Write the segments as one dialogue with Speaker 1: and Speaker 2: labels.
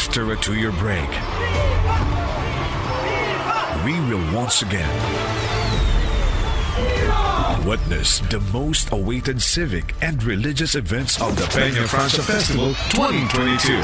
Speaker 1: After a 2-year break, we will once again witness the most awaited civic and religious events of the Peña Francia Festival 2022.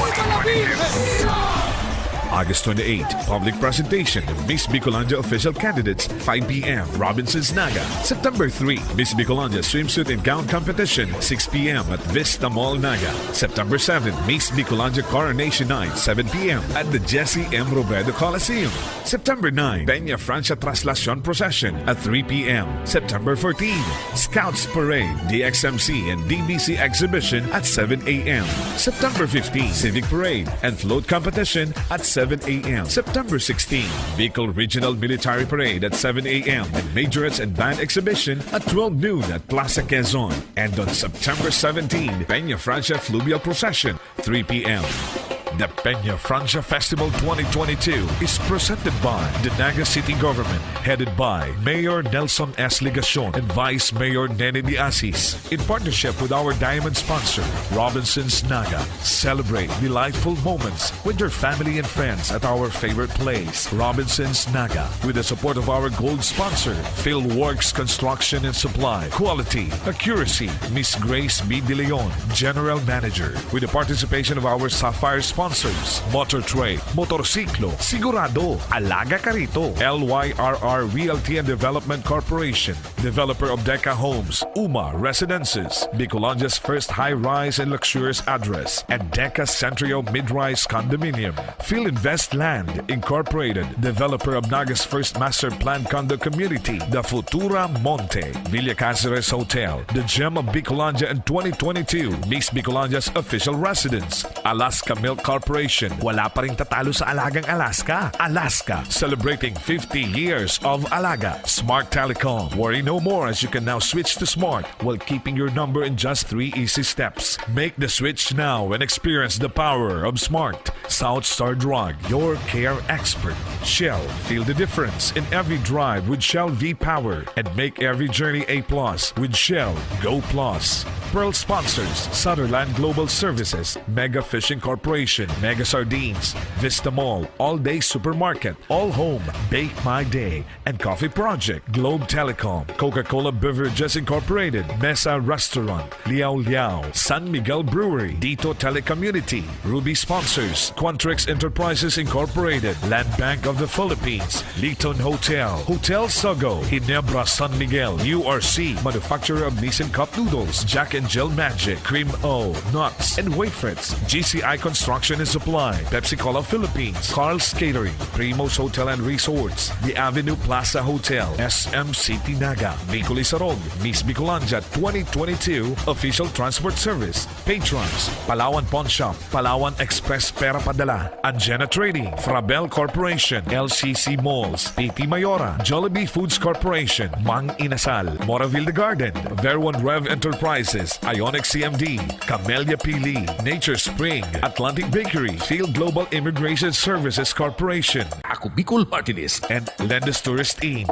Speaker 1: August 28, public presentation of Miss Bicolandia official candidates, 5 p.m. Robinson's Naga. September 3, Miss Bicolandia swimsuit and gown competition, 6 p.m. at Vista Mall, Naga. September 7, Miss Bicolandia coronation night, 7 p.m. at the Jesse M. Robredo Coliseum. September 9, Peña Francia Traslacion procession at 3 p.m. September 14, Scouts Parade, DXMC and DBC exhibition at 7 a.m. September 15, Civic Parade and Float competition at 7 a.m. September 16, Bicol Regional Military Parade at 7 a.m. and Majorettes and Band exhibition at 12 noon at Plaza, Quezon. And on September 17, Peña Francia Fluvial Procession, 3 p.m. The Peña Francia Festival 2022 is presented by the Naga City Government, headed by Mayor Nelson S. Ligacion and Vice Mayor Nene Diasis, in partnership with our diamond sponsor, Robinson's Naga. Celebrate delightful moments with your family and friends at our favorite place, Robinson's Naga, with the support of our gold sponsor, Philworks Construction and Supply, Quality, Accuracy, Miss Grace B. De Leon, General Manager, with the participation of our Sapphire sponsors, Motor Trade, Motorsiklo, Sigurado, Alaga Carito, LYRR Realty and Development Corporation, developer of Deca Homes, Uma Residences, Bicolandia's first high-rise and luxurious address, and Deca Centrio Mid-Rise Condominium, Philinvest Land Incorporated, developer of Naga's first master plan condo community, the Futura Monte, Villa Cáceres Hotel, the Gem of Bicolandia in 2022, Miss Bicolandia's official residence, Alaska Milk Corporation. Wala pa ring tatalo sa Alagang Alaska. Alaska, celebrating 50 years of Alaga. Smart Telecom. Worry no more as you can now switch to Smart while keeping your number in just 3 easy steps. Make the switch now and experience the power of Smart. South Star Drug, your care expert. Shell, feel the difference in every drive with Shell V-Power and make every journey A+ with Shell Go Plus. Pearl sponsors, Sutherland Global Services, Mega Fishing Corporation, Mega Sardines, Vista Mall, All Day Supermarket, All Home, Bake My Day, and Coffee Project, Globe Telecom, Coca-Cola Beverages Incorporated, Mesa Restaurant, Liao Liao, San Miguel Brewery, Dito Telecommunity, Ruby sponsors, Quantrix Enterprises Incorporated, Land Bank of the Philippines, Liton Hotel, Hotel Sogo, Ginebra San Miguel, URC, manufacturer of Nissan Cup Noodles, Jack and Jill Magic, Cream O, Nuts, and Wafrits, GCI Construction and Supply, Pepsi Cola Philippines, Carl's Catering, Primo's Hotel and Resorts, The Avenue Plaza Hotel, SM City Naga, Bicol Isarog, Miss Bicolandia 2022 Official Transport Service, Patrons, Palawan Pawn Shop, Palawan Express Pera Padala, Angena Trading, Frabel Corporation, LCC Malls, PT Mayora, Jollibee Foods Corporation, Mang Inasal, Moraville The Garden, Verwan Rev Enterprises, Ionic CMD, Camellia Pili, Nature Spring, Atlantic Bakery, Field Global Immigration Services Corporation,
Speaker 2: Ako Bicol Martinez,
Speaker 1: and Lendes Tourist Inn.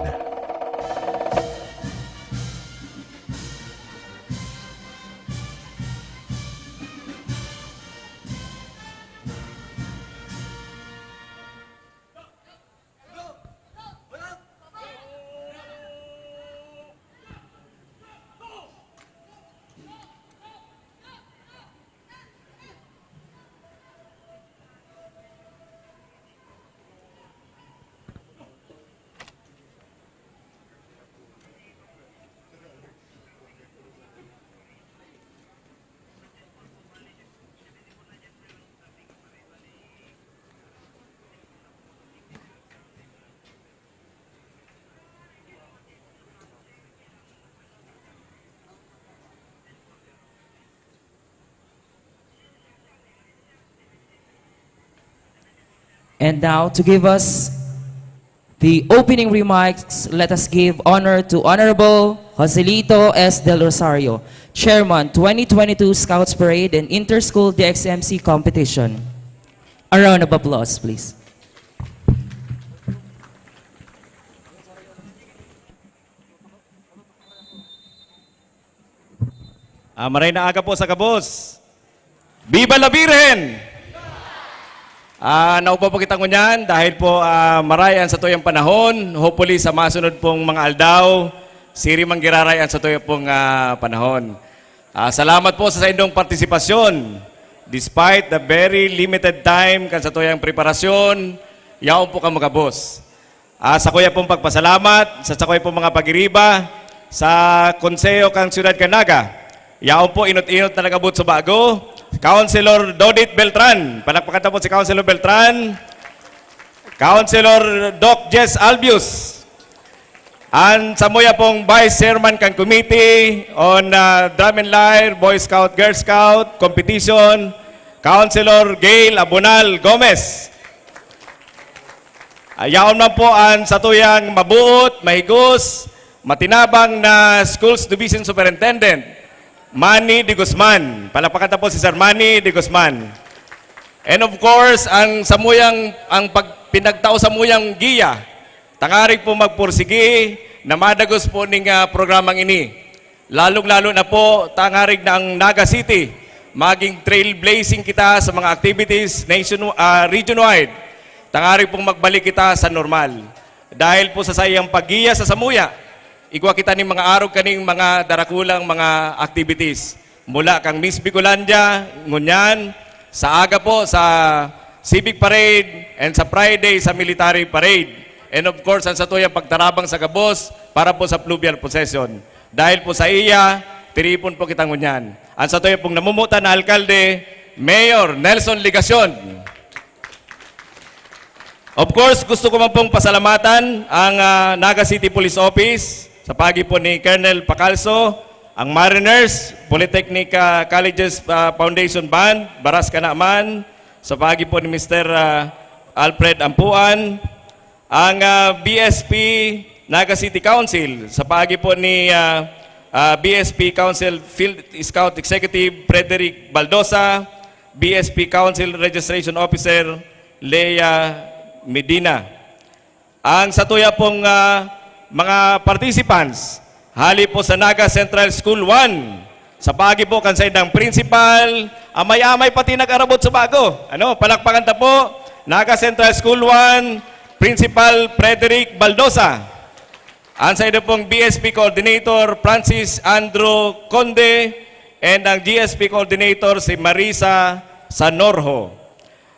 Speaker 3: And now, to give us the opening remarks, let us give honor to Honorable Joselito S. Del Rosario, Chairman, 2022 Scouts Parade and Interschool DXMC Competition. A round of applause, please.
Speaker 4: Maray na aga po sa kabos. Viva la Virgen!
Speaker 2: Naupo po kita ngunyan dahil po marayan sa tuyang panahon. Hopefully sa masunod pong mga aldaw, siri manggirarayan sa tuyang pong panahon. Salamat po sa inyong partisipasyon. Despite the very limited time kan sa tuyang preparasyon, yaon po ka mga boss. Sa kuya pong pagpasalamat, sa kuya pong mga pagiriba, sa konseyo kang siyudad kan Naga, yaon po inot-inot na nagabot sa bago. Councilor Dodit Beltran, palakpakan po si Councilor Beltran. Councilor Doc Jess Albius. And samuya pong Vice Chairman kang Committee on Drum and Lyre, Boy Scout, Girl Scout, Competition, Councilor Gail Abonal Gomez. Ayaon man po ang satuyang mabuot, mahigos, matinabang na Schools Division Superintendent, Manny de Guzman. Palakpakan po si Sir Manny de Guzman. And of course, ang pinagtao samuyang giya, tangarig po magpursigi na madagos po ning programang ini. Lalong-lalo na po, tangarig na ang Naga City, maging trailblazing kita sa mga activities region-wide. Tangarig pong magbalik kita sa normal. Dahil po sa sayang paggiya sa samuya, igwa kita ni mga araw kaning mga darakulang mga activities. Mula kang Miss Bicolandia, ngunyan, sa aga po sa Civic Parade, and sa Friday sa Military Parade. And of course, ang satuyang pagtarabang sa Gabos para po sa pluvial possession. Dahil po sa iya, tiripon po kitang ngunyan. Ang satuyang pong namumuta na alkalde, Mayor Nelson Ligacion. Of course, gusto ko man pong pasalamatan ang Naga City Police Office sa pagi po ni Colonel Pacalso, ang Mariners, Polytechnic Colleges Foundation Band, Baras Kanaman, sa pagi po ni Mr. Alfred Ampuan, ang BSP Naga City Council, sa pagi po ni BSP Council Field Scout Executive Frederick Baldosa, BSP Council Registration Officer Leia Medina. Ang satuya pong mga participants, hali po sa Naga Central School 1, sa pagi po kansay ng principal, amay-amay pati nag-arabot sa bago. Palakpakan ta po, Naga Central School 1, Principal Frederick Baldosa. Ang sa ito pong BSP Coordinator, Francis Andrew Conde, and ang GSP Coordinator, si Marisa Sanorho.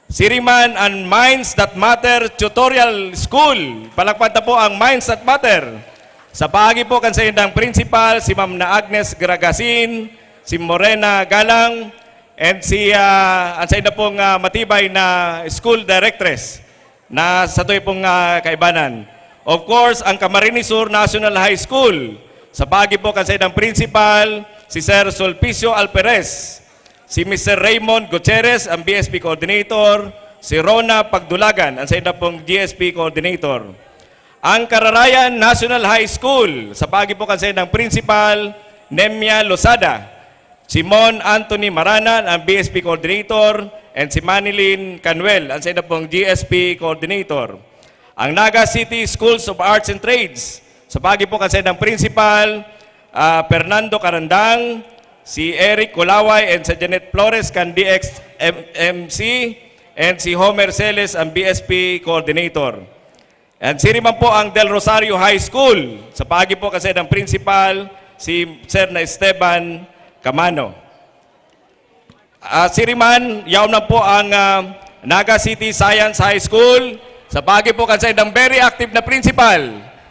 Speaker 2: Siriman and Minds That Matter Tutorial School. Palakpan ta po ang Minds That Matter. Sa pagi po kan sa indang principal, si Ma'am na Agnes Gragasin, si Morena Galang, and si ang sa indang pong matibay na school directress na sa to'y pong kaibanan. Of course, ang Camarines Sur National High School. Sa pagi po kan sa indang principal, si Sir Sulpicio Alperez, si Mr. Raymond Gutierrez, ang BSP Coordinator, si Rona Pagdulagan, ang sa indang pong GSP Coordinator. Ang Kararayan National High School, sa pagi po kasi ng Principal, Nemia Losada, Simon Anthony Maranan, ang BSP Coordinator, and si Manilyn Canuel, ang sa pong GSP Coordinator. Ang Naga City Schools of Arts and Trades, sa pagi po kasi ng Principal, Fernando Carandang, si Eric Colaway, and si Janet Flores, kan DXMC, and si Homer Celes, ang BSP Coordinator. And siriman po ang Del Rosario High School. Sa pagi po kasi ng principal, si Sir na Esteban Camano. Siriman, yaw na po ang Naga City Science High School. Sa pagi po kasi ng very active na principal,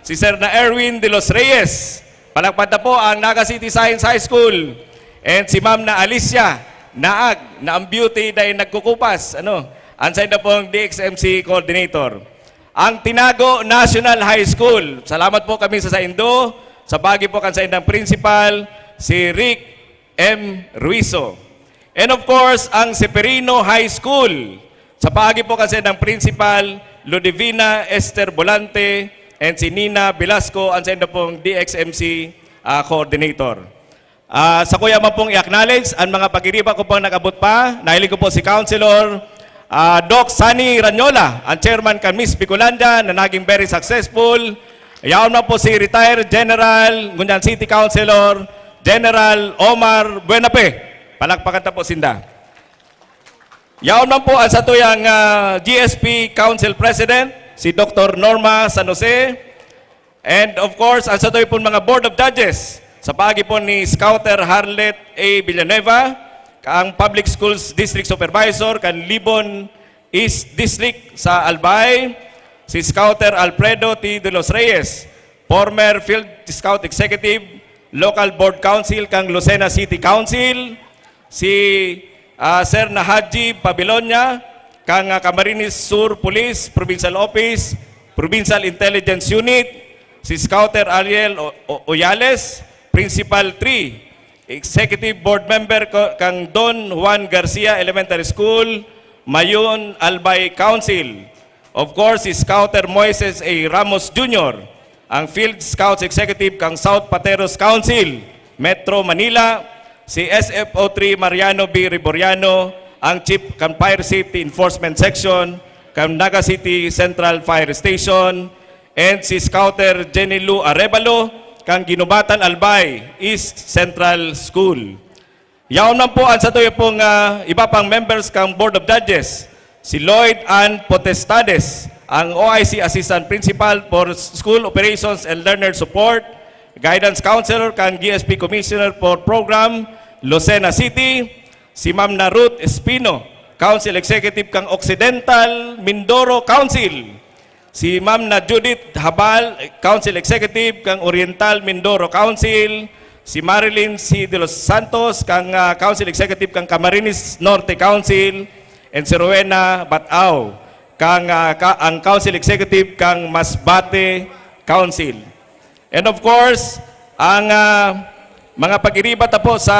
Speaker 2: si Sir na Erwin de los Reyes. Palakpan na po ang Naga City Science High School. And si Ma'am na Alicia Naag, na ang beauty dahil nagkukupas. Ang side na po ang DXMC Coordinator. Ang Tinago National High School. Salamat po kami sa Indo. Sa pagi po kan sa indang principal, si Rick M. Ruizo. And of course, ang Seperino High School. Sa pagi po kan sa indang principal, Ludivina Esther Bolante, and si Nina Velasco, ang sa indang pong DXMC Coordinator. Sa kuya man pong i-acknowledge, ang mga pagiriba ko pong nag-abot pa, nahilig ko po si Councilor Doc Sunny Ranyola, ang chairman kan Miss Bicolandia na naging very successful. Yaon na po si retired General Ngunyan City Councilor General Omar Buenape. Palakpakan ta po sinda. Yaon man po ang satuyang GSP Council President, si Dr. Norma San Jose. And of course, ang satoy po mga Board of Judges, sa pagi po ni Scouter Harlet A. Villanueva, ang Public Schools District Supervisor, kan Libon East District sa Albay, si Scouter Alfredo T. De Los Reyes, former Field Scout Executive, Local Board Council, kang Lucena City Council, si Sir Nahaji Pabilonya, kang Camarines Sur Police, Provincial Office, Provincial Intelligence Unit, si Scouter Ariel Oyales, Principal 3, Executive Board Member kang Don Juan Garcia Elementary School, Mayon Albay Council. Of course, si Scouter Moises A. Ramos Jr., ang Field Scouts Executive kang South Pateros Council, Metro Manila, si SFO3 Mariano B. Riboriano, ang Chief kang Fire Safety Enforcement Section, kang Naga City Central Fire Station, and si Scouter Jenny Lou Arevalo, kang Ginubatan Albay East Central School. Yaon man po ang satuyo pong iba pang members kang Board of Judges, si Lloyd Ann Potestades, ang OIC Assistant Principal for School Operations and Learner Support, Guidance Counselor kang GSP Commissioner for Program, Lucena City, si Ma'am na Ruth Espino, Council Executive kang Occidental Mindoro Council, si Ma'am na Judith Habal, Council Executive kang Oriental Mindoro Council, si Marilyn C. De Los Santos, kang Council Executive kang Camarines Norte Council, and si Rowena Batao, kang ang Council Executive kang Masbate Council. And of course, ang mga pag-iribat po sa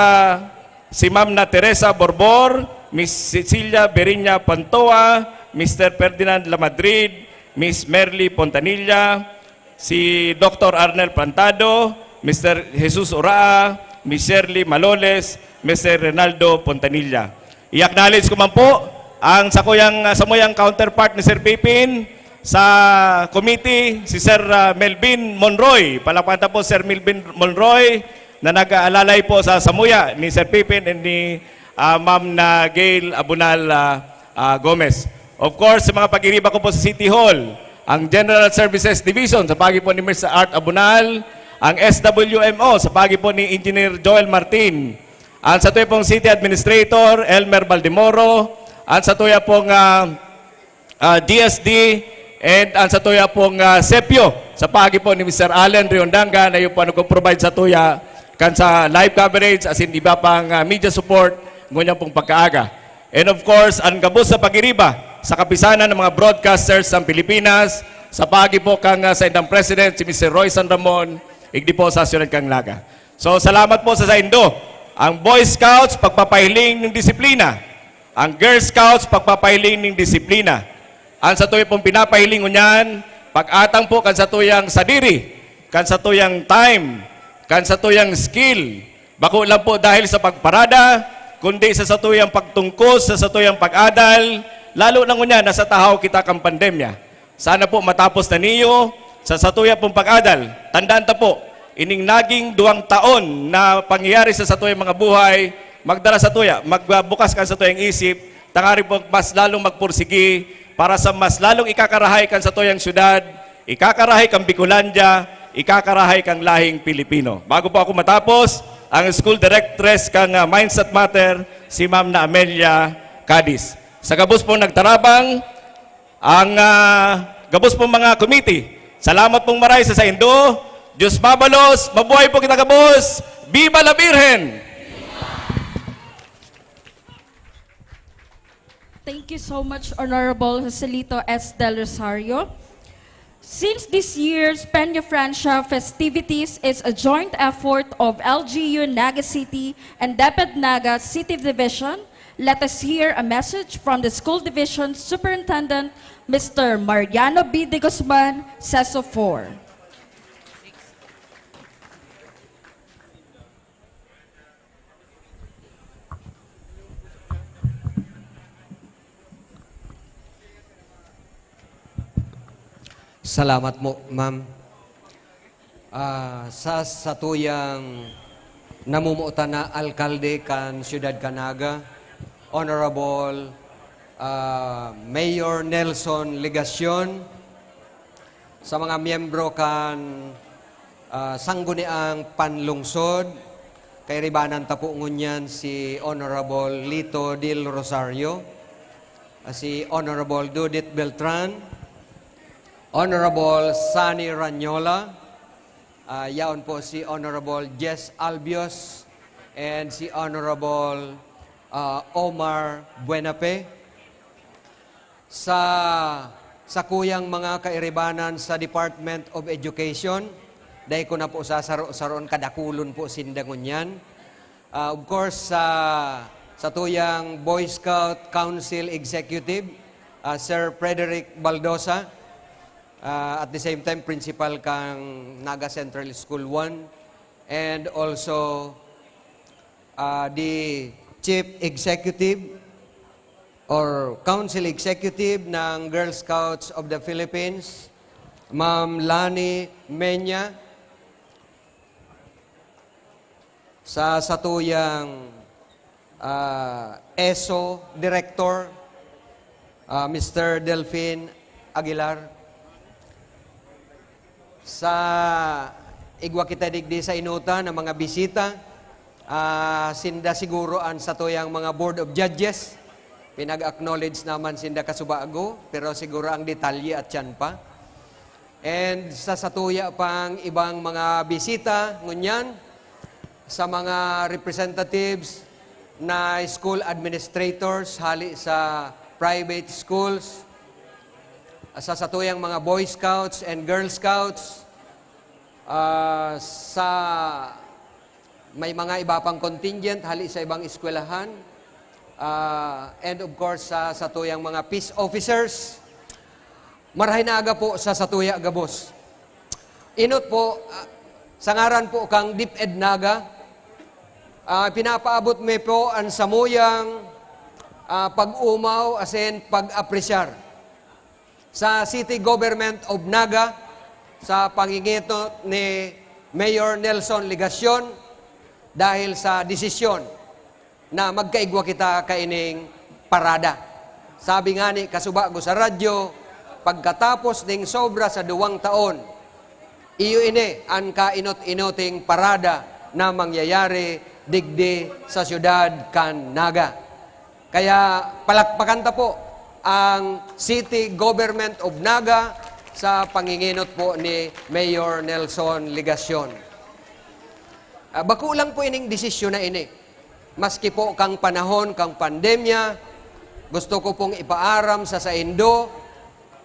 Speaker 2: si Ma'am na Teresa Borbor, Miss Cecilia Berinya Pantoa, Mr. Ferdinand Lamadrid, Miss Merly Pontanilla, si Dr. Arnel Plantado, Mr. Jesus Oraa, Miss Shirley Maloles, Mr. Renaldo Pontanilla. I-acknowledge ko man po ang samuyang counterpart ni Sir Pipin sa committee, si Sir Melvin Monroy. Palakpakan po Sir Melvin Monroy na nag-aalalay po sa samuya ni Sir Pipin and ni Ma'am na Gail Abunal Gomez. Of course, sa mga pag-iriba ko po sa City Hall, ang General Services Division sa pagi po ni Mr. Art Abunal, ang SWMO sa pagi po ni Engineer Joel Martin, ang sa tuya pong City Administrator Elmer Baldemoro, ang sa tuya pong DSD, and ang sa tuya pong CEPPIO sa pagi po ni Mr. Allen Riondanga na yung po nag-provide sa tuya kan sa live coverage as in iba pang media support ngunyan pong pagkaaga. And of course, ang gabos sa pag-iriba sa kapisanan ng mga broadcasters ng Pilipinas sa pagi po kang sa indang President si Mr. Roy San Ramon, igdi po sa Syudad kang Naga. So salamat po sa Indo. Ang Boy Scouts, pagpapahiling ng disiplina. Ang Girl Scouts, pagpapahiling ng disiplina. Ang sa tuyo pong pinapahiling ngunyan, pag-atang po kan sa tuyang sadiri, kan sa tuyang time, kan sa tuyang skill. Bako lang po dahil sa pagparada, kundi sa tuyang pagtungkos, sa tuyang pag-adal, lalo na ngunyan, nasa tahaw kita kang pandemya. Sana po matapos na niyo sa tuyang pong pag-adal. Tandaan ta po, ining naging 2 taon na pangyayari sa tuyang mga buhay, magdala sa tuya, magbukas ka sa tuyang isip, tangari po mas lalong magpursigi para sa mas lalong ikakarahay kan sa tuyang syudad, ikakarahay kang Bicolandia, ikakarahay kang lahing Pilipino. Bago po ako matapos, ang School Directress kang Mindset Matter, si Ma'am na Amelia Cadiz. Sa gabos po nagtarabang, ang gabos po mga committee, salamat pong maray sa Indo, Diyos mabalos, mabuhay po kita gabos, Viva la Virgen!
Speaker 4: Thank you so much, Honorable Joselito S. Del Rosario. Since this year's Peña Francia festivities is a joint effort of LGU Naga City and DepEd Naga City Division, let us hear a message from the School Division Superintendent, Mr. Mariano B. de Guzman, CESO 4.
Speaker 5: Salamat mo, ma'am. Sa satuyang namumuotan na alkalde kan Siyudad Naga, Honorable Mayor Nelson Legasyon, sa mga miyembro kan sangguniang panlungsod, kay ribanan tapo ngunyan si Honorable Lito Del Rosario, si Honorable Judith Beltran, Honorable Sunny Ranyola, yaon po si Honorable Jess Albios, and si Honorable Omar Buenape. Sa kuyang mga kairibanan sa Department of Education, dahil ko na po sa saroon kadakulon po sindangon yan. Of course, sa tuyang Boy Scout Council Executive, Sir Frederick Baldosa, at the same time, Principal kang Naga Central School 1, and also the Chief Executive or Council Executive ng Girl Scouts of the Philippines, Ma'am Lani Menya, sa satuyang ESO Director, Mr. Delphine Aguilar, sa igwa kita digdi sa inuta ng mga bisita, sinda siguro ang satuyang mga Board of Judges, pinag-acknowledge naman sinda kasubaago, pero siguro ang detalye at yan pa. And sa satuya pang ibang mga bisita, ngunyan, sa mga representatives na school administrators, hali sa private schools, sa satuyang mga Boy Scouts and Girl Scouts, sa may mga iba pang contingent, hali sa ibang eskwelahan, and of course sa satuyang mga peace officers. Marahay na aga po sa satuya gabos. Inot po, sa ngaran po kang DepEd Naga, pinapaabot me po ang samuyang pag-umaw asin pag-apresyar sa City Government of Naga sa pangingito ni Mayor Nelson Legasyon dahil sa desisyon na magkaigwa kita kaining parada. Sabi nga ni kasuba ko sa radyo, pagkatapos ning sobra sa 2 taon, iyo ini ang kainot-inoting parada na mangyayari digdi sa syudad kan Naga. Kaya palakpakan ta po ang City Government of Naga sa panginginot po ni Mayor Nelson Legasyon. Bako lang po ining desisyon na ini. Maski po kang panahon, kang pandemya, gusto ko pong ipaaram sa Indo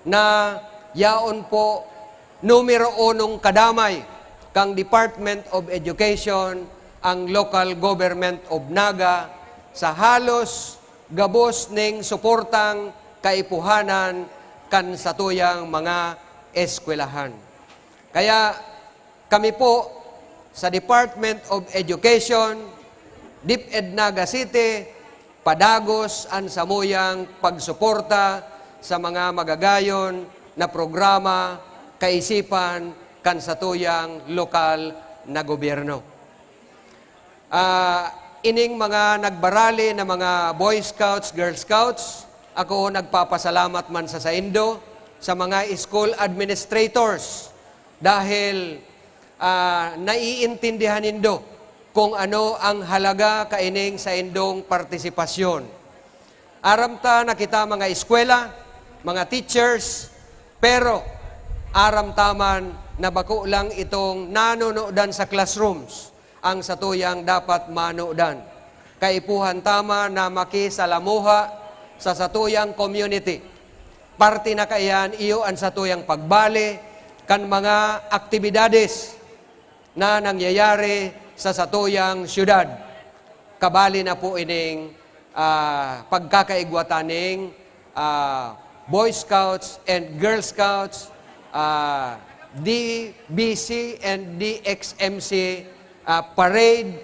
Speaker 5: na yaon po numero 1 kadamay kang Department of Education ang local government of Naga sa halos gabos ning suportang kaipuhanan kan satuyang mga eskwelahan. Kaya kami po sa Department of Education, DepEd Naga City, padagos ang samuyang pagsuporta sa mga magagayon na programa, kaisipan, kan satuyang lokal na gobyerno. Ining mga nagbarali na mga Boy Scouts, Girl Scouts, ako nagpapasalamat man sa Indo, sa mga school administrators dahil naiintindihan nindo kung ano ang halaga kaining sa indong partisipasyon. Aramta na kita mga eskwela, mga teachers, pero aramtaman na bako lang itong nanonodan sa classrooms ang satuyang dapat manodan. Kaipuhan tama na makisalamuha sa satuyang community. Parte na kayan iyo ang satuyang pagbali kan mga aktibidades na nangyayari sa satuyang syudad. Kabali na po ining pagkakaigwataning Boy Scouts and Girl Scouts, DBC and DXMC parade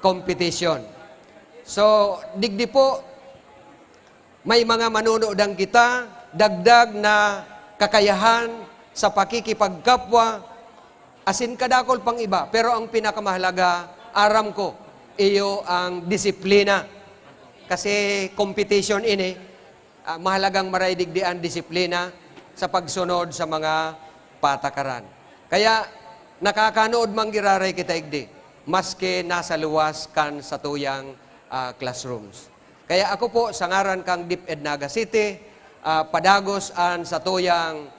Speaker 5: competition. So, digdi po, may mga manunodang kita, dagdag na kakayahan sa pakikipagkapwa, asin kadakol pang iba, pero ang pinakamahalaga, aram ko, iyo ang disiplina. Kasi competition ini, mahalagang maraidigdian disiplina sa pagsunod sa mga patakaran. Kaya nakakanood mang giraray kita igdi, maski nasa luwas kan sa tuyang classrooms. Kaya ako po, sa ngaran kang DepEd Naga City, padagos an sa tuyang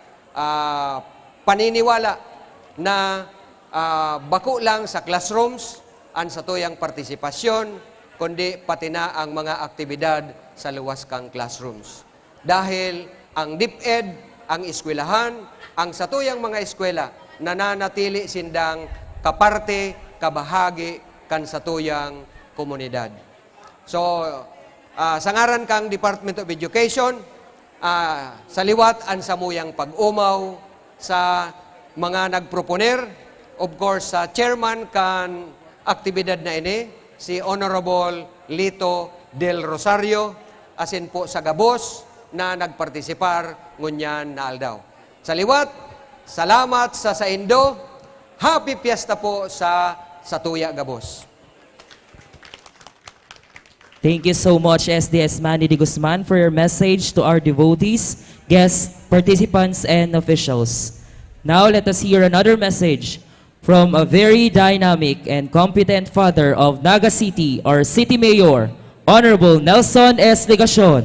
Speaker 5: paniniwala na bako lang sa classrooms, an sa tuyang partisipasyon, kundi pati na ang mga aktibidad sa luwas kang classrooms. Dahil ang DepEd, ang eskwelahan, ang sa tuyang mga eskwela, nananatili sindang kaparte, kabahagi, kan sa tuyang komunidad. So, sa ngaran kang Department of Education, sa liwat ang samuyang pag-umaw sa mga nagproponer, of course, sa chairman kan aktibidad na ini, si Honorable Lito Del Rosario, asin po sa gabos na nagpartisipar ngunyan na aldaw. Sa liwat, salamat sa Indo, happy fiesta po sa Tuya Gabos.
Speaker 3: Thank you so much, SDS Manny de Guzman, for your message to our devotees, guests, participants, and officials. Now, let us hear another message from a very dynamic and competent father of Naga City, our City Mayor, Honorable Nelson S. Ligacion.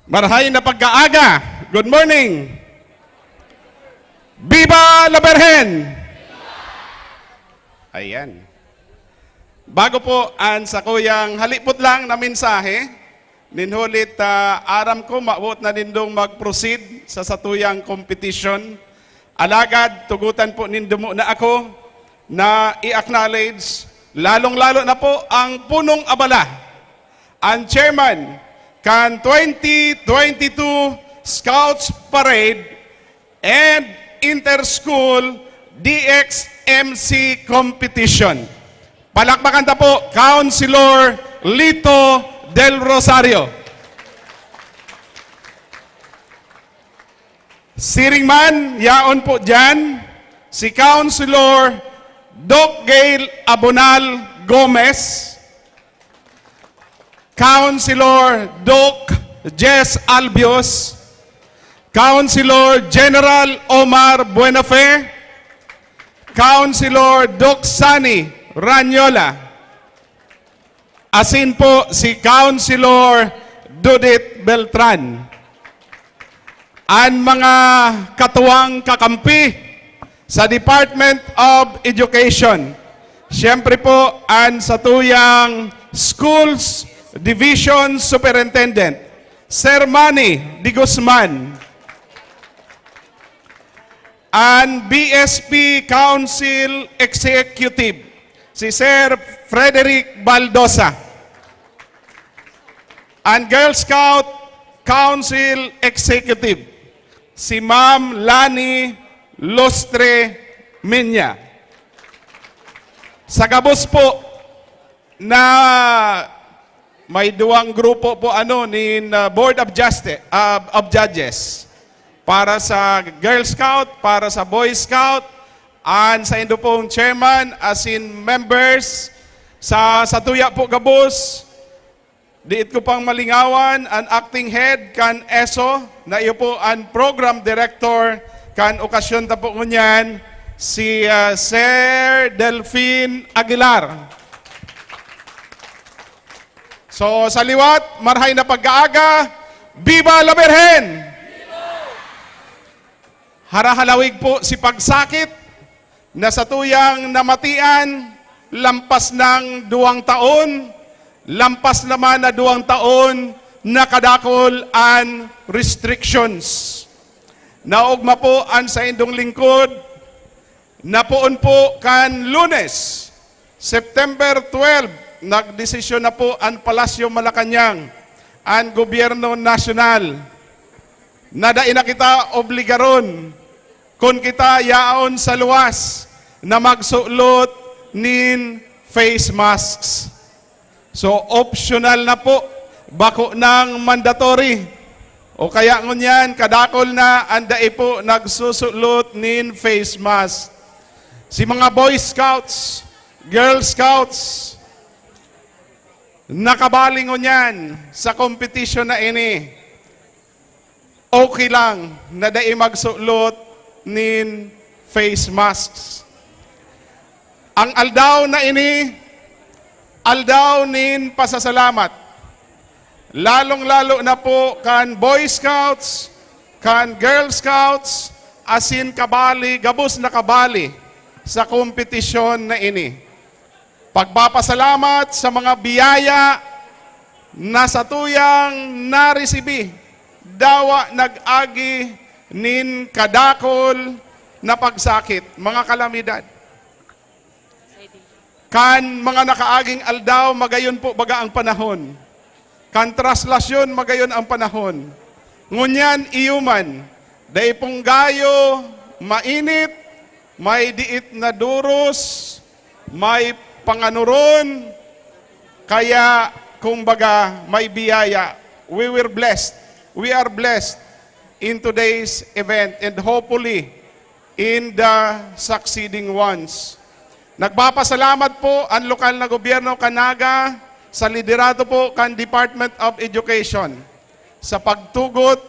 Speaker 6: Marhay na pagkaaga. Good morning. Viva la Virgen! Ayan. Bago po ang sa kuyang halipot lang na mensahe, ninhulit aram ko maabot na nindong mag-proceed sa satuyang competition. Alagad, tugutan po nindumo na ako na i-acknowledge, lalong-lalo na po ang punong abala, ang chairman kan 2022 Scouts Parade and Inter-School DXMC Competition. Palakpakan ta po, Councilor Lito Del Rosario. Siringman, yaon po dyan, si Councilor Doc Gail Abonal Gomez, Councilor Doc Jess Albios, Councilor General Omar Buenafe, Councilor Doc Sani Ranyola, asin po si Councilor Judith Beltran, ang mga katuwang kakampi sa Department of Education, siyempre po ang satuyang Schools Division Superintendent, Sir Manny de Guzman, and BSP Council Executive, si Sir Frederick Baldosa, and Girl Scout Council Executive, si Ma'am Lani Lostre Minya. Sa gabos po na may duwang grupo po ni Board of Judges para sa Girl Scout, para sa Boy Scout, and sa indo pong chairman as in members sa Tuya po Gabos. Diit ko pang malingawan ang acting head kan ESO na iyo po ang program director kan okasyon ta po ngunyan si Sir Delphine Aguilar. So sa liwat, marhay na pagkaaga, Viva la Virgen! Harahalawig po si pagsakit na sa tuyang namatian, lampas ng 2 taon, lampas naman na 2 taon na kadakol ang restrictions. Naugma po ang sa indong lingkod, napoon po kan Lunes, September 12, nagdesisyon na po ang Palasyo Malacanang, ang Gobyerno Nasyonal, na dain na kita obligaron kung kita yaon sa luwas na magsulot nin face masks. So optional na po, bako ng mandatory. O kaya ngunyan, kadakol na anday po nagsusulot nin face mask. Si mga Boy Scouts, Girl Scouts, nakabalingon yan sa competition na ini. Okay lang na dai magsulot nin face masks. Ang aldaw na ini, aldaw nin pasasalamat. Lalong-lalo na po kan Boy Scouts, kan Girl Scouts, asin kabali, gabos na kabali sa kompetisyon na ini. Pagpapasalamat sa mga biyaya na sa tuyang naresibi, dawa nag-agi nin kadakol na pagsakit, mga kalamidad. Kan mga nakaaging aldaw, magayon po baga ang panahon. Kan traslasyon, magayon ang panahon. Ngunyan iyuman, day pong gayo, mainit, may diit na duros, may panganuron, kaya kumbaga may biyaya. We were blessed. We are blessed in today's event and hopefully in the succeeding ones. Nagpapasalamat po ang lokal na gobyerno Naga sa liderato po kan Department of Education sa pagtugot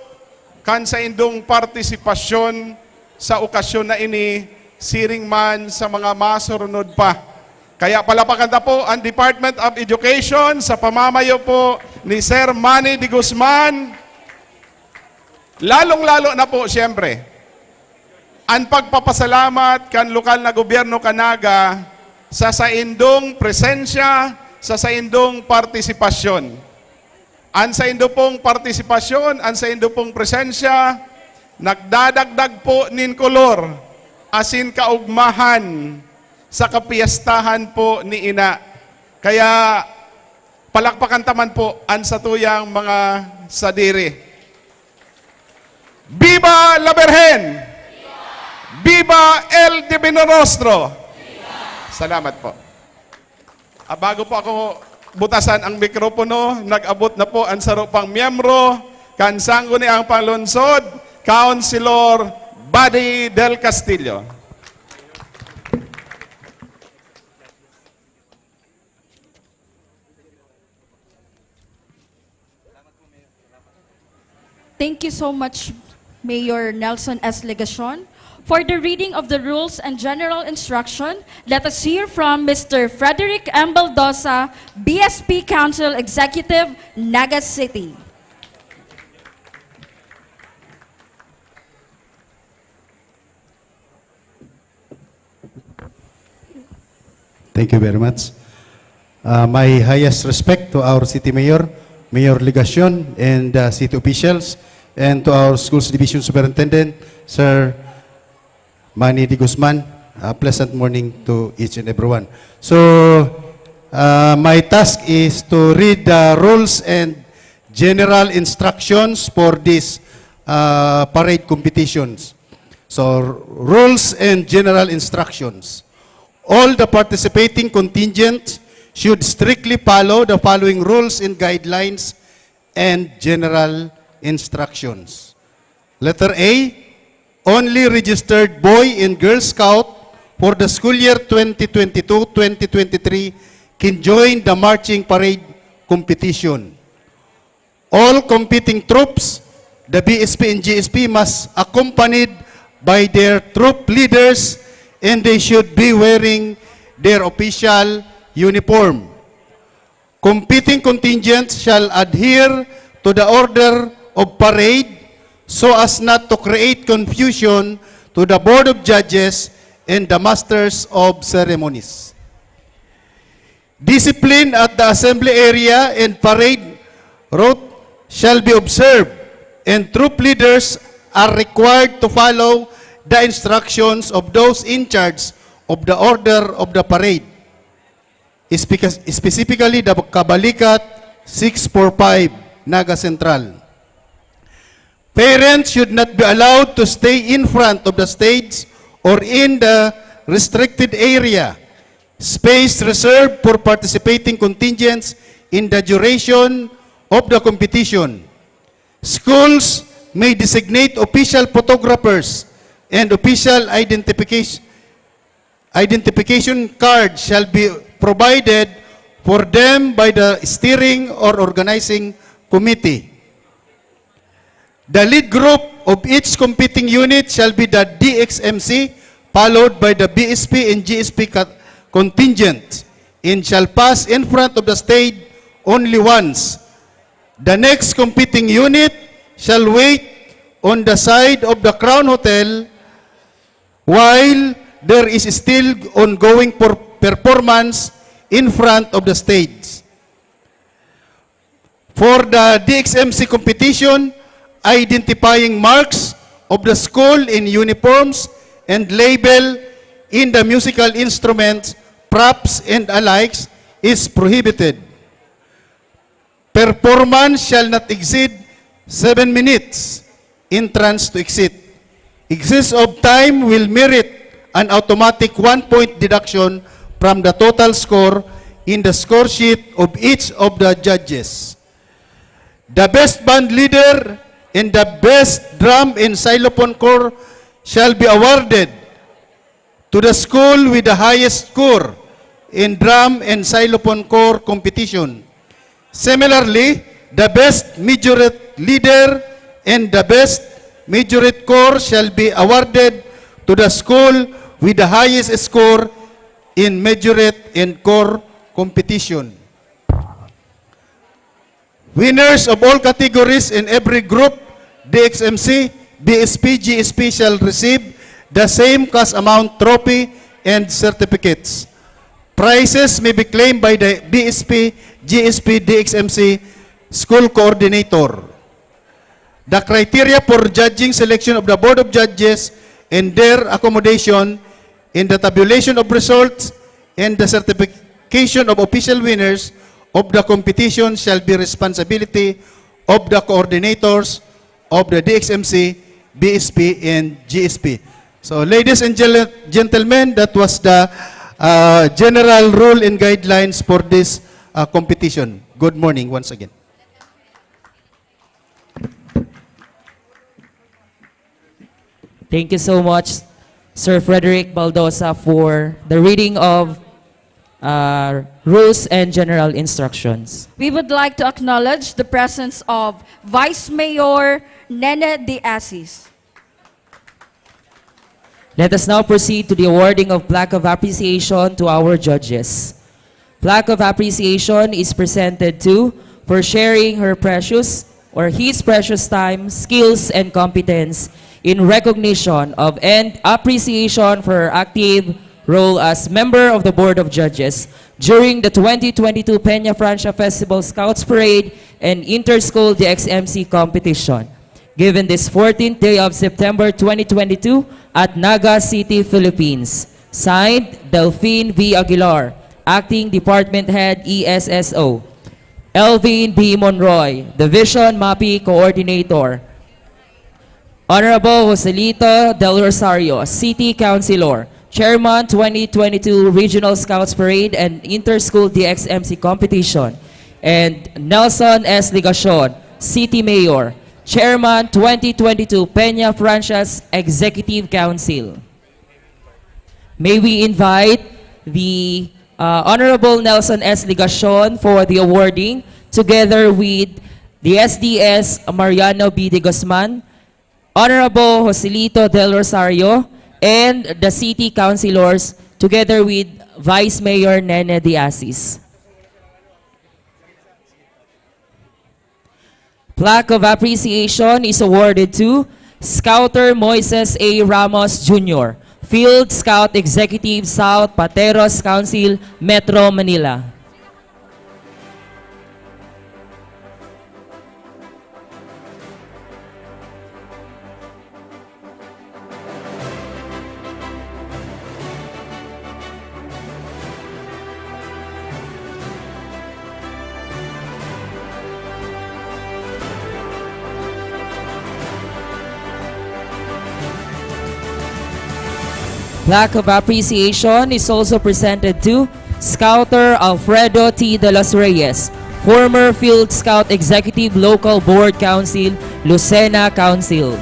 Speaker 6: kan sa indong partisipasyon sa okasyon na ini siring man sa mga masurunod pa. Kaya palapakan na po ang Department of Education sa pamamayo po ni Sir Manny D. Guzman. Lalong-lalo na po, siyempre, ang pagpapasalamat kan lokal na gobyerno Naga sa saindong presensya, sa saindong partisipasyon. Ang saindo pong partisipasyon, ang saindo pong presensya, nagdadagdag po nin kolor, asin kaugmahan, sa kapiyastahan po ni Ina. Kaya palakpakan taman po ang satuyang mga sadiri. Viva la Virgen! Viva el Divino Rostro! Salamat po. Bago po ako butasan ang mikropono, nag-abot na po ang sarupang miyembro, kansanggo ni ang panglungsod, Councilor Buddy del Castillo.
Speaker 4: Thank you so much, Mayor Nelson S. Legacion. For the reading of the rules and general instruction, let us hear from Mr. Frederick M. Baldosa, BSP Council Executive, Naga City.
Speaker 7: Thank you very much. My highest respect to our City Mayor, Mayor Legacion, and city officials, and to our Schools Division Superintendent, Sir Manny D. Guzman. Pleasant morning to each and everyone. So, my task is to read the rules and general instructions for these parade competitions. So, rules and general instructions. All the participating contingents should strictly follow the following rules and guidelines and general instructions. Letter A, only registered boy and girl scout for the school year 2022-2023 can join the marching parade competition. All competing troops, the BSP and GSP must accompanied by their troop leaders, and they should be wearing their official uniform. Competing contingents shall adhere to the order of parade so as not to create confusion to the Board of Judges and the Masters of Ceremonies. Discipline at the assembly area and parade route shall be observed, and troop leaders are required to follow the instructions of those in charge of the order of the parade. Specifically, the Kabalikat 645, Naga Central. Parents should not be allowed to stay in front of the stage or in the restricted area, space reserved for participating contingents in the duration of the competition. Schools may designate official photographers and official identification card shall be provided for them by the steering or organizing committee. The lead group of each competing unit shall be the DXMC, followed by the BSP and GSP contingent, and shall pass in front of the stage only once. The next competing unit shall wait on the side of the Crown Hotel while there is still ongoing performance in front of the stage. For the DXMC competition, identifying marks of the school in uniforms and label in the musical instruments, props, and alikes is prohibited. Performance shall not exceed 7 minutes. Entrance to exit. Excess of time will merit an automatic 1-point deduction from the total score in the score sheet of each of the judges. The best band leader and the best drum and xylophone corps shall be awarded to the school with the highest score in drum and xylophone corps competition. Similarly, the best majorette leader and the best majorette corps shall be awarded to the school with the highest score in majorette and corps competition. Winners of all categories in every group, DXMC, BSP, GSP shall receive the same cash amount trophy and certificates. Prizes may be claimed by the BSP, GSP, DXMC school coordinator. The criteria for judging selection of the Board of Judges and their accommodation in the tabulation of results and the certification of official winners of the competition shall be responsibility of the coordinators of the DXMC, BSP, and GSP. So, ladies and gentlemen, that was the general rule and guidelines for this competition. Good morning once again.
Speaker 3: Thank you so much, Sir Frederick Baldosa, for the reading of rules and general instructions.
Speaker 4: We would like to acknowledge the presence of Vice Mayor Nene De Asis.
Speaker 3: Let us now proceed to the awarding of plaque of appreciation to our judges. Plaque of appreciation is presented to for sharing her precious or his precious time, skills, and competence in recognition of and appreciation for her active role as member of the Board of Judges during the 2022 Peña Francia Festival Scouts Parade and Inter-School DXMC competition, given this 14th day of September 2022 at Naga City, Philippines. Signed, Delphine V. Aguilar, Acting Department Head, ESSO. Elvin B. Monroy, Division MAPI Coordinator. Honorable Joselito Del Rosario, City Councilor, Chairman 2022 Regional Scouts Parade and Inter-School DXMC Competition. And Nelson S. Ligacion, City Mayor, Chairman 2022 Peña Francia's Executive Council. May we invite the Honorable Nelson S. Ligacion for the awarding, together with the SDS Mariano B. de Guzman, Honorable Joselito Del Rosario, and the City Councilors, together with Vice Mayor Nene De Asis. Plaque of appreciation is awarded to Scouter Moises A. Ramos Jr., Field Scout Executive South Pateros Council, Metro Manila. Plaque of appreciation is also presented to Scouter Alfredo T. de los Reyes, former Field Scout Executive Local Board Council, Lucena Council.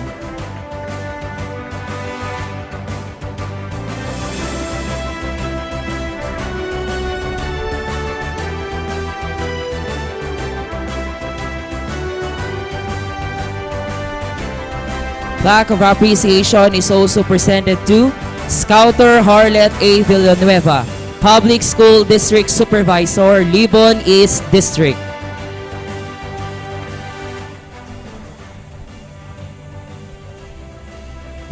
Speaker 3: Plaque of appreciation is also presented to Scouter Harlet A. Villanueva, Public School District Supervisor, Libon East District.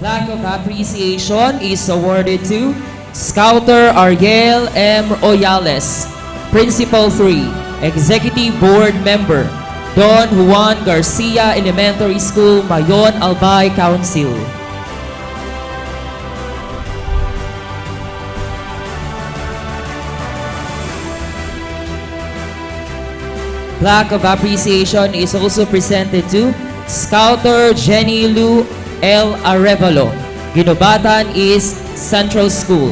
Speaker 3: Plaque of appreciation is awarded to Scouter Ariel M. Oyales, Principal 3, Executive Board Member, Don Juan Garcia Elementary School, Mayon Albay Council. Plaque of appreciation is also presented to Scouter Jenny Lou L. Arevalo, Ginobatan East Central School.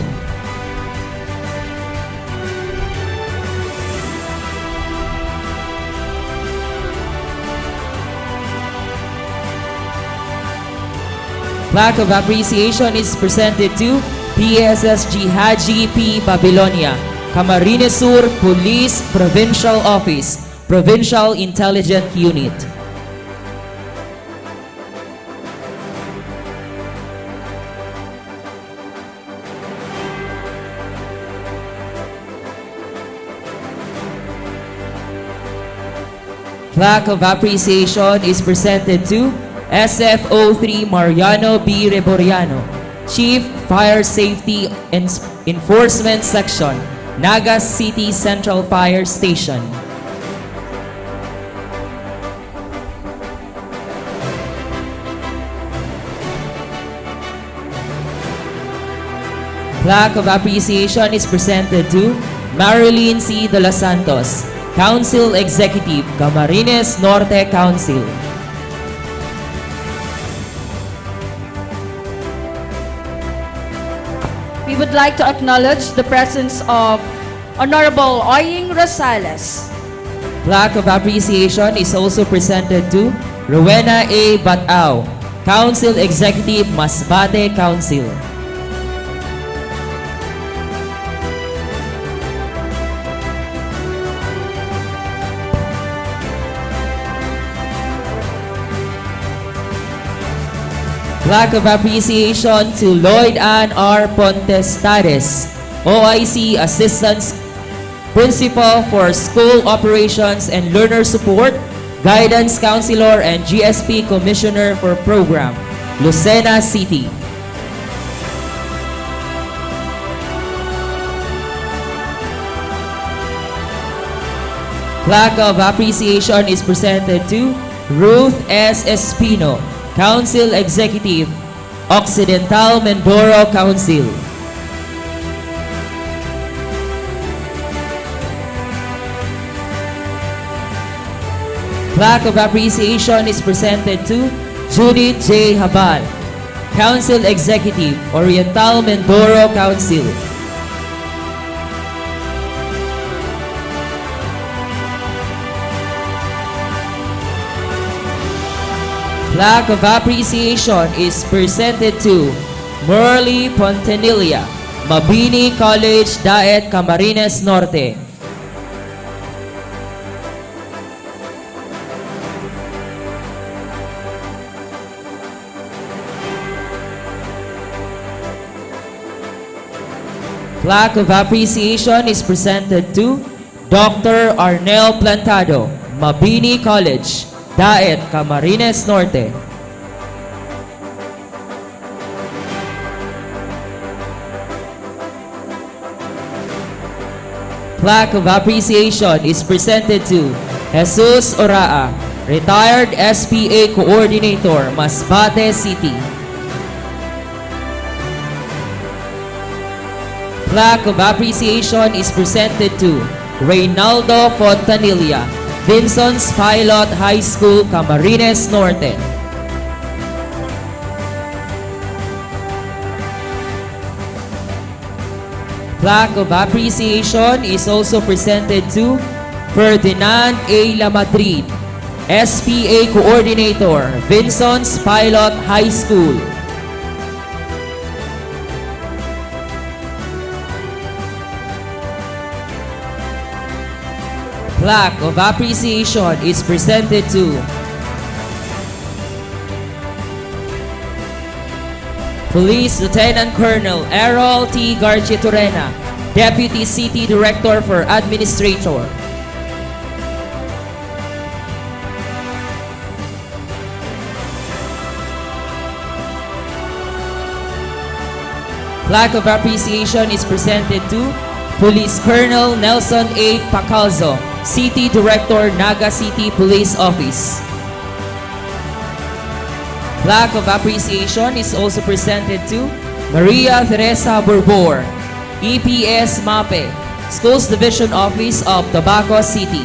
Speaker 3: Plaque of appreciation is presented to PSSG Haji P. Babylonia, Camarines Sur Police Provincial Office, Provincial Intelligence Unit. Plaque of appreciation is presented to SFO3 Mariano B. Reboriano, Chief Fire Safety Enforcement Section, Naga City Central Fire Station. Plaque of appreciation is presented to Marilyn C. De Los Santos, Council Executive, Camarines Norte Council.
Speaker 4: We would like to acknowledge the presence of Honorable Oying Rosales.
Speaker 3: Plaque of appreciation is also presented to Rowena A. Batao, Council Executive, Masbate Council. Plaque of appreciation to Lloyd Ann R. Pontestades, OIC Assistant Principal for School Operations and Learner Support, Guidance Counselor and GSP Commissioner for Program, Lucena City. Plaque of appreciation is presented to Ruth S. Espino, Council Executive, Occidental Mindoro Council. Plaque of appreciation is presented to Judith J. Habal, Council Executive, Oriental Mindoro Council. Plaque of appreciation is presented to Merly Pontanilla, Mabini College, Daet, Camarines Norte. Plaque of appreciation is presented to Dr. Arnel Plantado, Mabini College, Daet, Camarines Norte. Plaque of appreciation is presented to Jesus Oraa, Retired SPA Coordinator, Masbate City. Plaque of appreciation is presented to Reynaldo Fontanilla, Vinson's Pilot High School, Camarines Norte. Plaque of appreciation is also presented to Ferdinand A. Lamadrid, SPA Coordinator, Vinson's Pilot High School. Plaque of appreciation is presented to Police Lieutenant Colonel Errol T. Garchitorena, Deputy City Director for Administrator. Plaque of appreciation is presented to Police Colonel Nelson A. Pacalzo, City Director, Naga City Police Office. Plaque of appreciation is also presented to Maria Teresa Borbor, EPS MAPE, Schools Division Office of Tabaco City.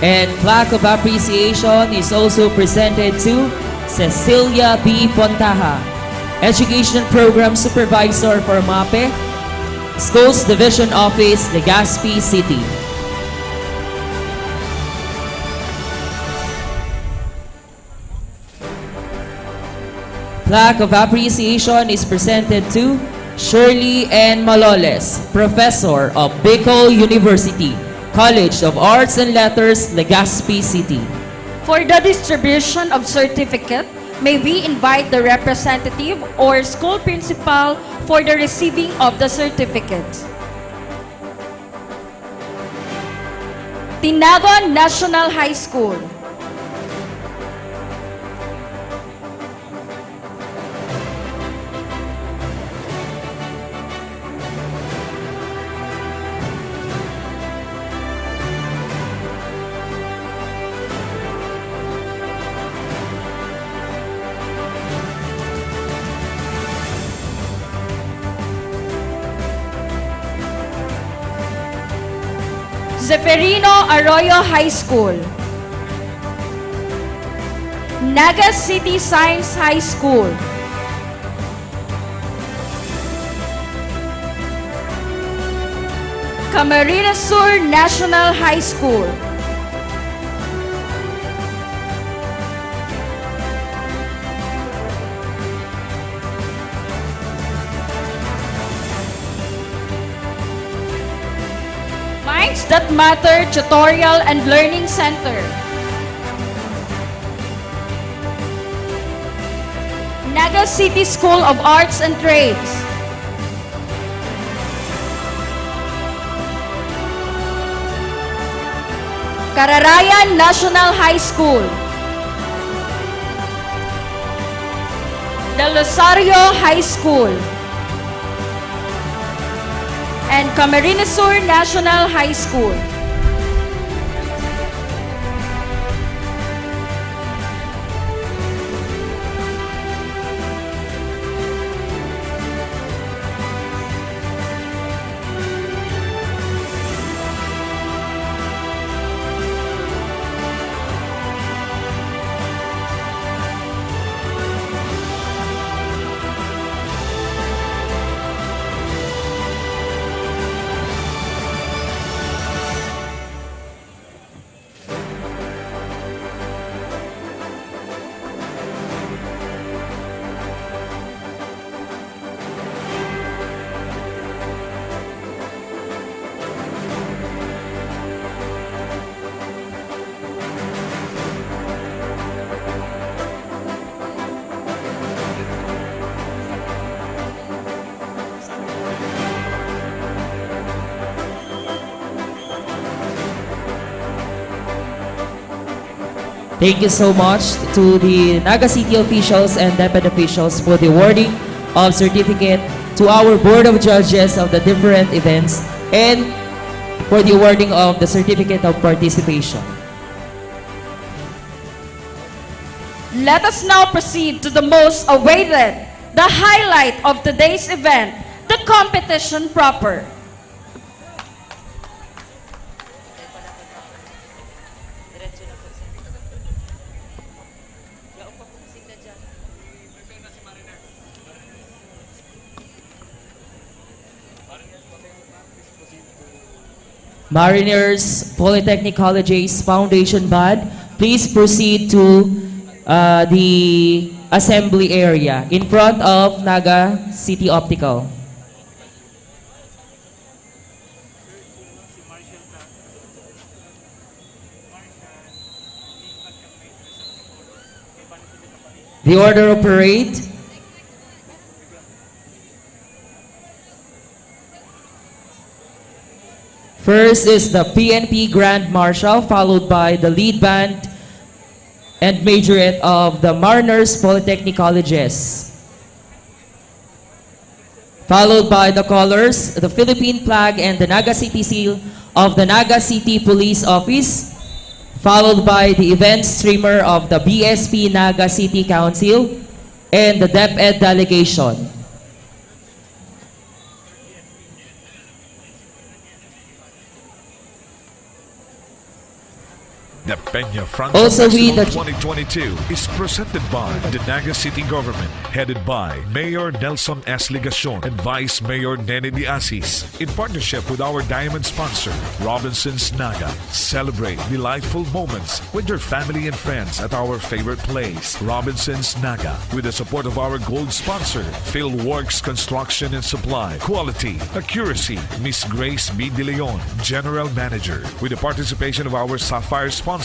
Speaker 3: And plaque of appreciation is also presented to Cecilia B. Pontaja, Education Program Supervisor for MAPE, Schools Division Office, Legazpi City. Plaque of appreciation is presented to Shirley N. Maloles, Professor of Bicol University, College of Arts and Letters, Legazpi City.
Speaker 4: For the distribution of certificate, may we invite the representative or school principal for the receiving of the certificate. Tinagon National High School. Zeferino Arroyo High School. Naga City Science High School. Camarines Sur National High School. Minds That Matter Tutorial and Learning Center. Naga City School of Arts and Trades. Cararayan National High School. Del Rosario High School. And Camarines Sur National High School.
Speaker 3: Thank you so much to the Naga City officials and deputy officials for the awarding of certificate, to our Board of Judges of the different events, and for the awarding of the certificate of participation.
Speaker 4: Let us now proceed to the most awaited, the highlight of today's event, the competition proper.
Speaker 3: Mariners Polytechnic College's Foundation Band, please proceed to the assembly area in front of Naga City Optical. The order of parade. First is the PNP Grand Marshal, followed by the lead band and majorette of the Mariners Polytechnic Colleges. Followed by the colors, the Philippine flag and the Naga City seal of the Naga City Police Office. Followed by the event streamer of the BSP Naga City Council and the DepEd delegation.
Speaker 1: The Peña Francia
Speaker 3: Also, we
Speaker 1: Festival
Speaker 3: the
Speaker 1: 2022 is presented by the Naga City Government, headed by Mayor Nelson S. Ligacion and Vice Mayor Nene De Asis, in partnership with our diamond sponsor, Robinson's Naga. Celebrate delightful moments with your family and friends at our favorite place, Robinson's Naga, with the support of our gold sponsor, Philworks Construction and Supply, Quality, Accuracy, Miss Grace B. De Leon, General Manager, with the participation of our Sapphire sponsors,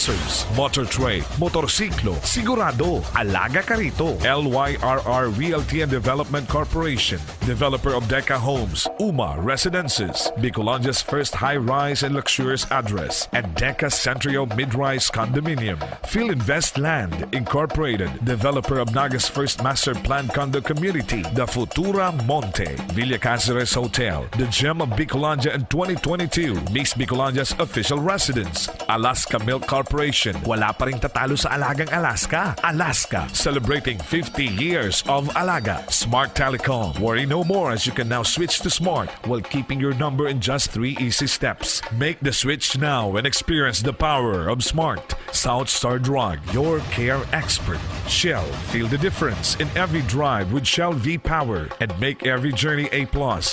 Speaker 1: Motor Trade, Motorsiklo, Sigurado, Alaga Carito, LYRR Realty and Development Corporation, developer of Deca Homes, UMA Residences, Bicolandia's first high-rise and luxurious address, and Deca Centrio Mid-Rise Condominium, Phil Invest Land Incorporated, developer of Naga's first master plan condo community, the Futura Monte, Villa Cáceres Hotel, the gem of Bicolandia in 2022, Miss Bicolandia's official residence, Alaska Milk Corporation. Wala pa ring tatalo sa Alagang Alaska. Alaska, celebrating 50 years of Alaga. Smart Telecom. Worry no more as you can now switch to Smart while keeping your number in just 3 easy steps. Make the switch now and experience the power of Smart. South Star Drug, your care expert. Shell, feel the difference in every drive with Shell V-Power and make every journey A+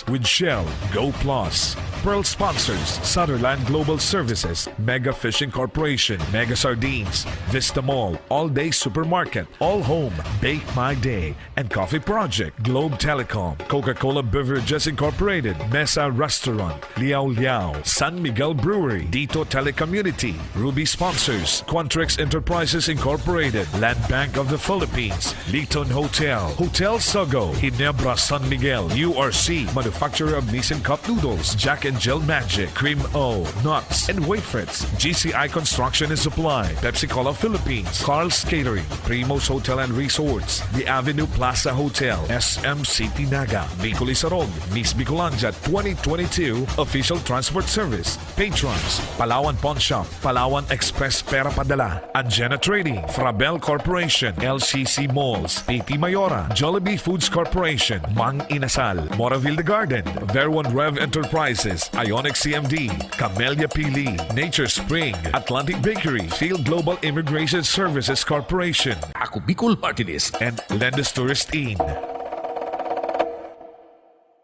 Speaker 1: with Shell Go Plus. Pearl sponsors, Sutherland Global Services, Mega Fishing Corporation, Mega Sardines, Vista Mall, All Day Supermarket, All Home, Bake My Day, and Coffee Project, Globe Telecom, Coca-Cola Beverages Incorporated, Mesa Restaurant, Liao Liao, San Miguel Brewery, Dito Telecommunity, Ruby sponsors, Quantrix Enterprises Incorporated, Land Bank of the Philippines, Liton Hotel, Hotel Sogo, Ginebra San Miguel, URC, manufacturer of Nissan Cup Noodles, Jack and Jill Magic, Cream O, Nuts, and Wafrits, GCI Construction and Supply, Pepsi Cola Philippines, Carl's Catering, Primo's Hotel and Resorts, The Avenue Plaza Hotel, SM City Naga, Bicol Isarog, Miss Bicolandia 2022 Official Transport Service, Patrons, Palawan Pawn Shop, Palawan Express Pera Padala, Angena Trading, Frabel Corporation, LCC Malls, PT Mayora, Jollibee Foods Corporation, Mang Inasal, Moraville The Garden, Verwan Rev Enterprises, Ionic CMD, Camellia Pili, Nature Spring, Atlantic Bakery, Field Global Immigration Services Corporation, Ako Bicol Martinez, and Lendes Tourist Inn.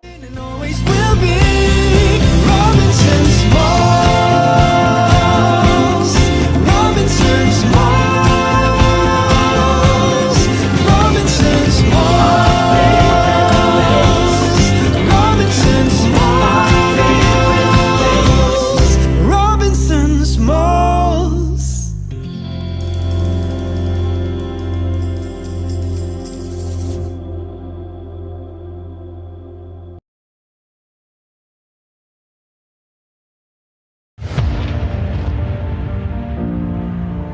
Speaker 8: And always will be Robinson's Malls. Robinson's Malls. Robinson's Malls. Robinson's Malls. Robinson's Malls.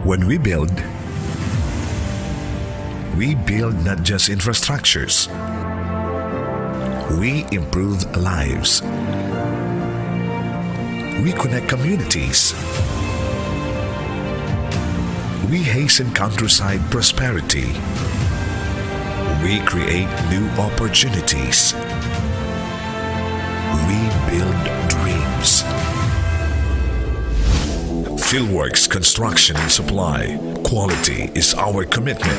Speaker 1: When we build not just infrastructures. We improve lives. We connect communities. We hasten countryside prosperity. We create new opportunities. We build dreams. Philworks Construction and Supply. Quality is our commitment.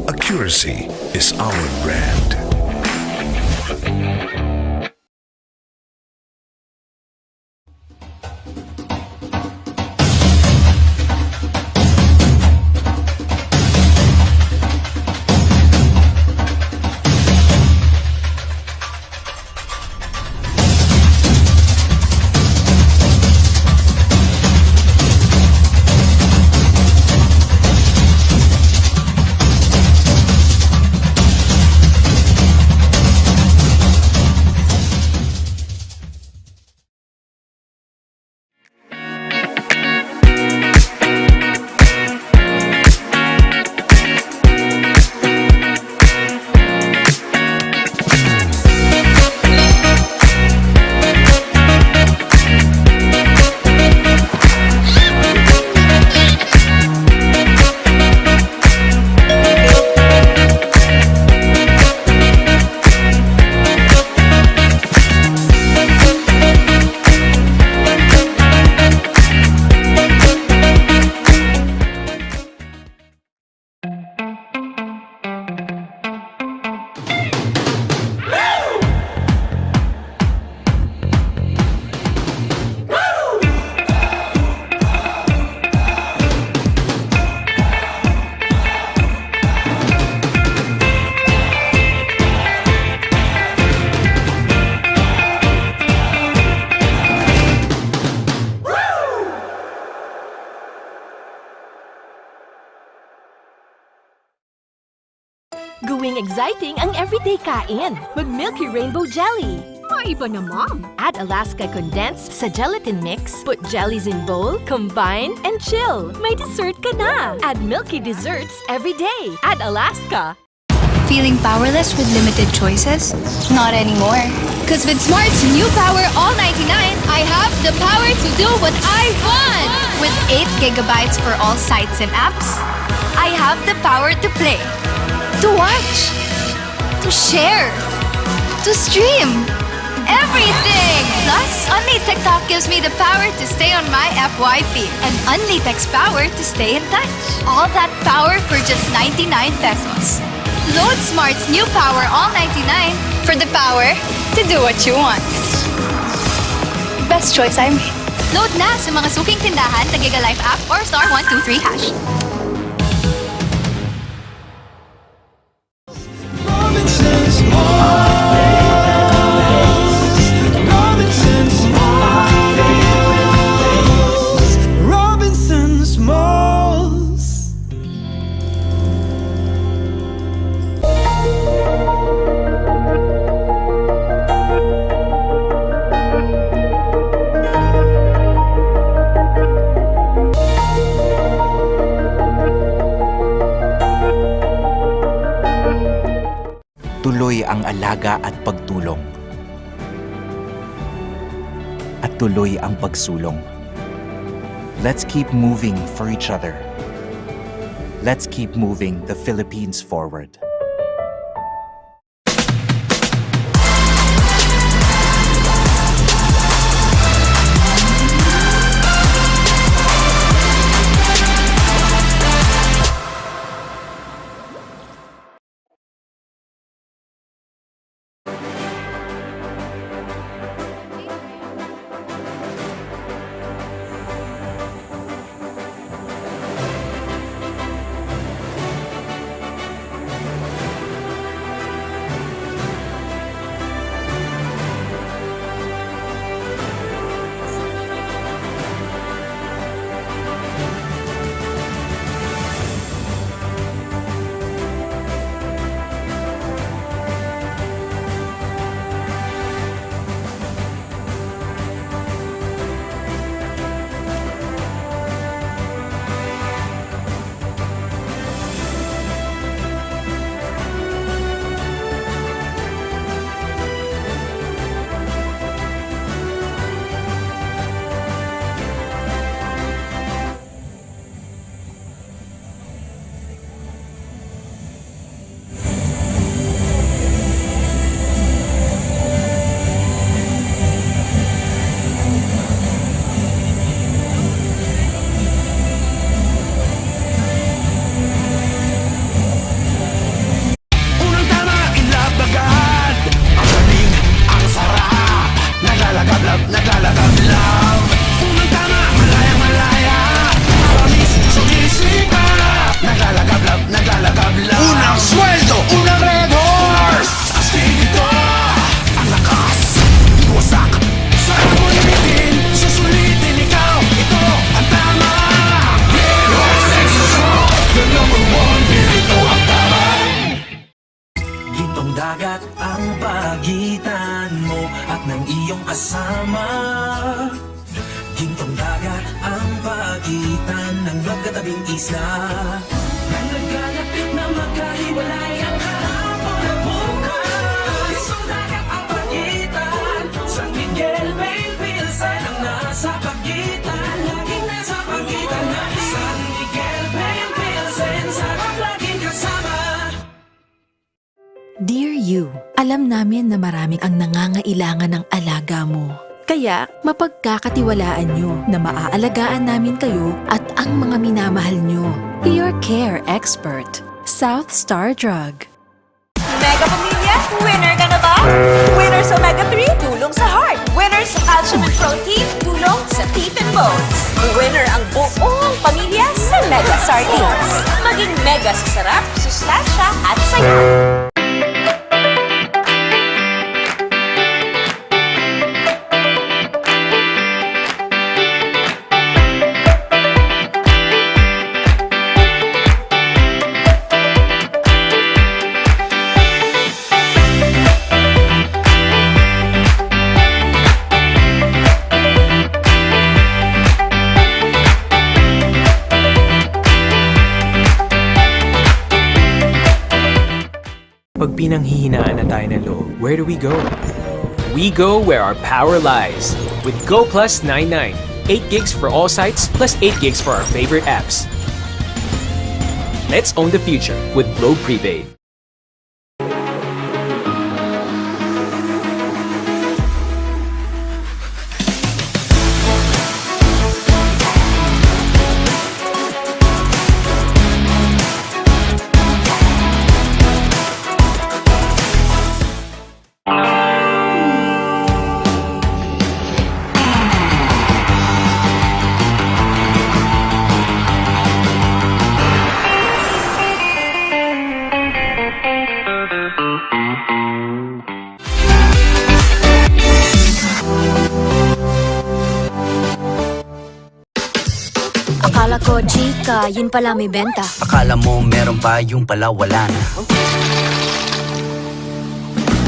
Speaker 1: Accuracy is our brand.
Speaker 9: Gawing exciting ang everyday kain. Mag-Milky Rainbow Jelly. Maiba na, Mom. Add Alaska condensed sa gelatin mix, put jellies in bowl, combine, and chill. May dessert ka na. Add Milky Desserts every day. Add Alaska.
Speaker 10: Feeling powerless with limited choices? Not anymore. Because with Smart's new Power All 99, I have the power to do what I want! With 8 gigabytes for all sites and apps, I have the power to play, to watch, to share, to stream. Everything! Plus, Only TikTok gives me the power to stay on my FYP and Only Text power to stay in touch. All that power for just 99 pesos. Load Smart's new Power All 99 for the power to do what you want. Best choice I made. Load na sa mga suking tindahan sa Giga Life app or star 123 hash.
Speaker 8: Robinson's Malls. Robinson's Malls. Robinson's Malls.
Speaker 11: Tuloy ang alaga at pagtulong. At tuloy ang pagsulong. Let's keep moving for each other. Let's keep moving the Philippines forward.
Speaker 8: Dagat ang pagitan mo at ng iyong kasama. Gintong dagat ang pagitan ng magkatabing isla. Nagganap na magkahiwalay ang kahapon at bukas. Gintong dagat ang pagitan. San Miguel, Bayville, ang nasa pagitan. Laging nasa pagitan na San Miguel, Bayville, sarap laging kasama.
Speaker 9: Dear you, alam namin na maraming ang nangangailangan ng alaga mo. Kaya mapagkakatiwalaan nyo na maaalagaan namin kayo at ang mga minamahal nyo. Your care expert, South Star Drug.
Speaker 12: Mega Pamilya, winner ka na ba? Winner sa Omega 3, tulong sa heart. Winner sa calcium and protein, tulong sa teeth and bones. Winner ang buong pamilya sa Mega Sardines. Maging mega sa sarap, sustansya at saya.
Speaker 13: Kapag pinanghihinaan na tayo ng loob, where do we go? We go where our power lies. With Go Plus 99. 8 gigs for all sites, plus 8 gigs for our favorite apps. Let's own the future with Globe Prepaid.
Speaker 10: Akala ko, chika, yun pala may benta.
Speaker 8: Akala mo meron pa, yung pala wala na.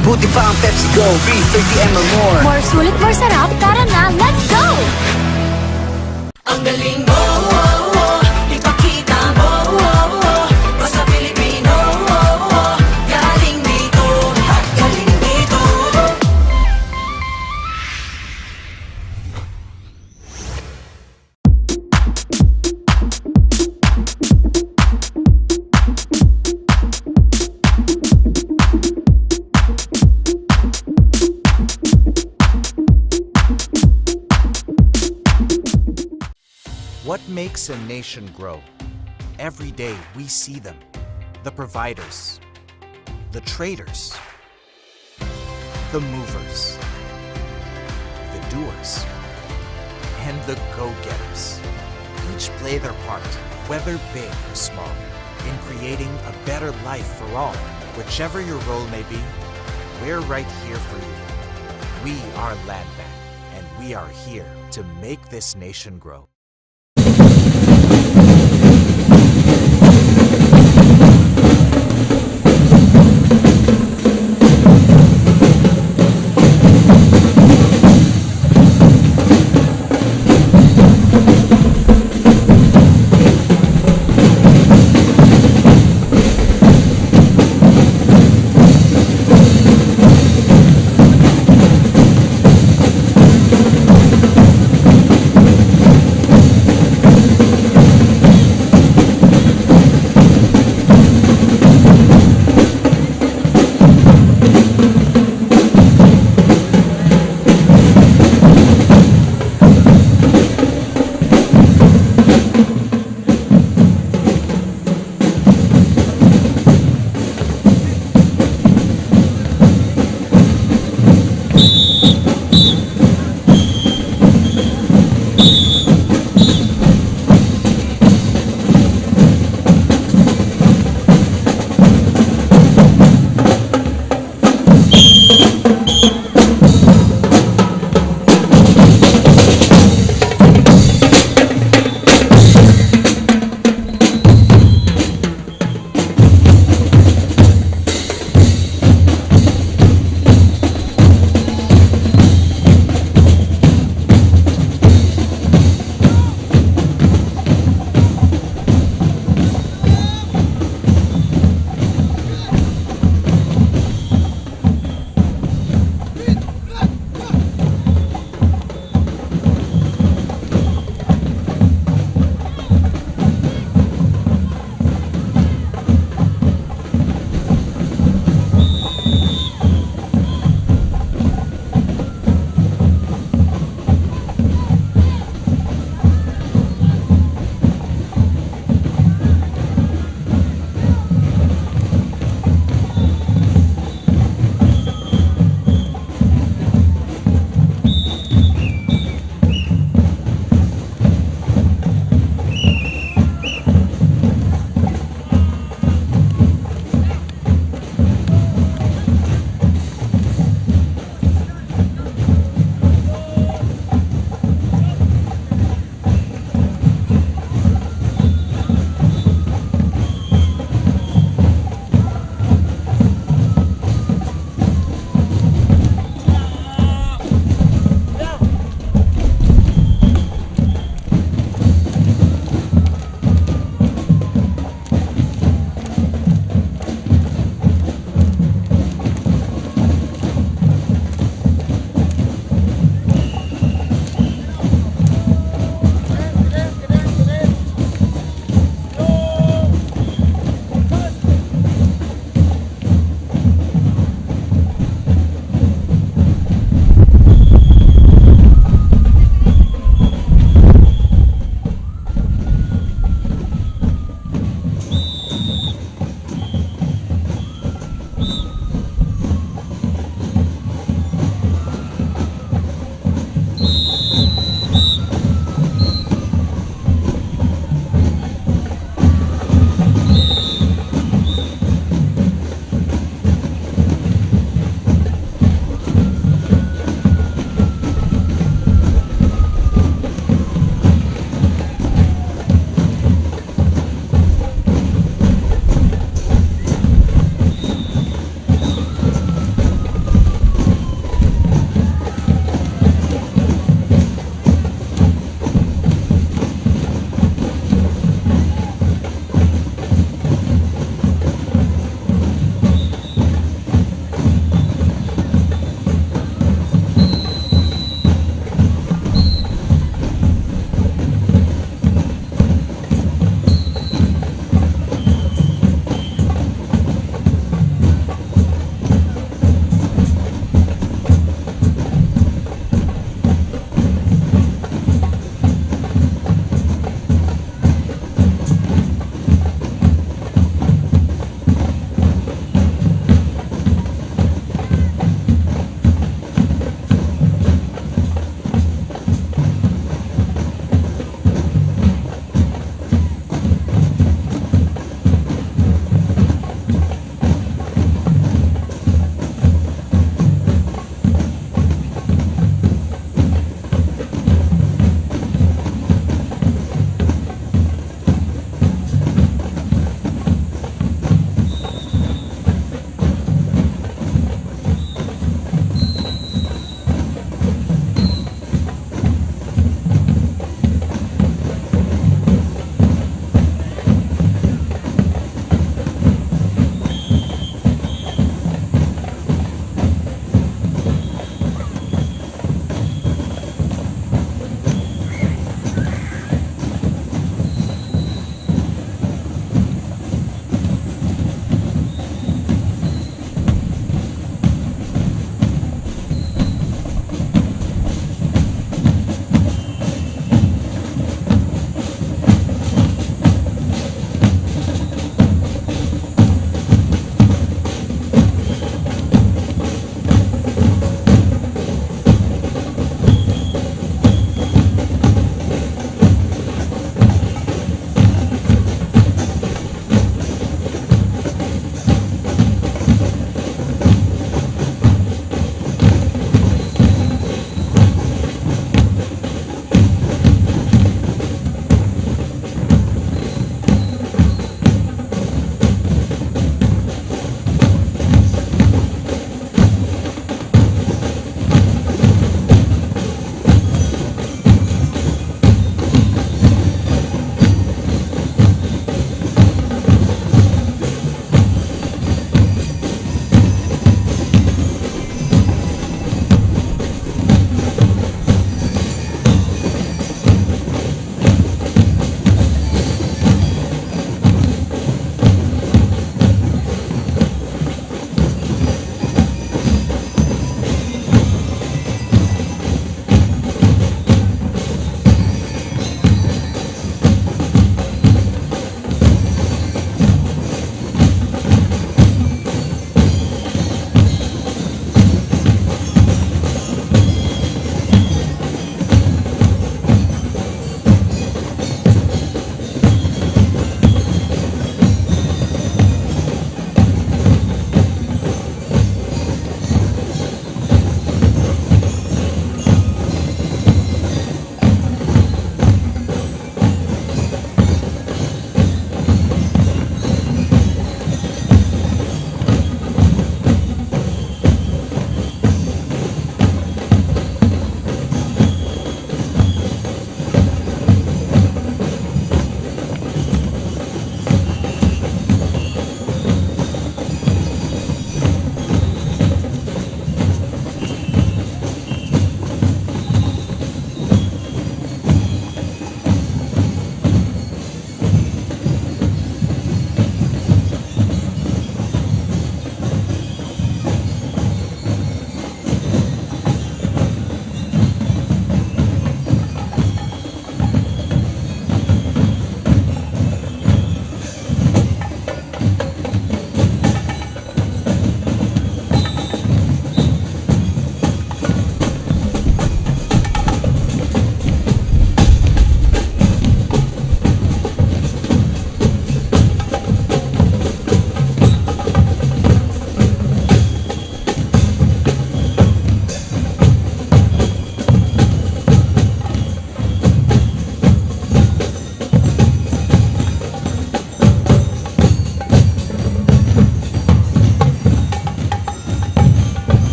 Speaker 8: Buti pa ang Pepsi Go, free 30 ml more.
Speaker 10: More sulit, more sarap. Tara na, let's go!
Speaker 8: Ang galing mo, ipakita mo, basta Pilipino, galing dito, galing dito.
Speaker 11: What makes a nation grow? Every day we see them. The providers, the traders, the movers, the doers, and the go-getters. Each play their part, whether big or small, in creating a better life for all. Whichever your role may be, we're right here for you. We are Land Bank, and we are here to make this nation grow.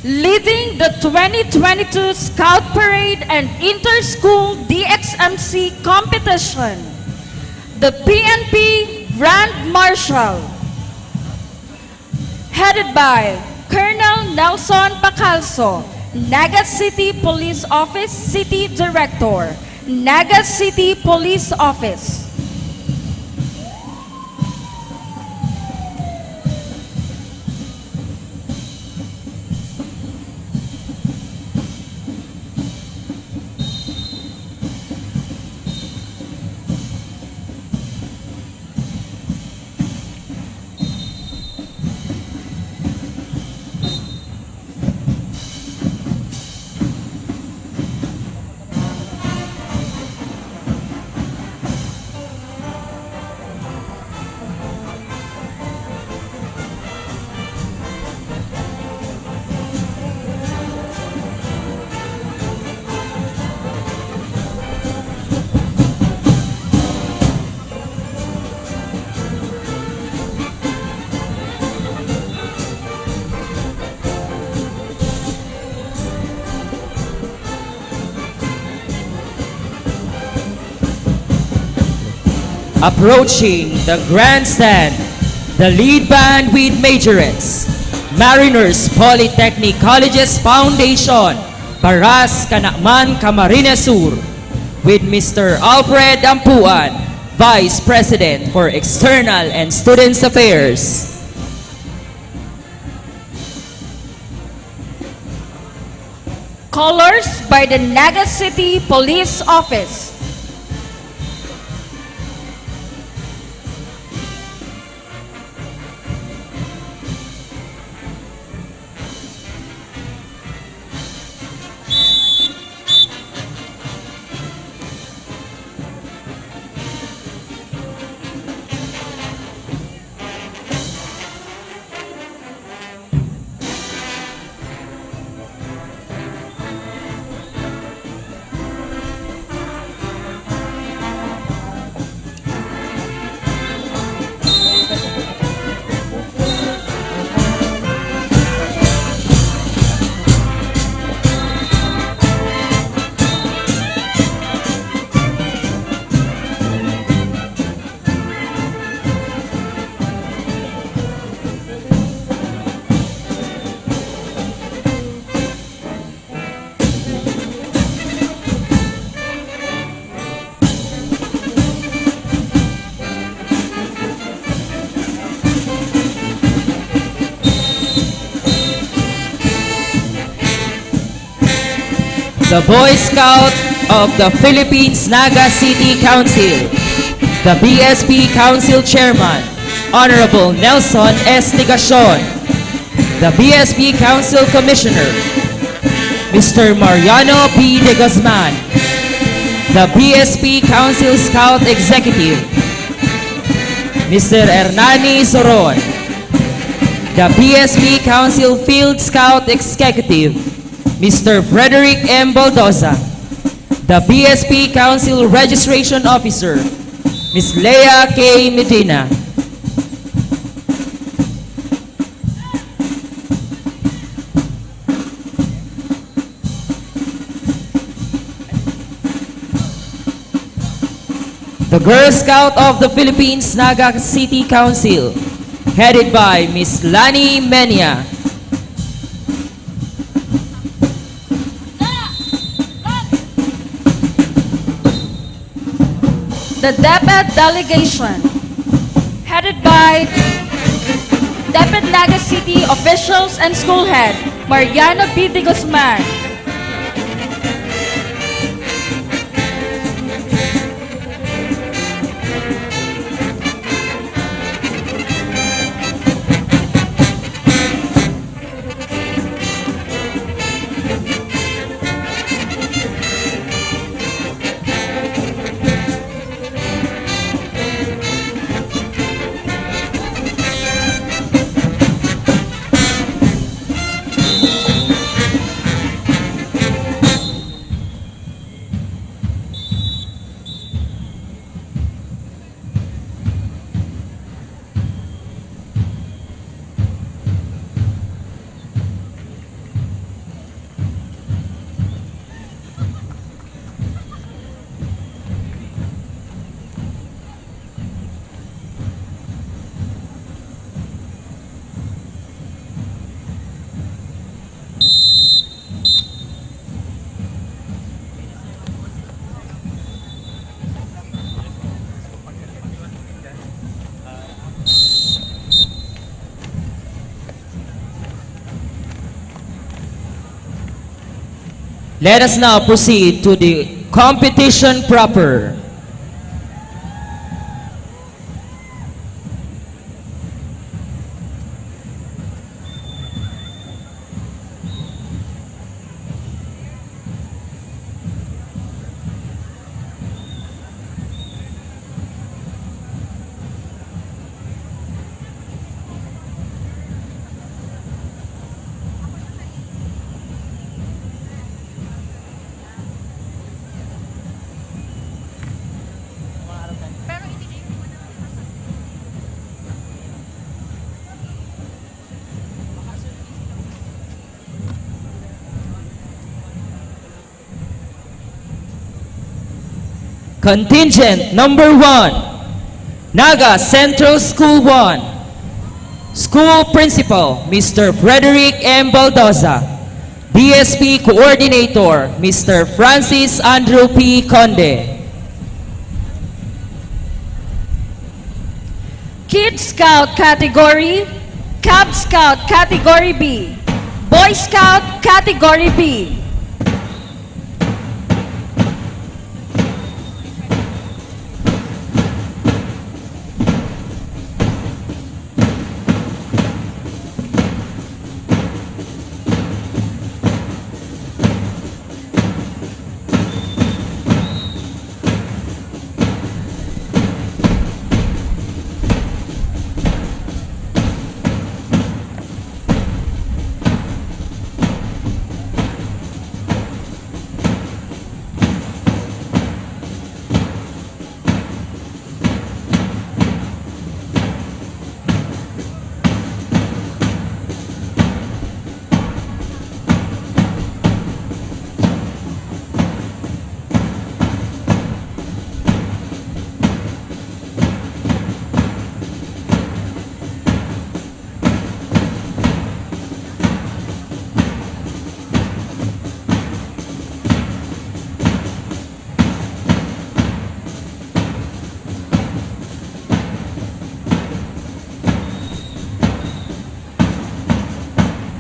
Speaker 4: leading the 2022 Scout Parade and Inter-School DXMC competition, the PNP Grand Marshal, headed by Colonel Nelson Pacalso, Naga City Police Office City Director, Naga City Police Office.
Speaker 3: Approaching the grandstand, the lead band with majorettes, Mariners Polytechnic Colleges Foundation, Paras Canacman, Camarines Sur, with Mr. Alfred Ampuan, Vice President for External and Students Affairs.
Speaker 4: Colors by the Naga City Police Office.
Speaker 3: The Boy Scout of the Philippines Naga City Council, the BSP Council Chairman, Honorable Nelson S. Ligacion, the BSP Council Commissioner, Mr. Mariano P. de Guzman, the BSP Council Scout Executive, Mr. Hernani Soron, the BSP Council Field Scout Executive, Mr. Frederick M. Baldoza, the BSP Council Registration Officer, Ms. Leah K. Medina. The Girl Scout of the Philippines Naga City Council, headed by Ms. Lani Menia.
Speaker 4: The DepEd delegation, headed by DepEd Naga City officials and school head, Mariano P. de Guzman.
Speaker 3: Let us now proceed to the competition proper. Contingent number 1, Naga Central School 1. School Principal, Mr. Frederick M. Baldoza. DSP Coordinator, Mr. Francis Andrew P. Conde.
Speaker 4: Kid Scout Category, Cub Scout Category B, Boy Scout Category B.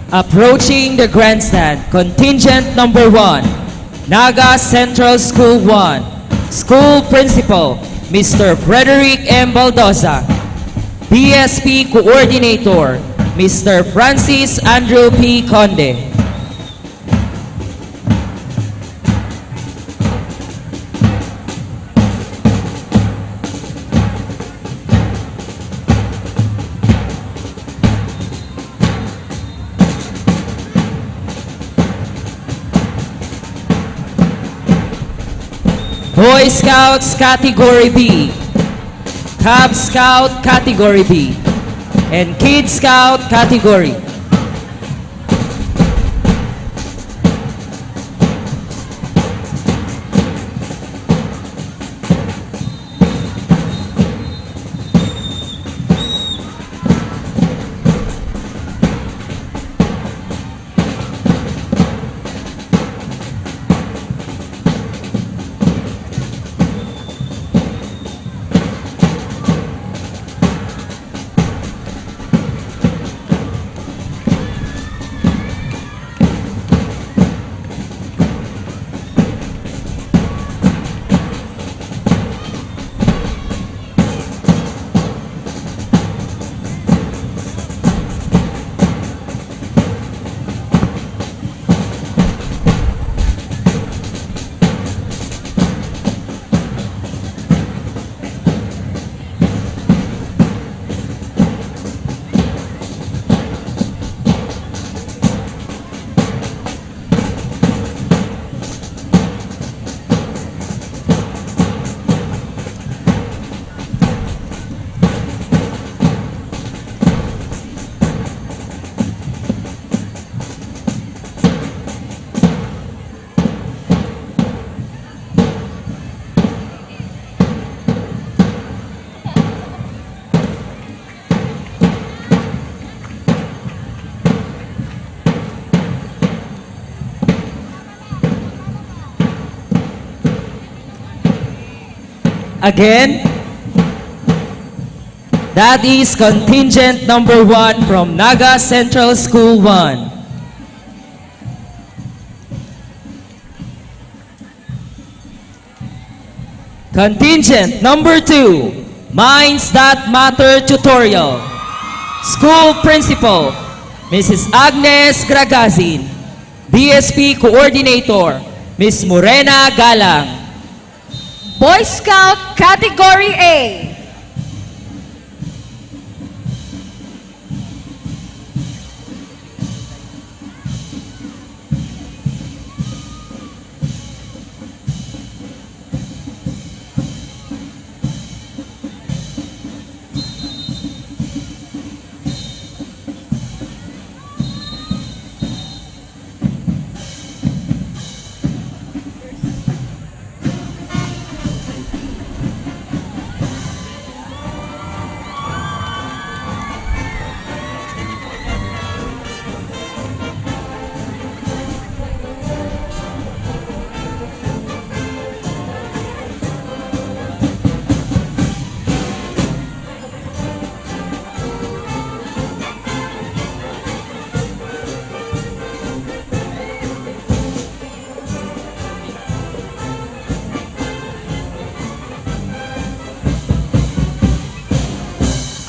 Speaker 3: Approaching the grandstand, contingent number 1, Naga Central School 1. School Principal, Mr. Frederick M. Baldoza. DSP Coordinator, Mr. Francis Andrew P. Conde. Boy Scouts Category B, Cub Scout Category B, and Kid Scout Category. Again, that is contingent number 1 from Naga Central School 1. Contingent number 2, Minds That Matter Tutorial. School Principal, Mrs. Agnes Gragazin. DSP Coordinator, Ms. Morena Galang.
Speaker 4: Boy Scout Category A.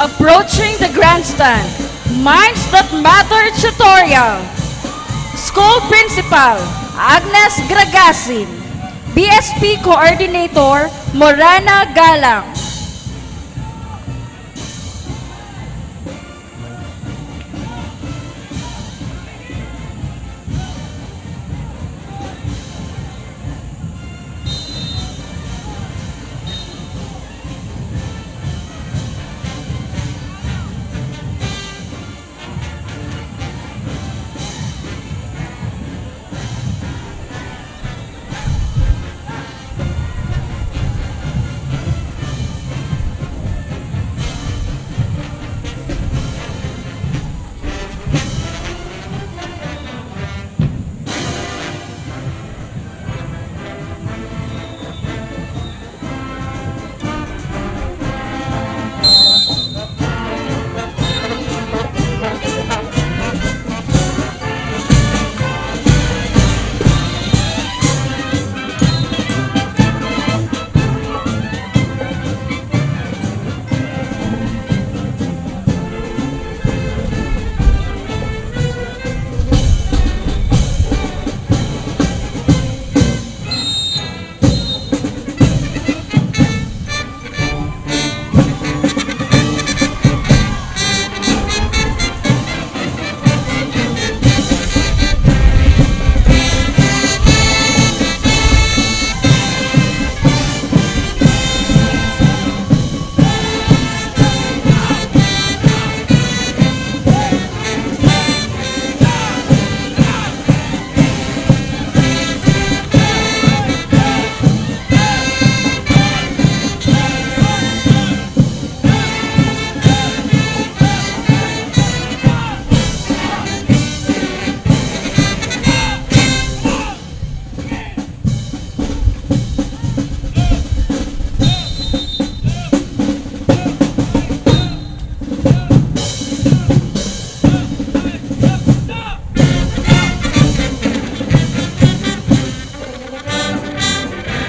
Speaker 4: Approaching the grandstand, Minds That Matter Tutorial. School Principal, Agnes Gragasin. BSP Coordinator, Morena Galang.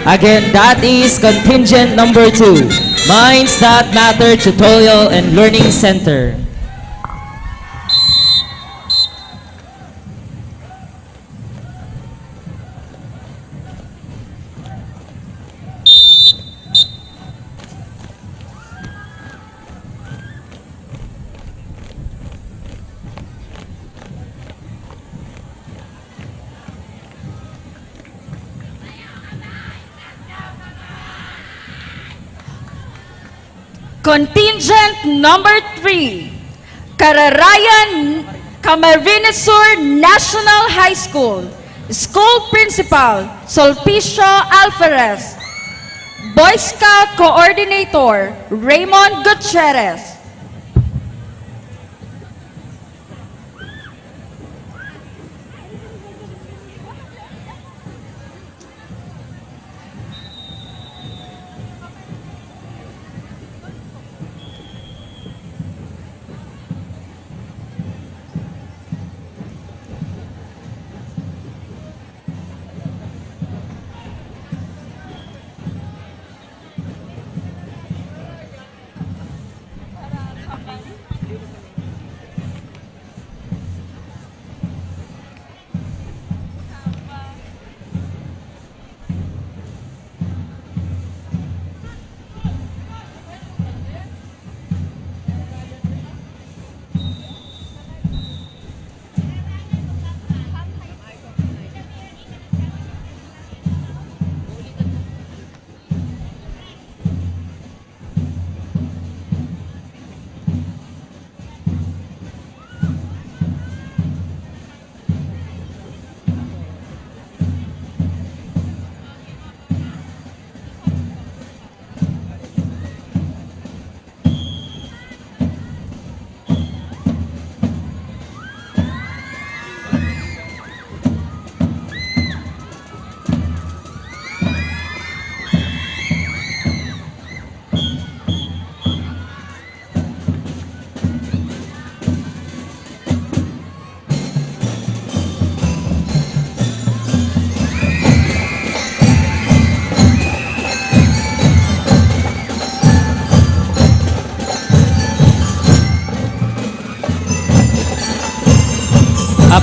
Speaker 3: Again, that is Contingent number 2, Minds That Matter Tutorial and Learning Center.
Speaker 4: Contingent number 3, Kararayan Camarines Sur National High School. School Principal, Sulpicio Alvarez. Boy Scout Coordinator, Raymond Gutierrez.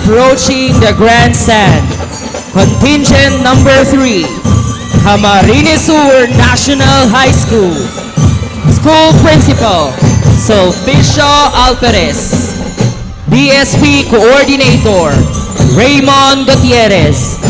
Speaker 3: Approaching the grandstand, contingent number 3, Camarines Sur National High School. School Principal, Sulpicio Alvarez. DSP Coordinator, Raymond Gutierrez.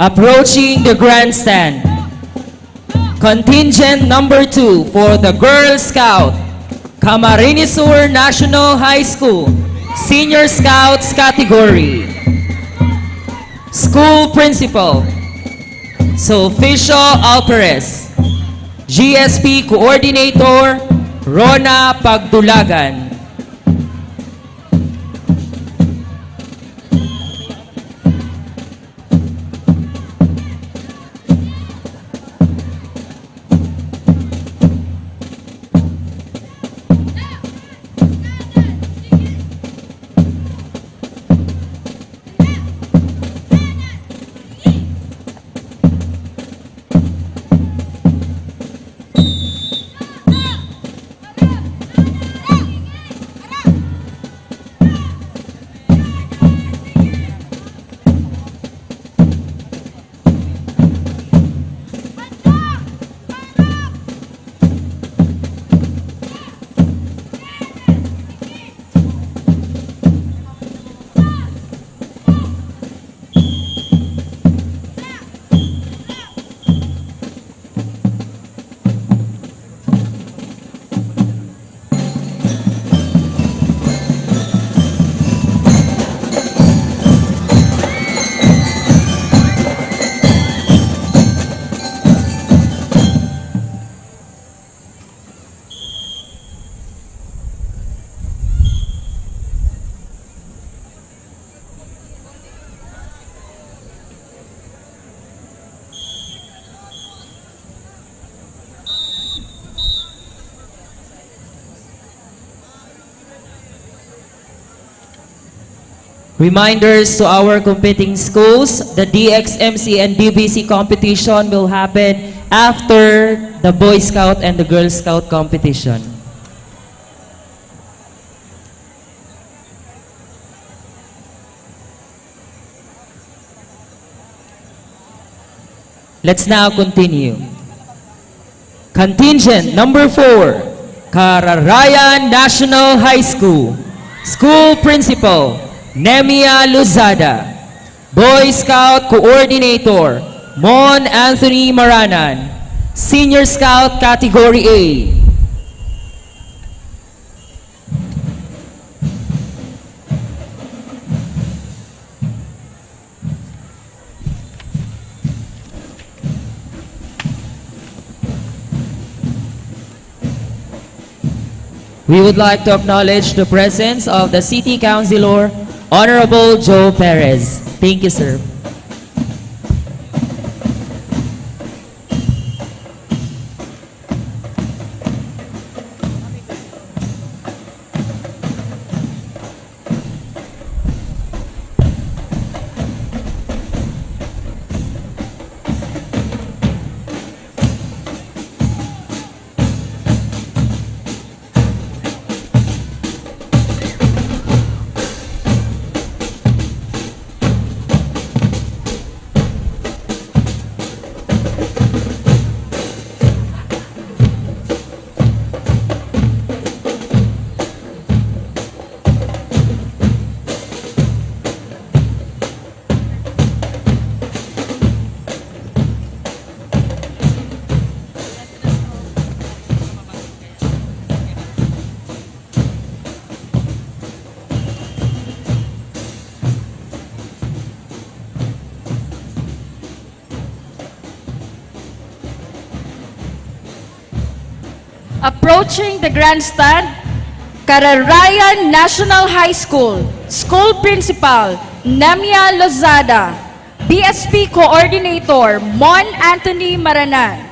Speaker 3: Approaching the grandstand, contingent number 2 for the Girl Scout, Camarines Sur National High School, Senior Scouts category. School Principal, Sulpicio Alvarez. GSP Coordinator, Rona Pagdulagan. Reminders to our competing schools, the DXMC and DBC competition will happen after the Boy Scout and the Girl Scout competition. Let's now continue. Contingent number 4, Cararayan National High School. School Principal, Nemia Luzada. Boy Scout Coordinator, Mon Anthony Maranan. Senior Scout Category A. We would like to acknowledge the presence of the City Councilor, Honorable Joe Perez. Thank you, sir.
Speaker 4: Approaching the grandstand, Cararayan National High School, School Principal, Namia Lozada, BSP Coordinator, Mon Anthony Maranan.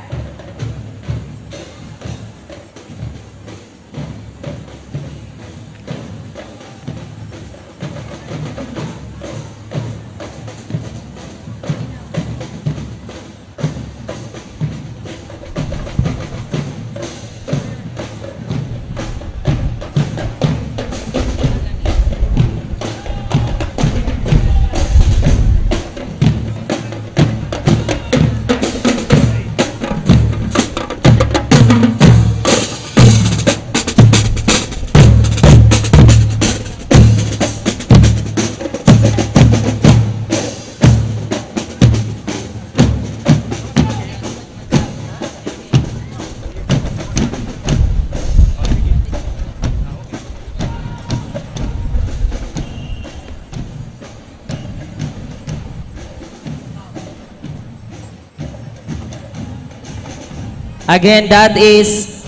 Speaker 3: Again, that is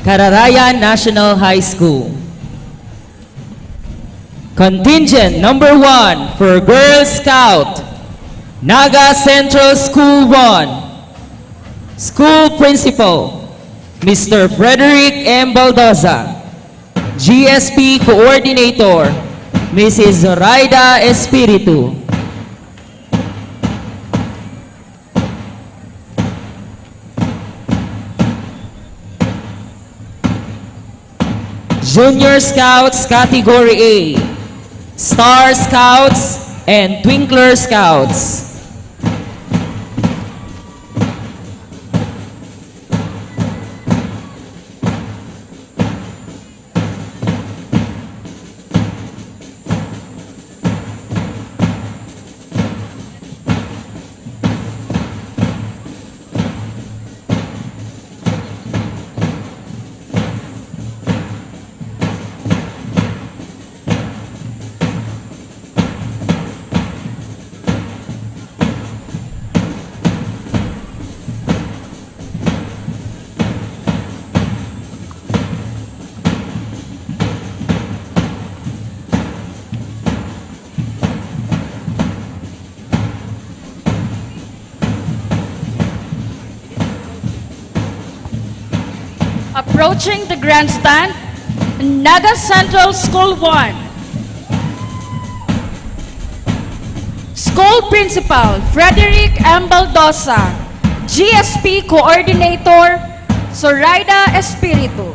Speaker 3: Cararayan National High School. Contingent number 1 for Girl Scout, Naga Central School 1. School Principal, Mr. Frederick M. Baldoza. GSP Coordinator, Mrs. Zoraida Espiritu. Junior Scouts Category A, Star Scouts and Twinkler Scouts.
Speaker 4: Approaching the grandstand, Naga Central School 1. School Principal, Frederick M. Baldoza. GSP Coordinator, Zoraida Espiritu.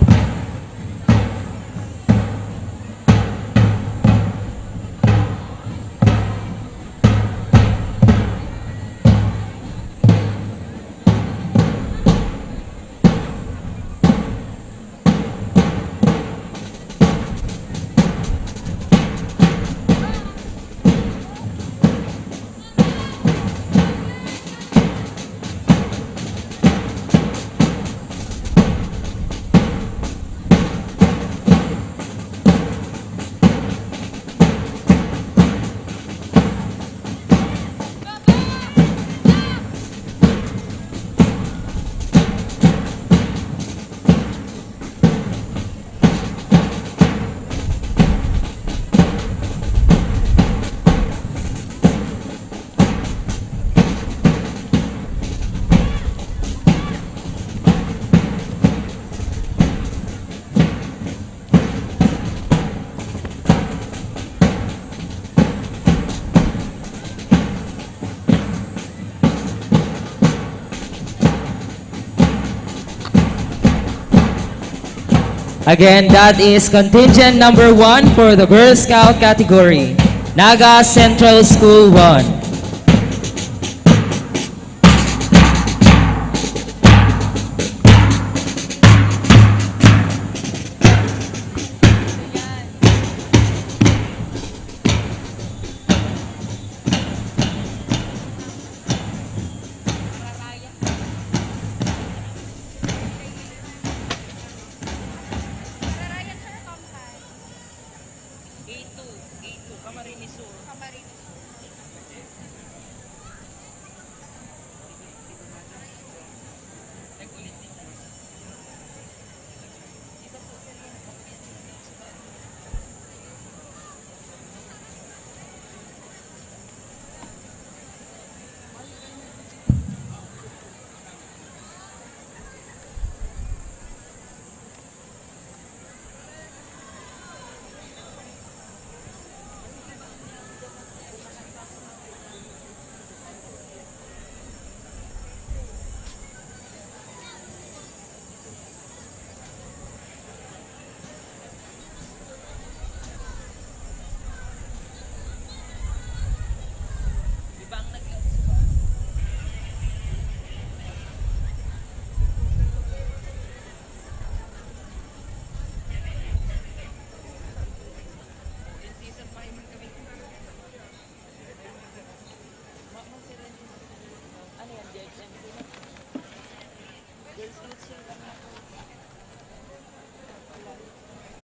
Speaker 3: Again, that is contingent number 1 for the Girl Scout category. Naga Central School 1.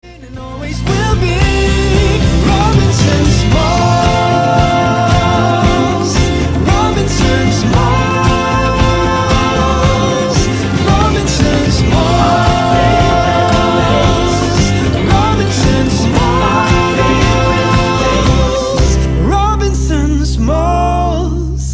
Speaker 8: And always will be Robinson's Malls. Robinson's Malls. Robinson's Malls. Robinson's Malls. Robinson's Malls.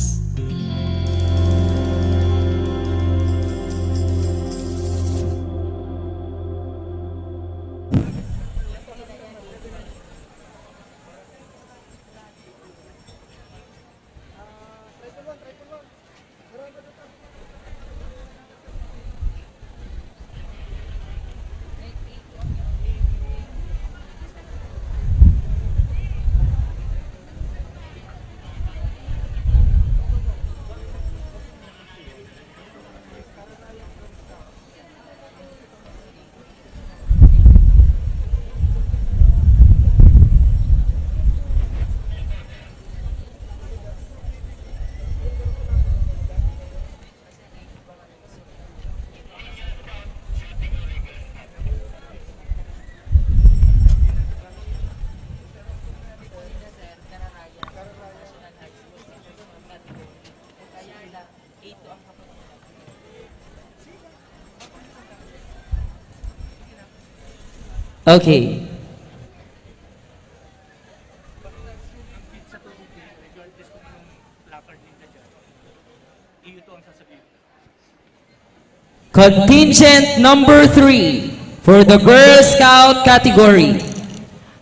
Speaker 3: Okay. Contingent number 3 for the Girl Scout category.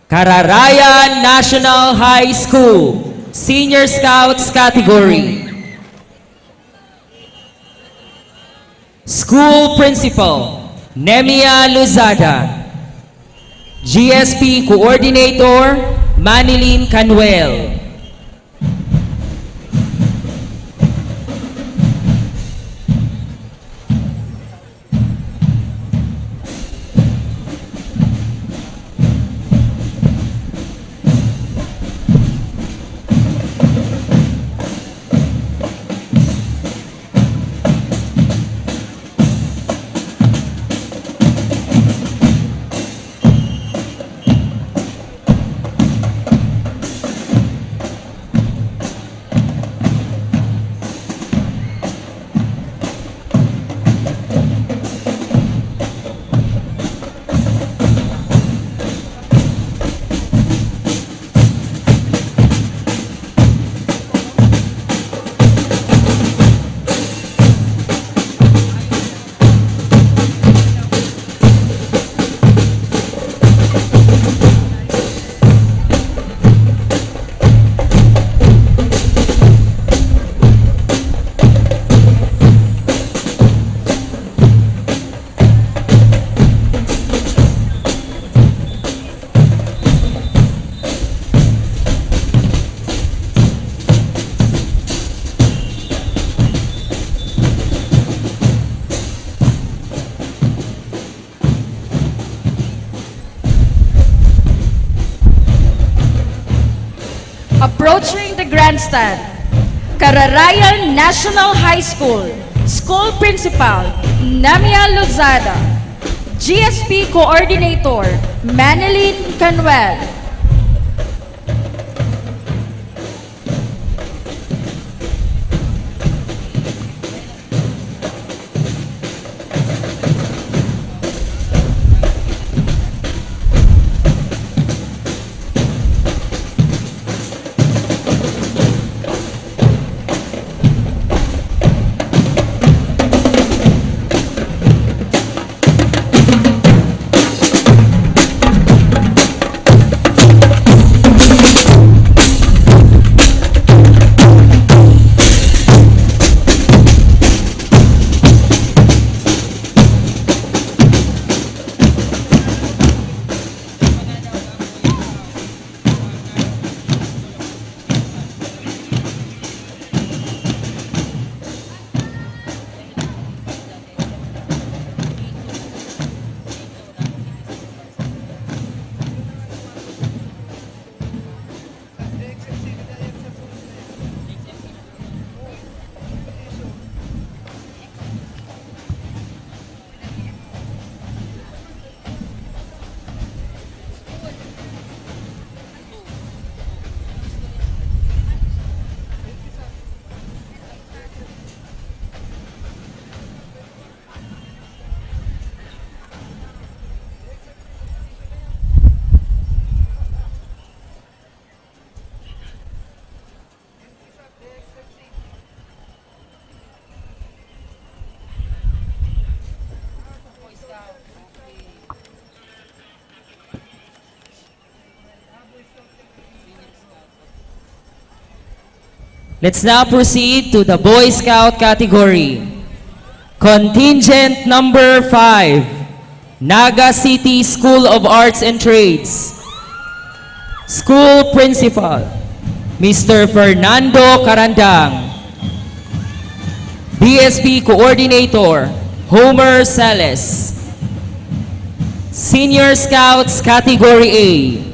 Speaker 3: Kararayan National High School Senior Scouts category. School Principal Nemia Luzada. GSP Coordinator Manilyn Canuel.
Speaker 4: Approaching the grandstand, Kararayan National High School, School Principal, Namia Lozada, GSP Coordinator, Manilyn Canuel.
Speaker 3: Let's now proceed to the Boy Scout category. Contingent number 5, Naga City School of Arts and Trades. School Principal, Mr. Fernando Carandang. BSP Coordinator, Homer Sales. Senior Scouts Category A.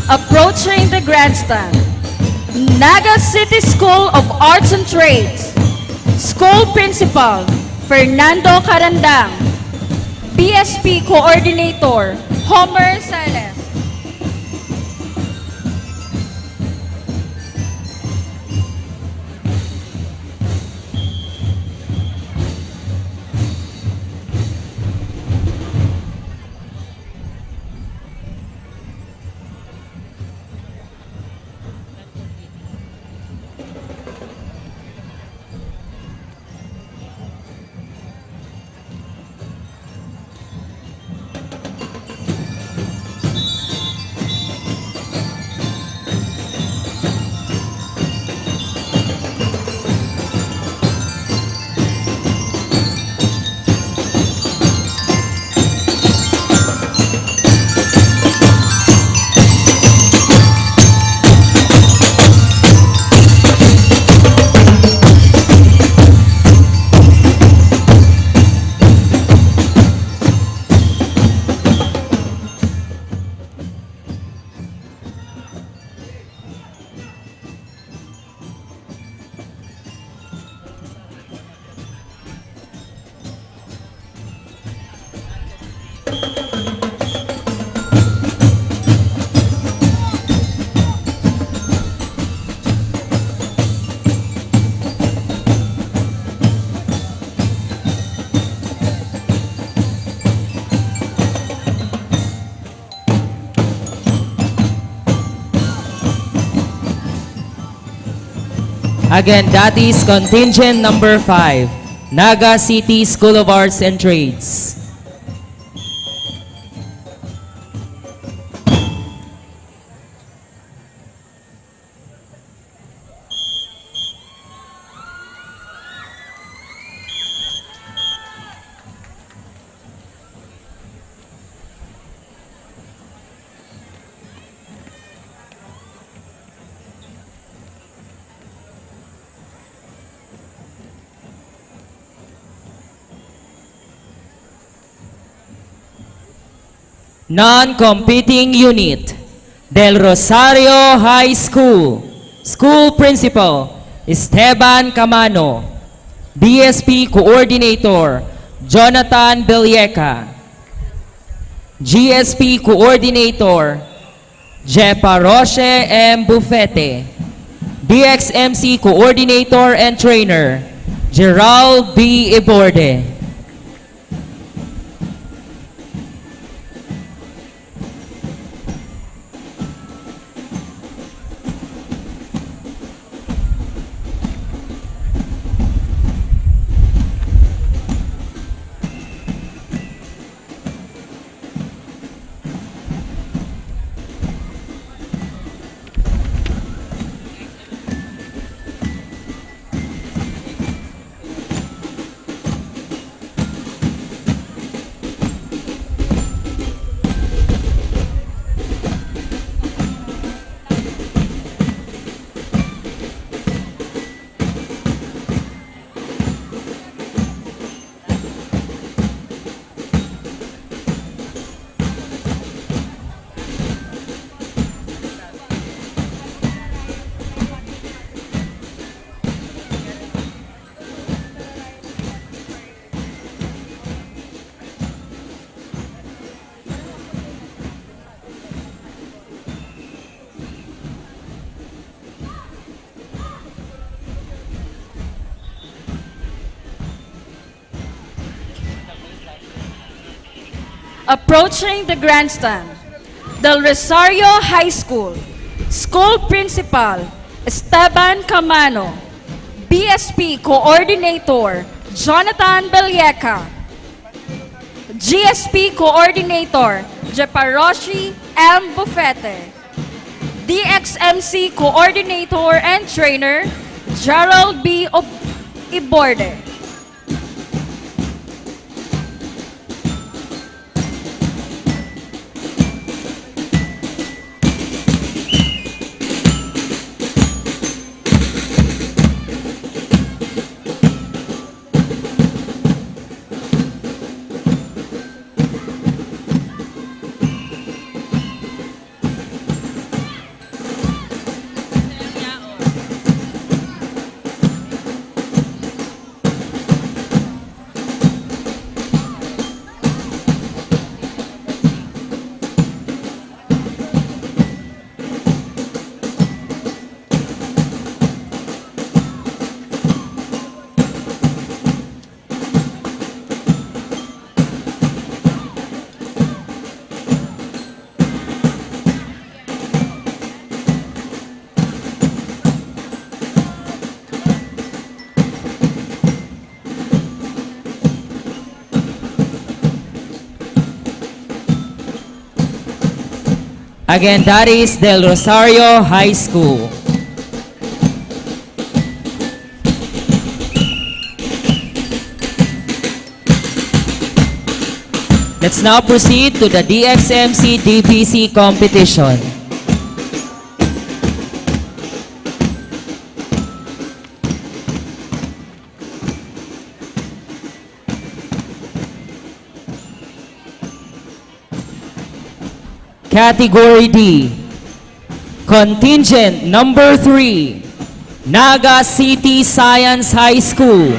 Speaker 4: Approaching the grandstand, Naga City School of Arts and Trades. School Principal, Fernando Carandang. BSP Coordinator, Homer Sales.
Speaker 3: Again, that is contingent number 5, Naga City School of Arts and Trades. Non-competing unit, Del Rosario High School. School Principal, Esteban Camano. DSP Coordinator, Jonathan Belieca. GSP Coordinator, Jepa Roche M. Bufete. DXMC Coordinator and Trainer, Gerald B. Iborde.
Speaker 4: Approaching the grandstand, Del Rosario High School. School Principal, Esteban Camano. BSP Coordinator, Jonathan Belieca. GSP Coordinator, Jeparoshi M. Bufete. DXMC Coordinator and Trainer, Gerald B. Iborde.
Speaker 3: Again, that is Del Rosario High School. Let's now proceed to the DXMC DBC competition. Category D, Contingent number 3, Naga City Science High School.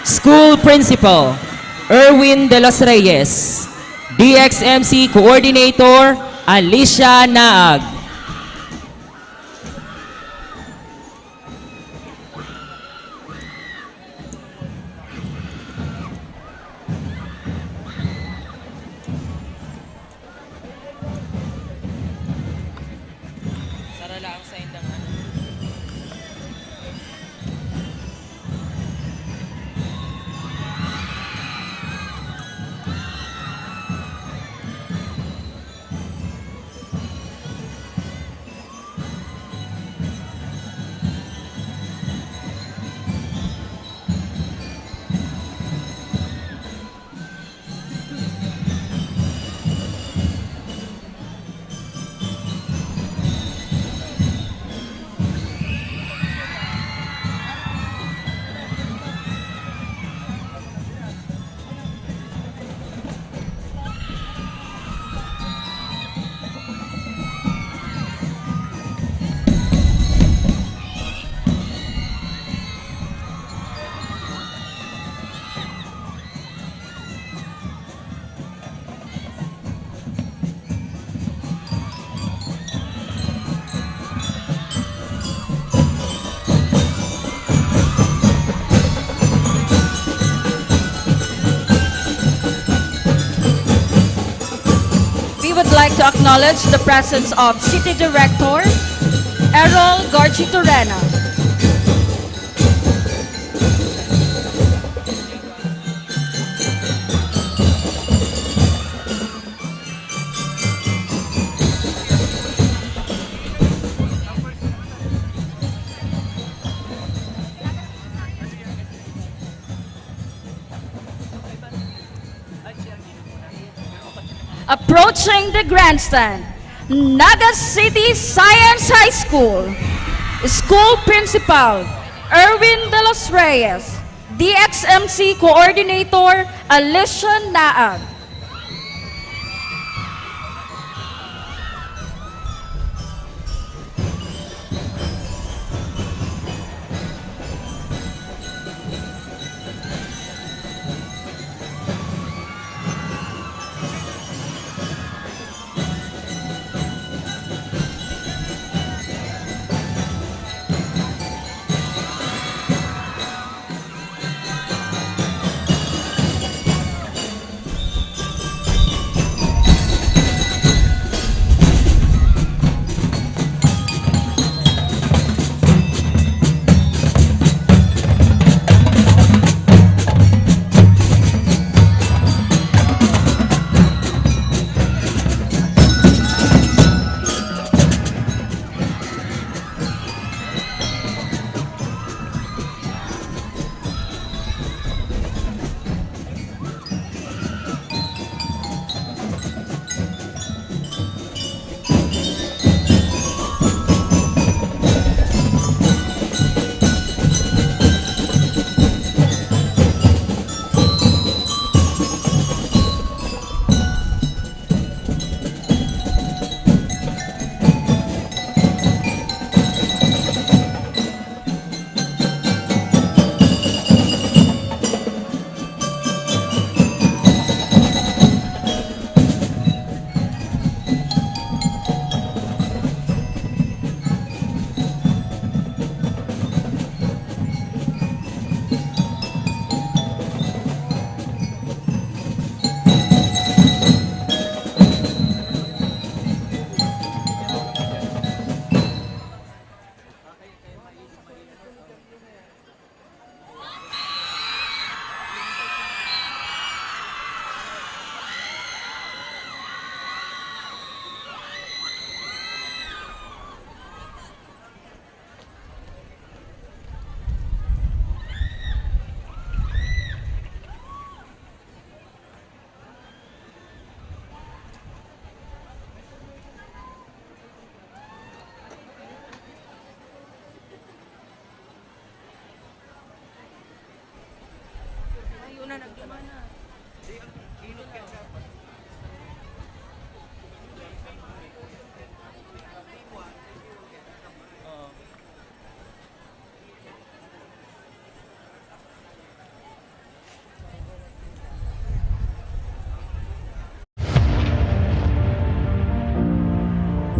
Speaker 3: School Principal, Erwin de los Reyes. DXMC Coordinator Alicia Naag.
Speaker 4: Like to acknowledge the presence of City Director Errol Garchi Torena. Approaching the grandstand, Naga City Science High School. School Principal, Erwin De Los Reyes. DXMC Coordinator, Alicia Naag.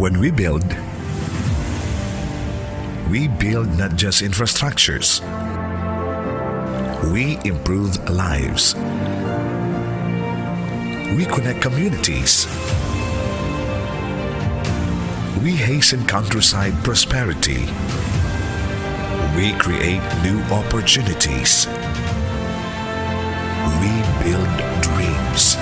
Speaker 1: When we build not just infrastructures. We improve lives. We connect communities. We hasten countryside prosperity. We create new opportunities. We build dreams.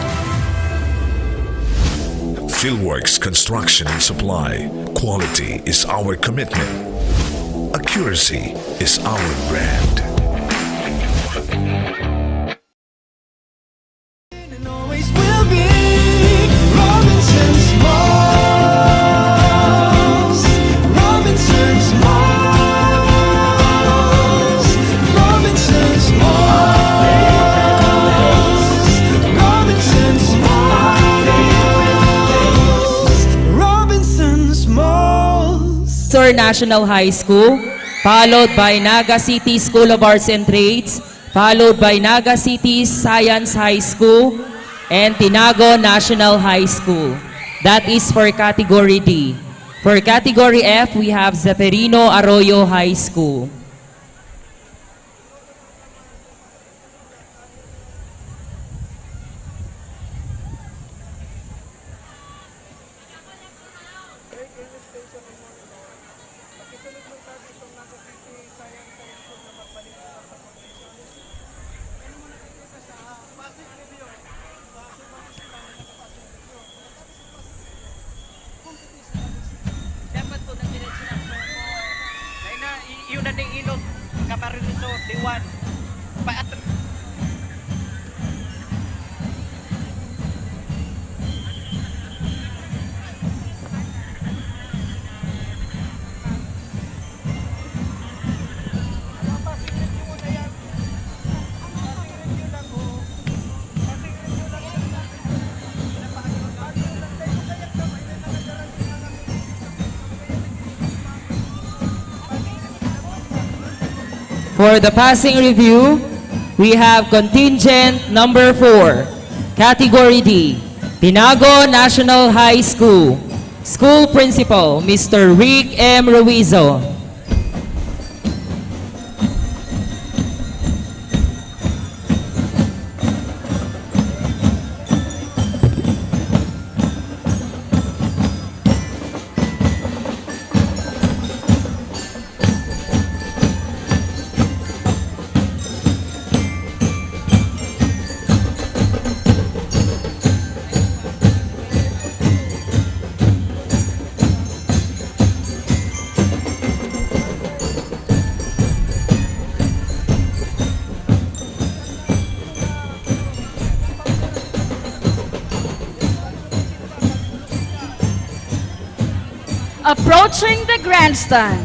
Speaker 1: Fieldworks, construction and supply. Quality is our commitment. Accuracy is our brand.
Speaker 8: And always will be Robinson's Malls. Robinson's Malls. Robinson's Malls. Robinson's Malls. Robinson's Malls.
Speaker 3: Sur National High School, followed by Naga City School of Arts and Trades, followed by Naga City Science High School, and Tinago National High School. That is for Category D. For Category F, we have Zeferino Arroyo High School. For the passing review, we have Contingent number 4, Category D, Tinago National High School. School Principal, Mr. Rick M. Ruizo.
Speaker 4: Approaching the grandstand,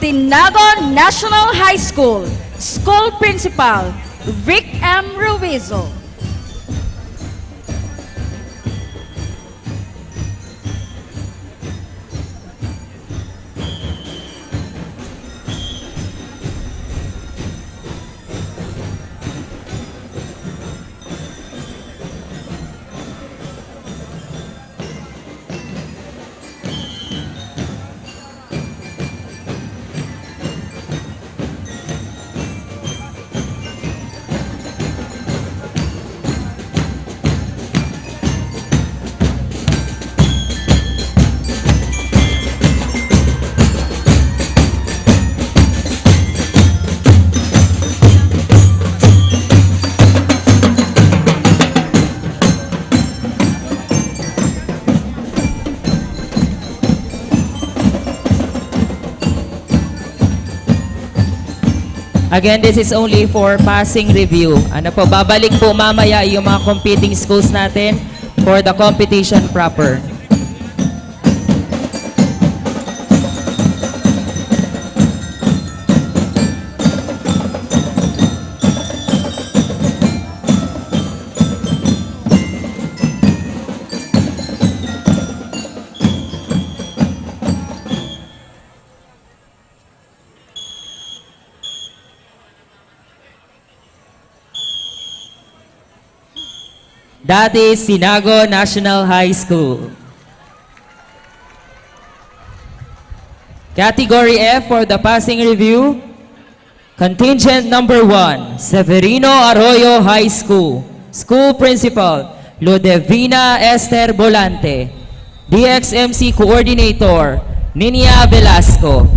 Speaker 4: Tinago National High School, School Principal, Rick M. Ruizo. Again, this is only for passing review. Ano po, babalik po mamaya yung mga competing schools natin for the competition proper. That is Tinago National High School.
Speaker 3: Category F for the passing review. Contingent number 1, Severino Arroyo High School. School Principal, Ludevina Esther Bolante. DXMC Coordinator, Ninia Velasco.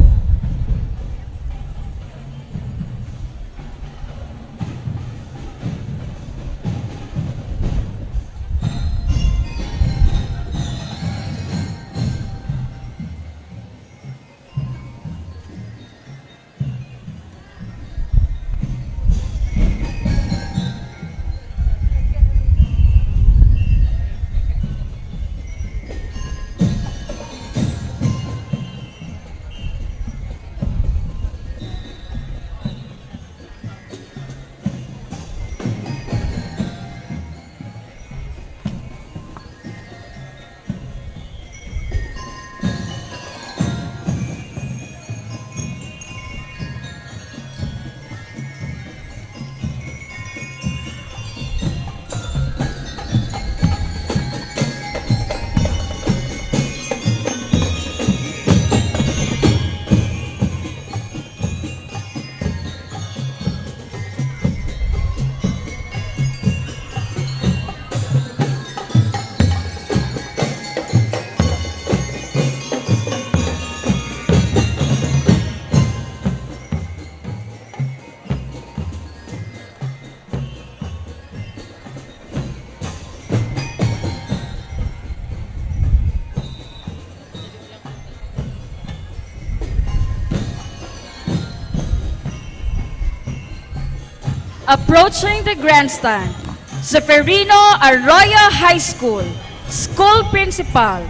Speaker 4: Approaching the grandstand, Severino Arroyo High School, School Principal,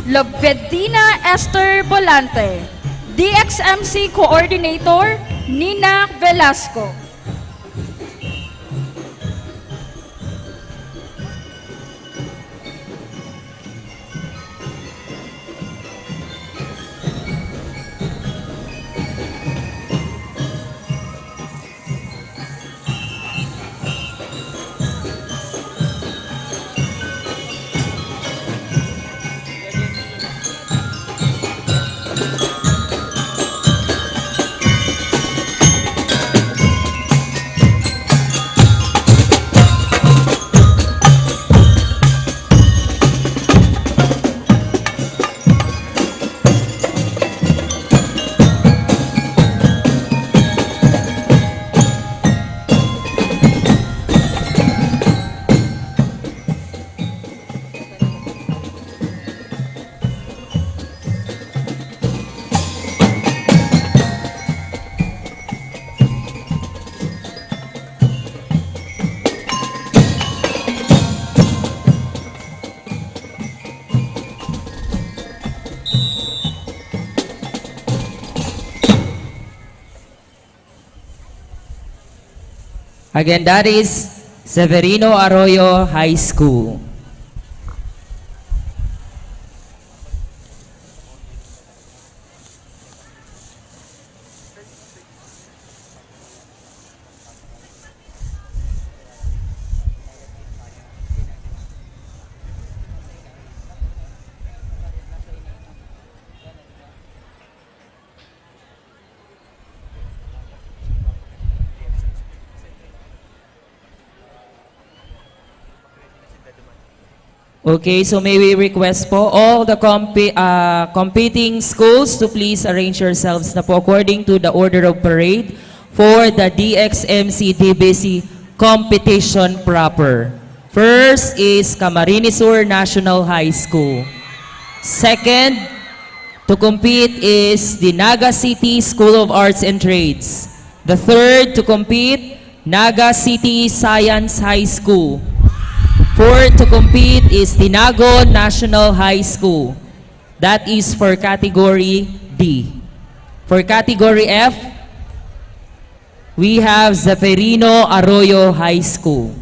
Speaker 4: Lovedina Esther Bolante, DXMC Coordinator, Nina Velasco.
Speaker 3: Again, that is Severino Arroyo High School. Okay, so may we request po all the competing schools to please arrange yourselves na po according to the order of parade for the DXMC DBC competition proper. First is Camarines Sur National High School. Second, to compete is the Naga City School of Arts and Trades. The third to compete, Naga City Science High School. Fourth to compete is Tinago National High School. That is for category D. For category F, we have Zeferino Arroyo High School.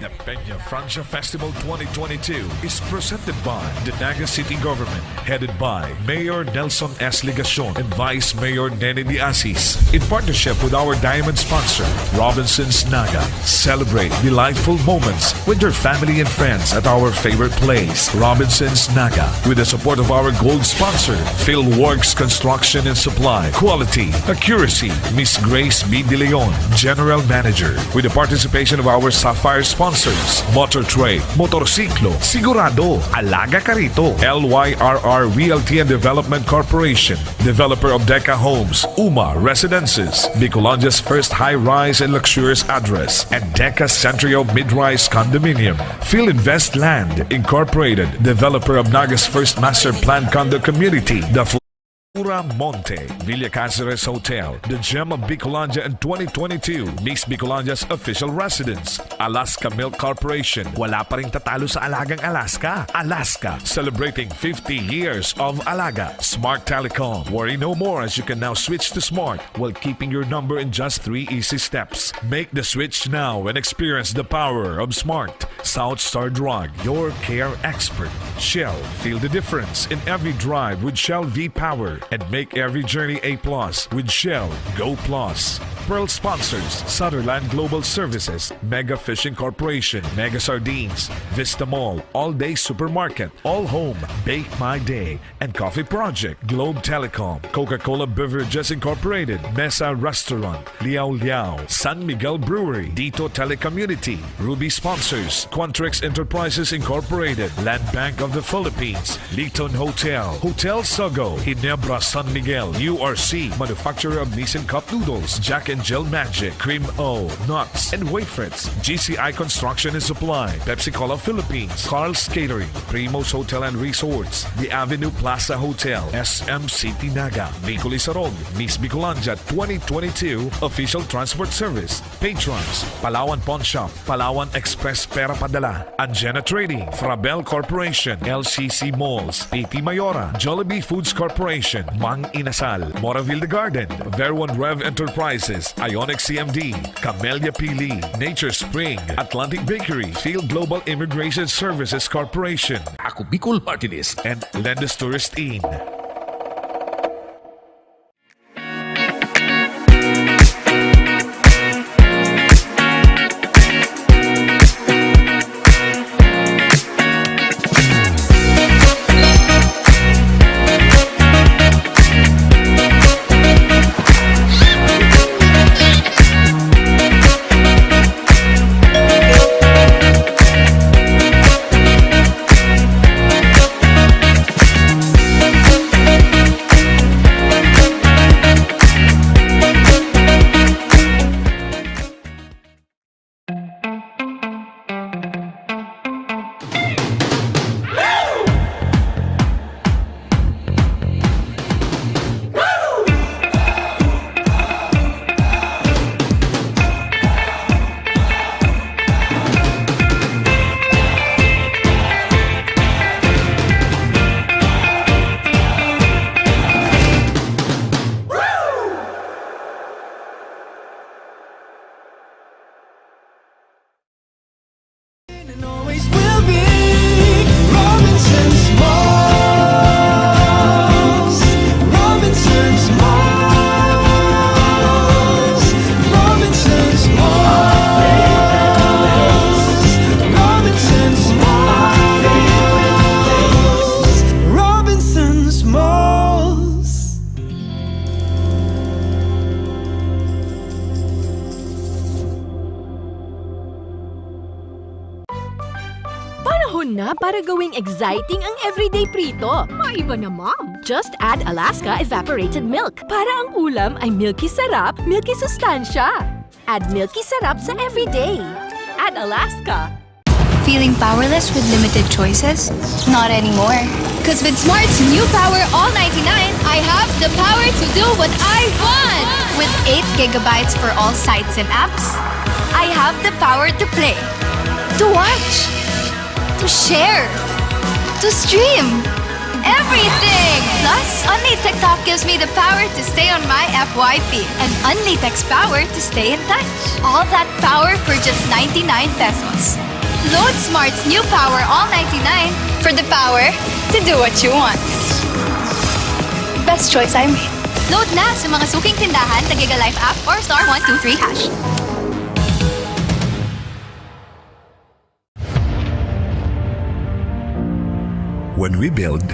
Speaker 1: The Peña Francia Festival 2022 is presented by the Naga City Government, headed by Mayor Nelson S. Ligacion and Vice Mayor Nene Diasis, in partnership with our diamond sponsor, Robinson's Naga. Celebrate delightful moments with your family and friends at our favorite place, Robinson's Naga, with the support of our gold sponsor, Philworks Construction and Supply, Quality, Accuracy, Miss Grace B. De Leon, General Manager, with the participation of our Sapphire sponsors, Motor Trade, Motorsiklo, Sigurado, Alaga Carito, LYRR Realty and Development Corporation, developer of Deca Homes, Uma Residences, Bicolandia's first high-rise and luxurious address, and Deca Centrio Mid-Rise Condominium, Phil Invest Land Incorporated, developer of Naga's first master plan condo community, the Pura Monte, Villa Cáceres Hotel, the Gem of Bicolandia in 2022, Miss Bicolandia's official residence, Alaska Milk Corporation, wala pa rin tatalo sa Alagang Alaska. Alaska, celebrating 50 years of Alaga. Smart Telecom, worry no more as you can now switch to Smart while keeping your number in just 3 easy steps. Make the switch now and experience the power of Smart. South Star Drug, your care expert. Shell, feel the difference in every drive with Shell V-Power. And make every journey A+ with Shell Go Plus. Pearl sponsors Sutherland Global Services, Mega Fishing Corporation, Mega Sardines, Vista Mall, All Day Supermarket, All Home, Bake My Day, and Coffee Project, Globe Telecom, Coca-Cola Beverages Incorporated, Mesa Restaurant, Liao Liao, San Miguel Brewery, Dito Telecommunity, Ruby sponsors Quantrix Enterprises Incorporated, Land Bank of the Philippines, Liton Hotel, Hotel Sogo, Ginebra San Miguel, URC, manufacturer of Nissan Cup Noodles, Jack and Jill Magic, Cream O, Nuts, and Wafrits, GCI Construction and Supply, Pepsi Cola Philippines, Carl's Catering, Primo's Hotel and Resorts, The Avenue Plaza Hotel, SM City Naga, Micoli Sarog, Miss Bicolandia 2022 Official Transport Service, Patrons, Palawan Pawn Shop, Palawan Express Pera Padala, Angena Trading, Frabel Corporation, LCC Malls, PT Mayora, Jollibee Foods Corporation, Mang Inasal, Moraville The Garden, Verwan Rev Enterprises, Ionic CMD, Camellia Pili, Nature Spring, Atlantic Bakery, Field Global Immigration Services Corporation, Ako Bicol Martinez, and Lendes Tourist Inn.
Speaker 9: Panahon na para gawing exciting ang everyday prito. Maiba na, Mom. Just add Alaska evaporated milk para ang ulam ay milky sarap, milky sustansya. Add milky sarap sa everyday. Add Alaska.
Speaker 10: Feeling powerless with limited choices? Not anymore. Because with Smart's new Power All 99, I have the power to do what I want! With 8 gigabytes for all sites and apps, I have the power to play, to watch, to share, to stream, everything! everything! Plus, Only TikTok gives me the power to stay on my FYP and Only Text power to stay in touch. All that power for just 99 pesos. Load Smart's new Power All 99 for the power to do what you want. Best choice I made. Load na sa mga suking tindahan, Tagiga Life app or star 123 hash.
Speaker 1: When we build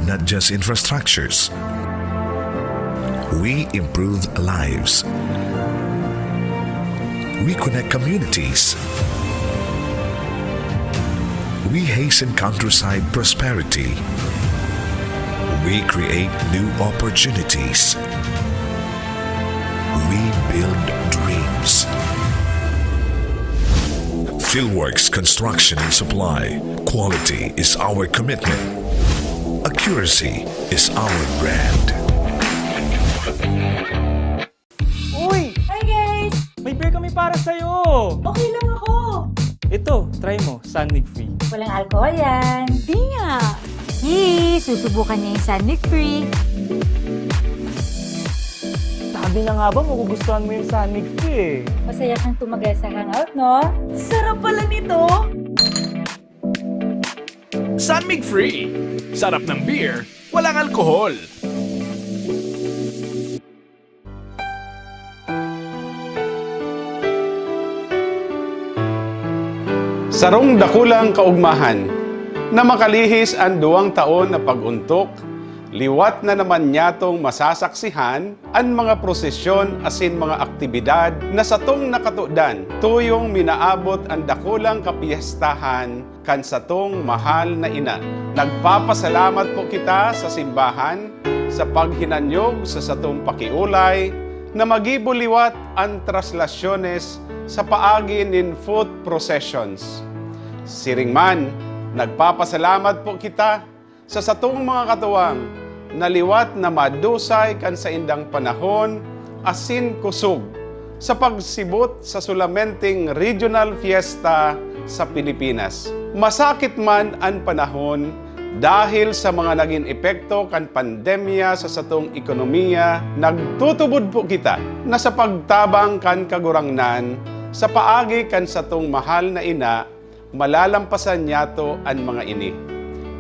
Speaker 1: not just infrastructures. We improve lives. We connect communities. We hasten countryside prosperity. We create new opportunities. We build dreams. Fieldworks Construction and Supply. Quality is our commitment. Accuracy is our brand.
Speaker 14: Uy!
Speaker 12: Hi guys!
Speaker 14: May beer kami para sa'yo!
Speaker 12: Okay lang ako.
Speaker 14: Ito, try mo, Sunnig Free.
Speaker 12: Walang alcohol yan. Di nga. Yee! Susubukan niya yung Sunnig Free.
Speaker 14: Sabi na nga ba, magugustuhan mo yung Sunnig Free eh.
Speaker 12: Masaya kang tumagal sa hangout, no? Sarap pala nito!
Speaker 15: Sunmig Free. Sarap ng beer, walang alkohol.
Speaker 6: Sarong dakulang kaugmahan, na makalihis ang 2 taon na pag-untok, liwat na naman niyatong masasaksihan ang mga prosesyon asin mga aktibidad na satong nakatudan, tuyong minaabot ang dakulang kapiyastahan kan satong mahal na ina. Nagpapasalamat po kita sa simbahan sa paghinanyog sa satong pakiulay na magibuliwat ang traslasyones sa paagi nin foot processions. Siringman, nagpapasalamat po kita sa satong mga katuwang na liwat na madusay kan sa indang panahon asin kusog sa pagsibot sa sulamenting regional fiesta sa Pilipinas. Masakit man ang panahon dahil sa mga naging epekto kan pandemya sa satong ekonomiya, nagtutubod po kita na sa pagtabang kan kagurangnan sa paagi kan satong mahal na ina, malalampasan niyato ang mga ini.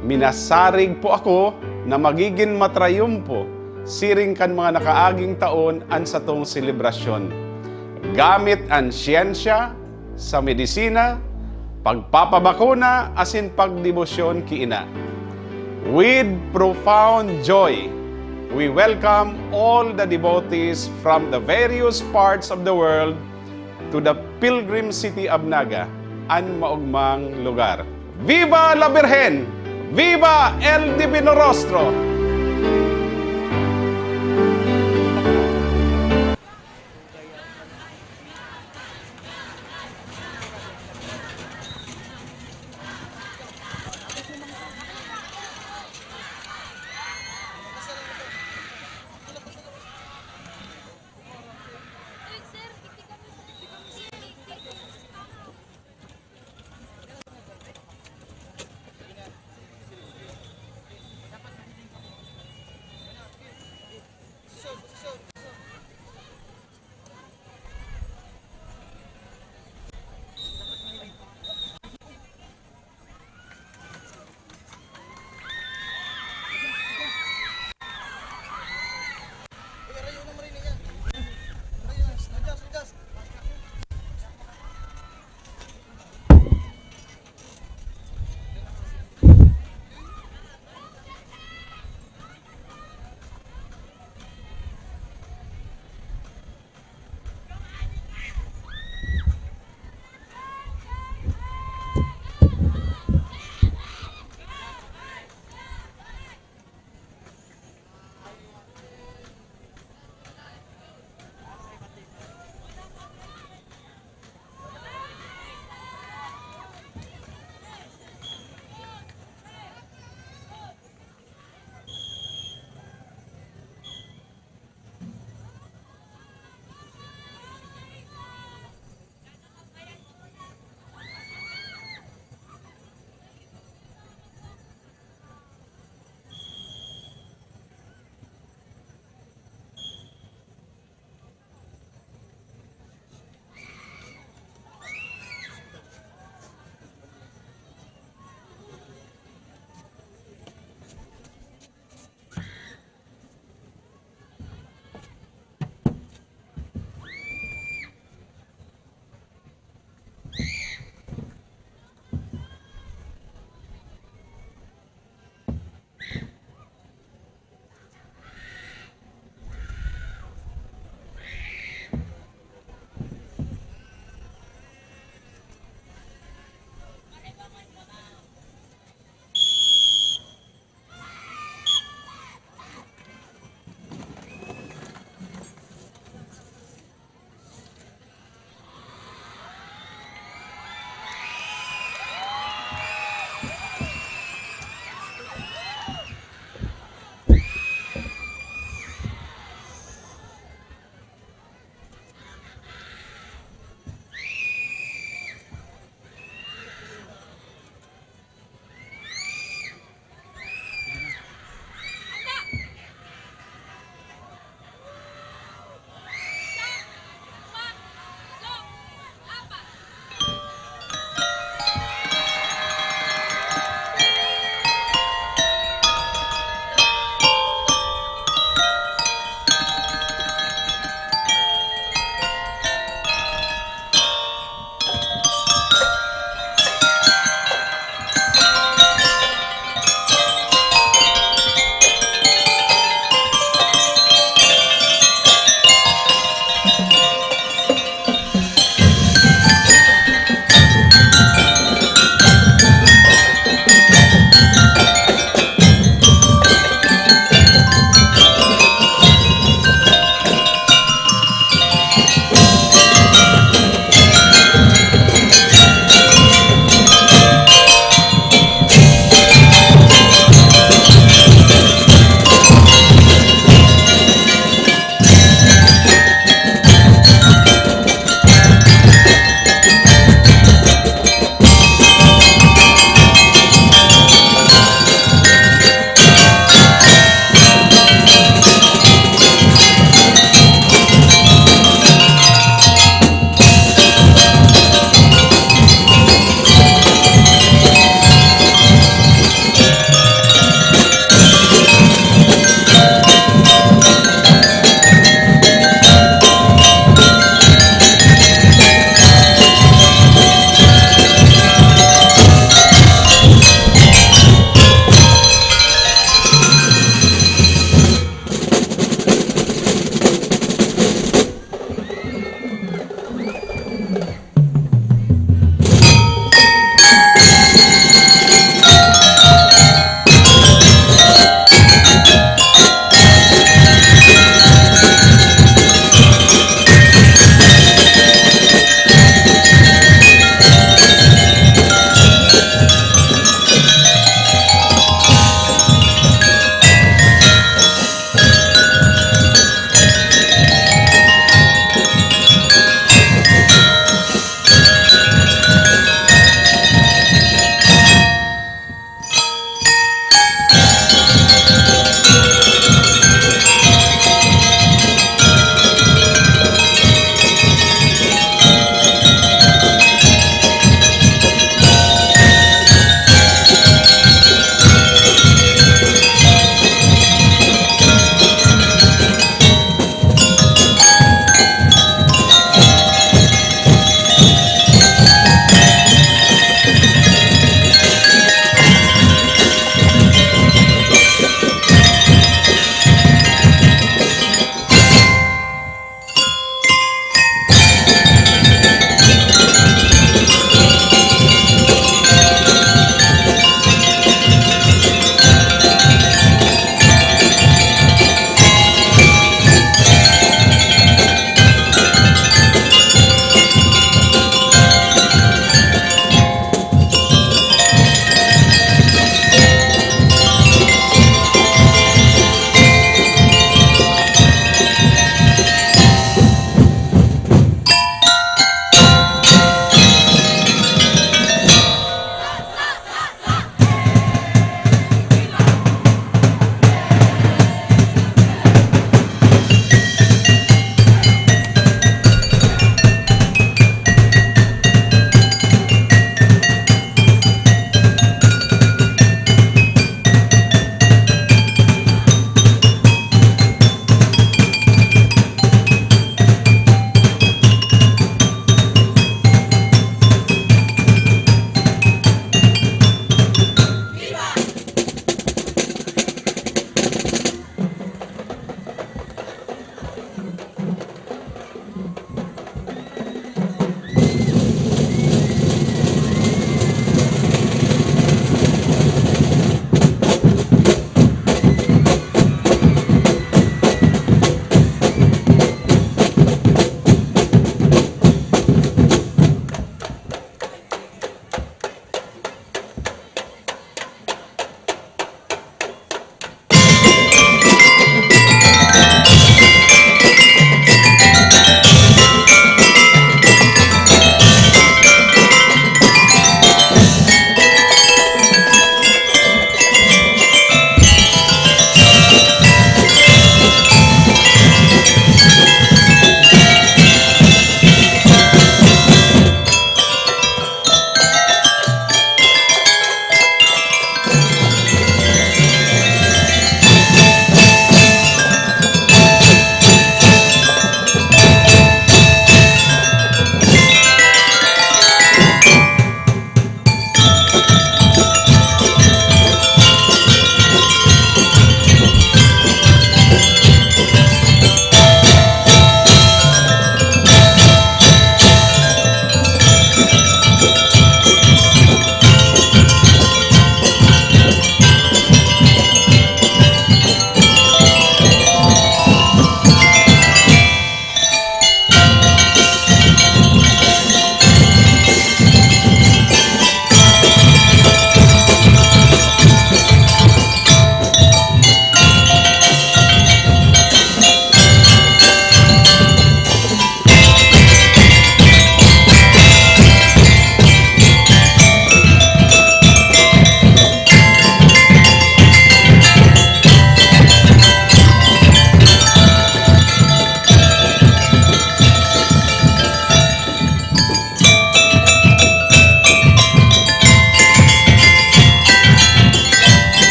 Speaker 6: Minasarig po ako na magiging matrayumpo siring kan mga nakaaging taon an satong selebrasyon. Gamit ang siyensya sa medisina, pagpapabakuna asin pagdebosyon kiina. With profound joy, we welcome all the devotees from the various parts of the world to the pilgrim city of Naga, ang maugmang lugar. Viva la Virgen! Viva el Divino Rostro!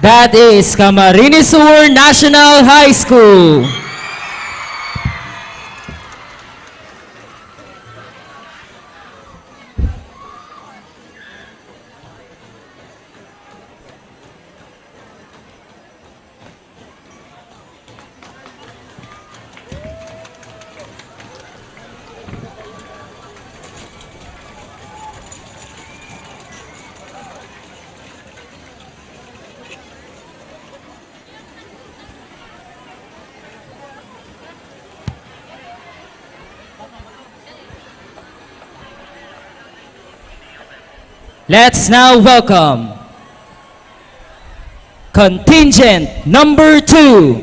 Speaker 3: That is Camarines Sur National High School. Let's now welcome Contingent number 2,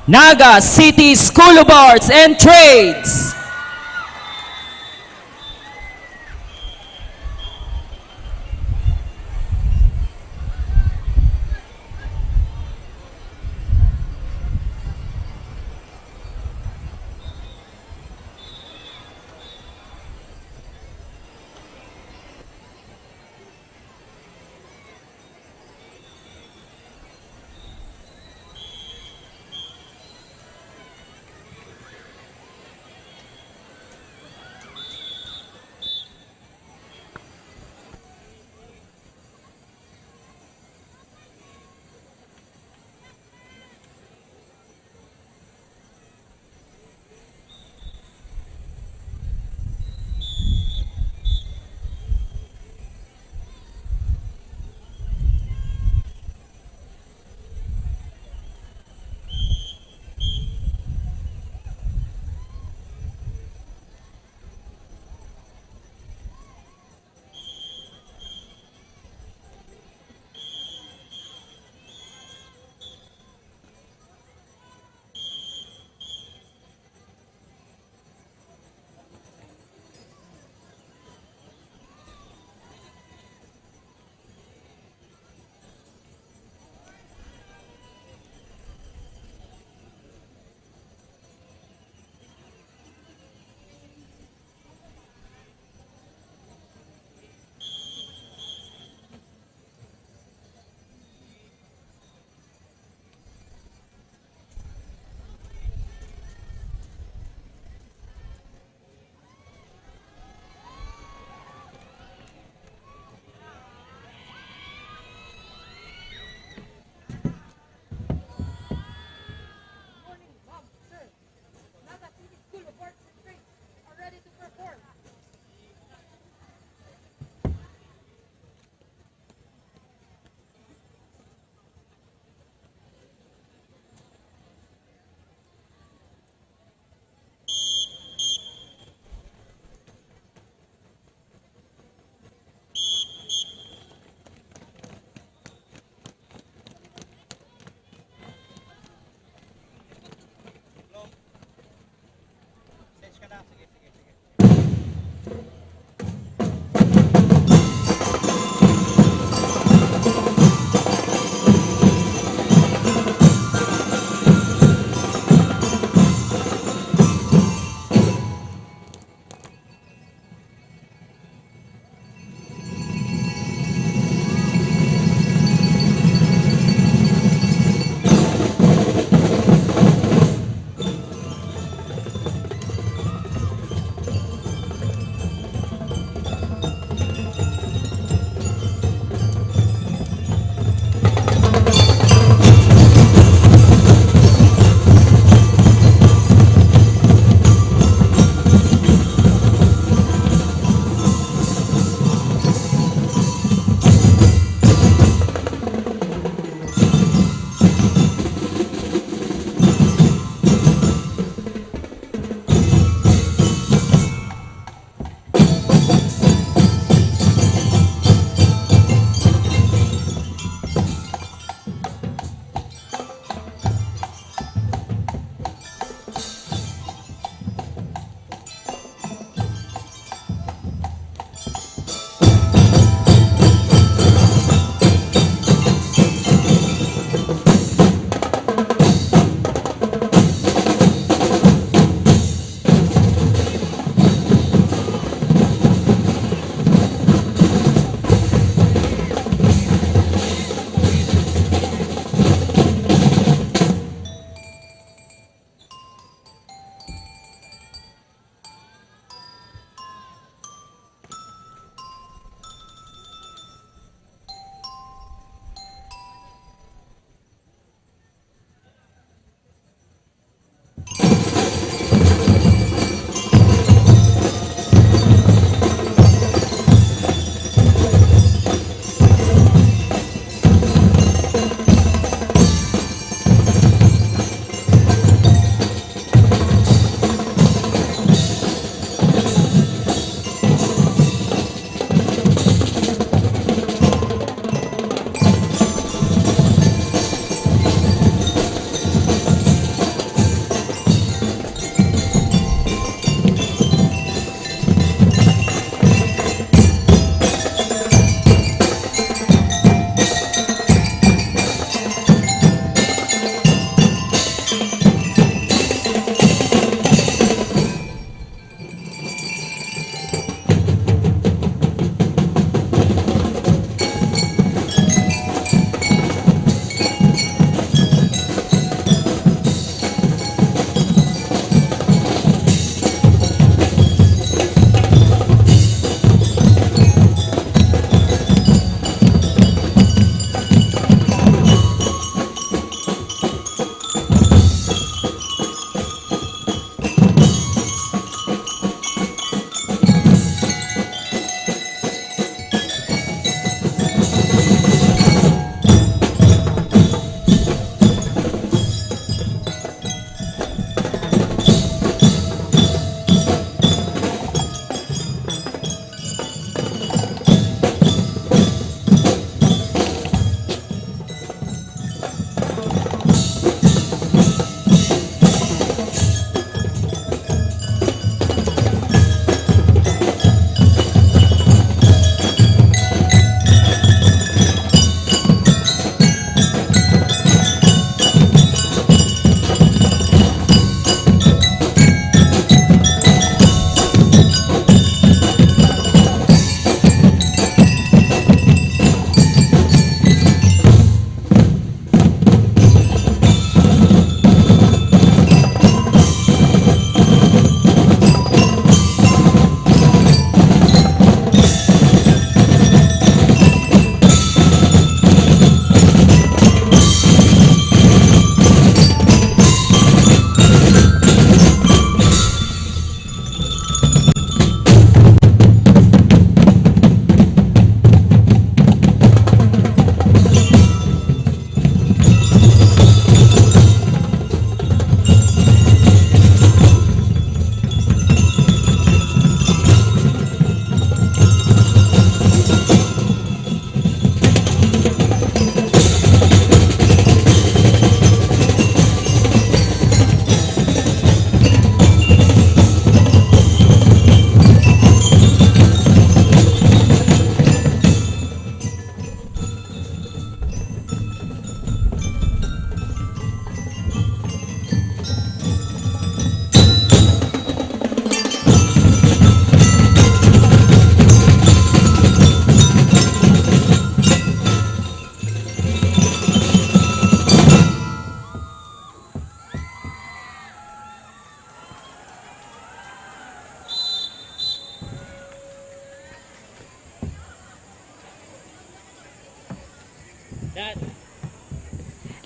Speaker 3: Naga City School of Arts and Trades.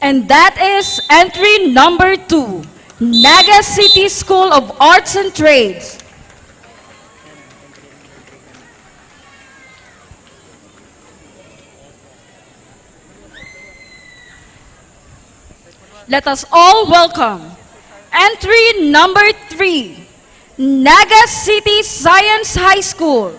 Speaker 4: And that is entry number 2, Naga City School of Arts and Trades. Let us all welcome entry number 3, Naga City Science High School.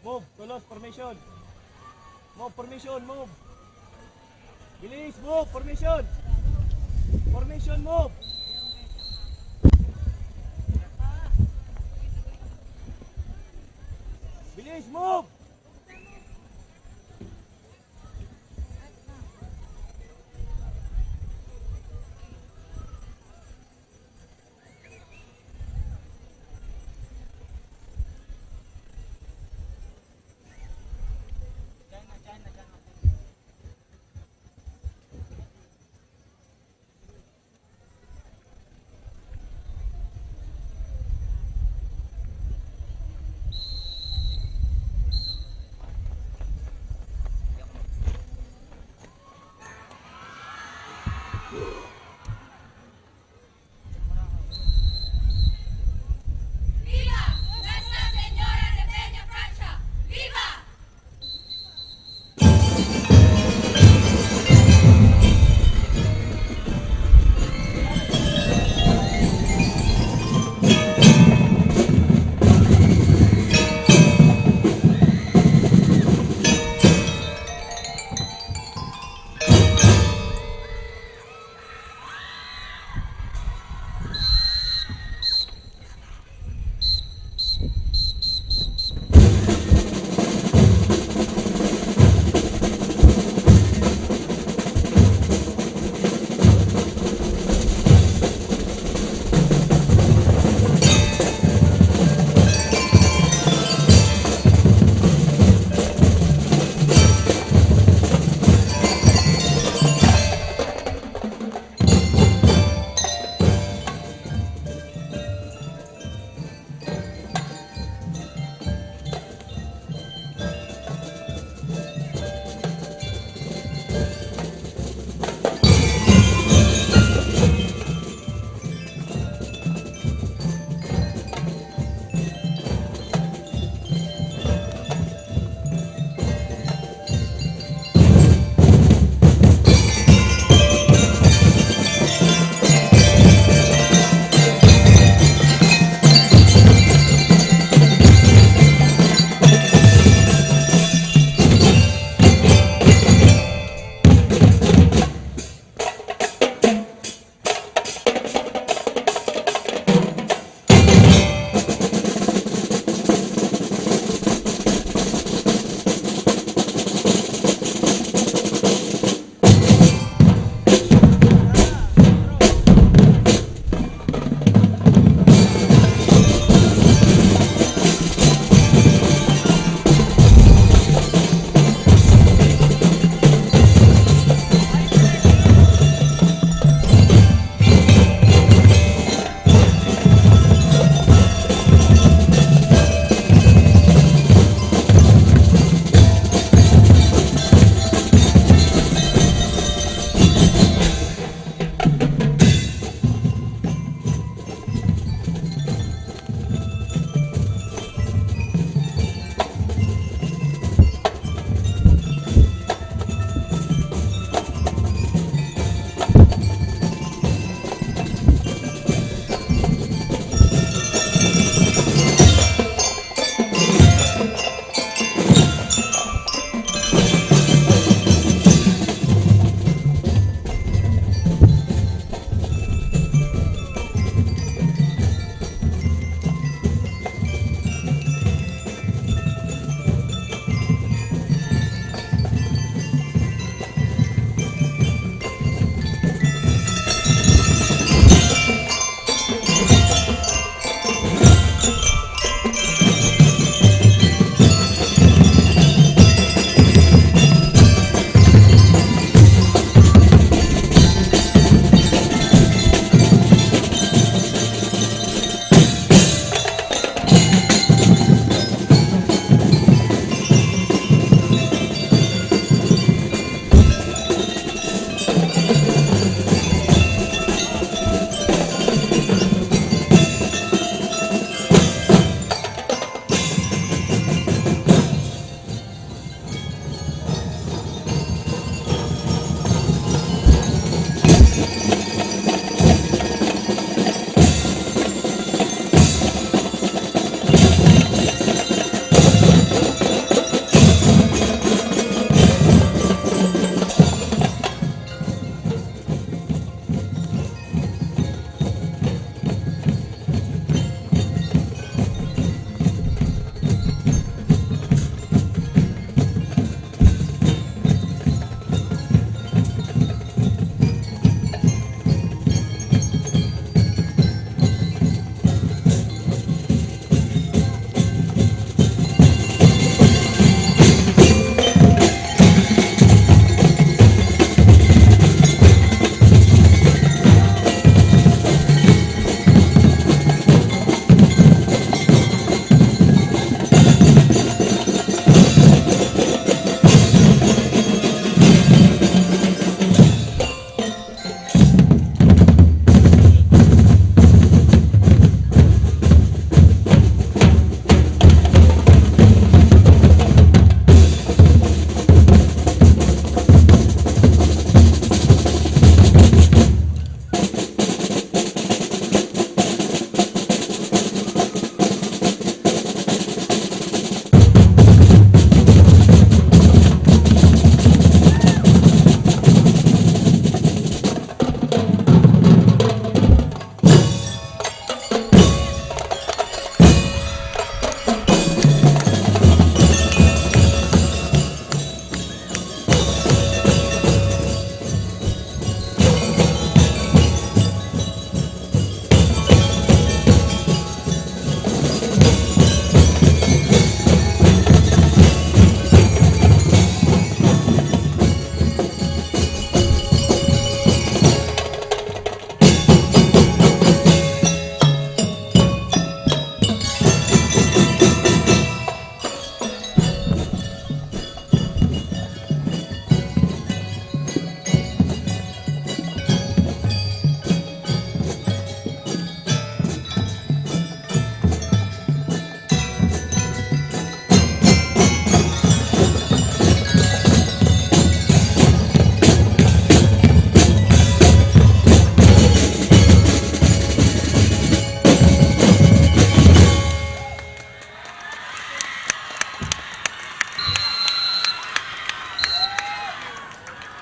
Speaker 14: Move. Tulos, formation. Move, formation, move. Bilis, move, formation. Formation, move. Bilis, move.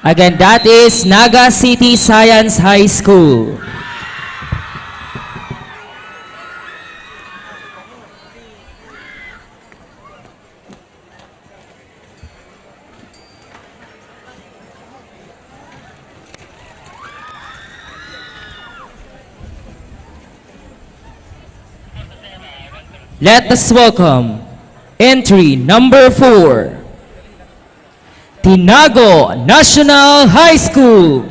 Speaker 3: Again, that is Naga City Science High School. Let us welcome entry number 4, Tinago National High School.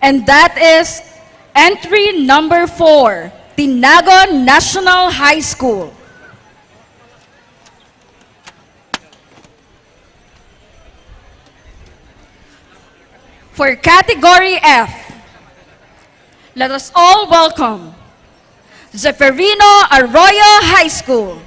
Speaker 4: And that is entry number 4, Tinago National High School. For category F, let us all welcome Zeferino Arroyo High School.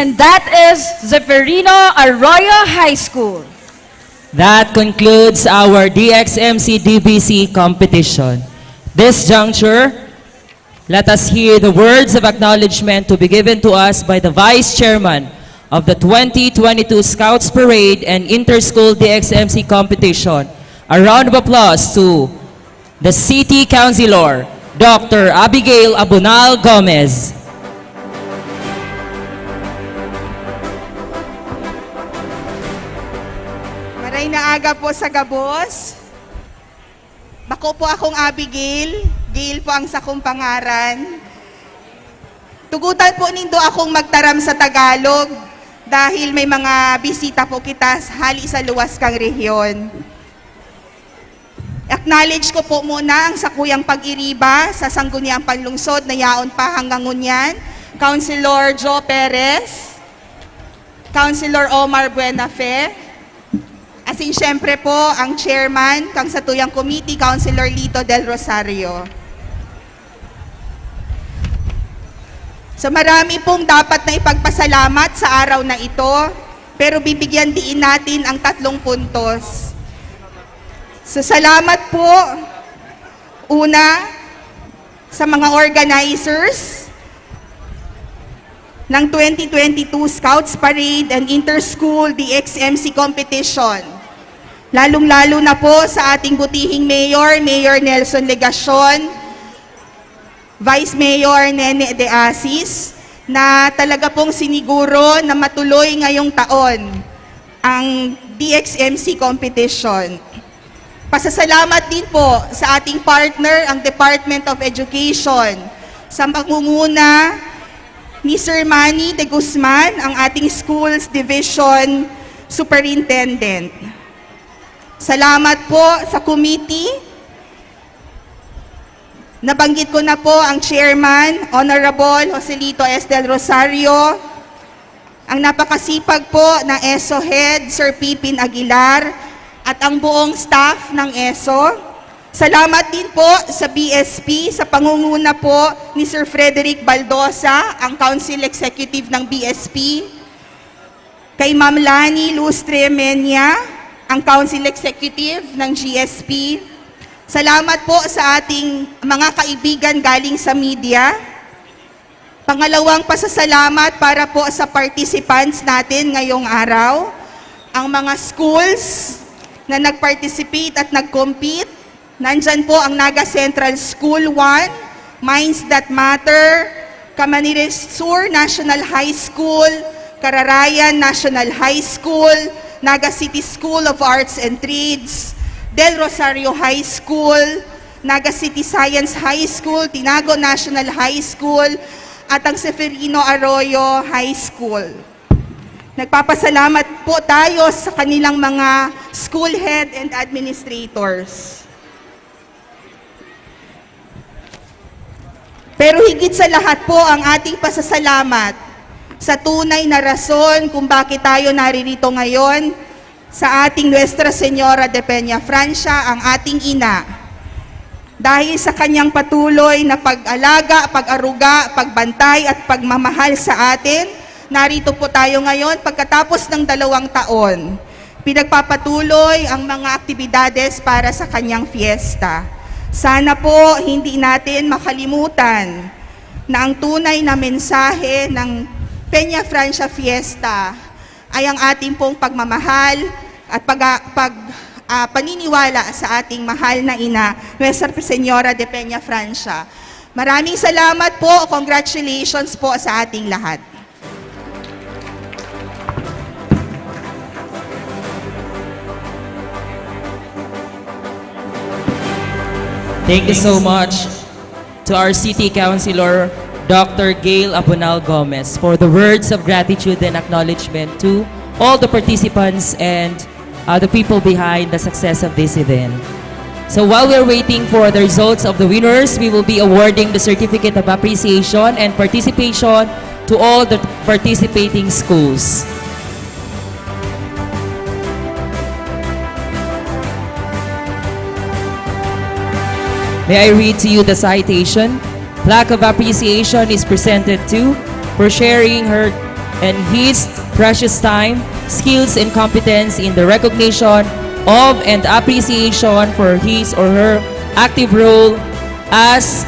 Speaker 4: and that is Zeferino Arroyo High School.
Speaker 3: That concludes our DXMC DBC competition. This juncture, let us hear the words of acknowledgement to be given to us by the Vice Chairman of the 2022 Scouts Parade and Inter-School DXMC competition. A round of applause to the City Councilor, Dr. Abigail Abunal Gomez.
Speaker 16: Maray na aga po sa gabos. Bako po akong Abigail. Gail po ang sakong pangaran. Tugutan po nindo akong magtaram sa Tagalog dahil may mga bisita po kita hali sa luwas kang rehiyon. Acknowledge ko po muna ang sakuyang pag-iriba sa sangguniang panlungsod na yaon pa hanggang ngunyan, Councilor Joe Perez, Councilor Omar Buenafe, asin syempre po ang chairman kang satuyang committee, Councilor Lito del Rosario. So marami pong dapat na ipagpasalamat sa araw na ito, pero bibigyan diin natin ang 3 puntos. So salamat po, una, sa mga organizers ng 2022 Scouts Parade and Inter-School DXMC Competition. Lalong-lalo na po sa ating butihing Mayor, Mayor Nelson Legacion, Vice Mayor Nene De Asis, na talaga pong siniguro na matuloy ngayong taon ang DXMC competition. Pasasalamat din po sa ating partner, ang Department of Education, sa pangunguna ni Sir Manny de Guzman, ang ating Schools Division Superintendent. Salamat po sa committee. Nabanggit ko na po ang Chairman, Honorable Joselito S. Del Rosario, ang napakasipag po na ESO Head, Sir Pipin Aguilar, at ang buong staff ng ESO. Salamat din po sa BSP, sa pangunguna po ni Sir Frederick Baldosa, ang Council Executive ng BSP, kay Ma'am Lani Lustre Menya, ang Council Executive ng GSP. Salamat po sa ating mga kaibigan galing sa media. Pangalawang pasasalamat para po sa participants natin ngayong araw, ang mga schools na nag-participate at nag-compete. Nandyan po ang Naga Central School 1, Minds That Matter, Camarines Sur National High School, Kararayan National High School, Naga City School of Arts and Trades, Del Rosario High School, Naga City Science High School, Tinago National High School, at ang Zeferino Arroyo High School. Nagpapasalamat po tayo sa kanilang mga school head and administrators. Pero higit sa lahat po ang ating pasasalamat sa tunay na rason kung bakit tayo naririto ngayon sa ating Nuestra Señora de Peña Francia, ang ating ina. Dahil sa kanyang patuloy na pag-alaga, pag-aruga, pagbantay at pagmamahal sa atin, narito po tayo ngayon pagkatapos ng 2 taon. Pinagpapatuloy ang mga aktibidades para sa kanyang fiesta. Sana po hindi natin makalimutan na ang tunay na mensahe ng Peña Francia Fiesta ay ang ating pong pagmamahal at paniniwala sa ating mahal na ina, Nuestra Señora de Peña Francia. Maraming salamat po, congratulations po sa ating lahat.
Speaker 3: Thank you so much to our City Councilor, Dr. Gail Abunal Gomez, for the words of gratitude and acknowledgement to all the participants and the people behind the success of this event. So while we're waiting for the results of the winners, we will be awarding the Certificate of Appreciation and Participation to all the participating schools. May I read to you the citation? Plaque of appreciation is presented to, for sharing her and his precious time, skills, and competence in the recognition of and appreciation for his or her active role as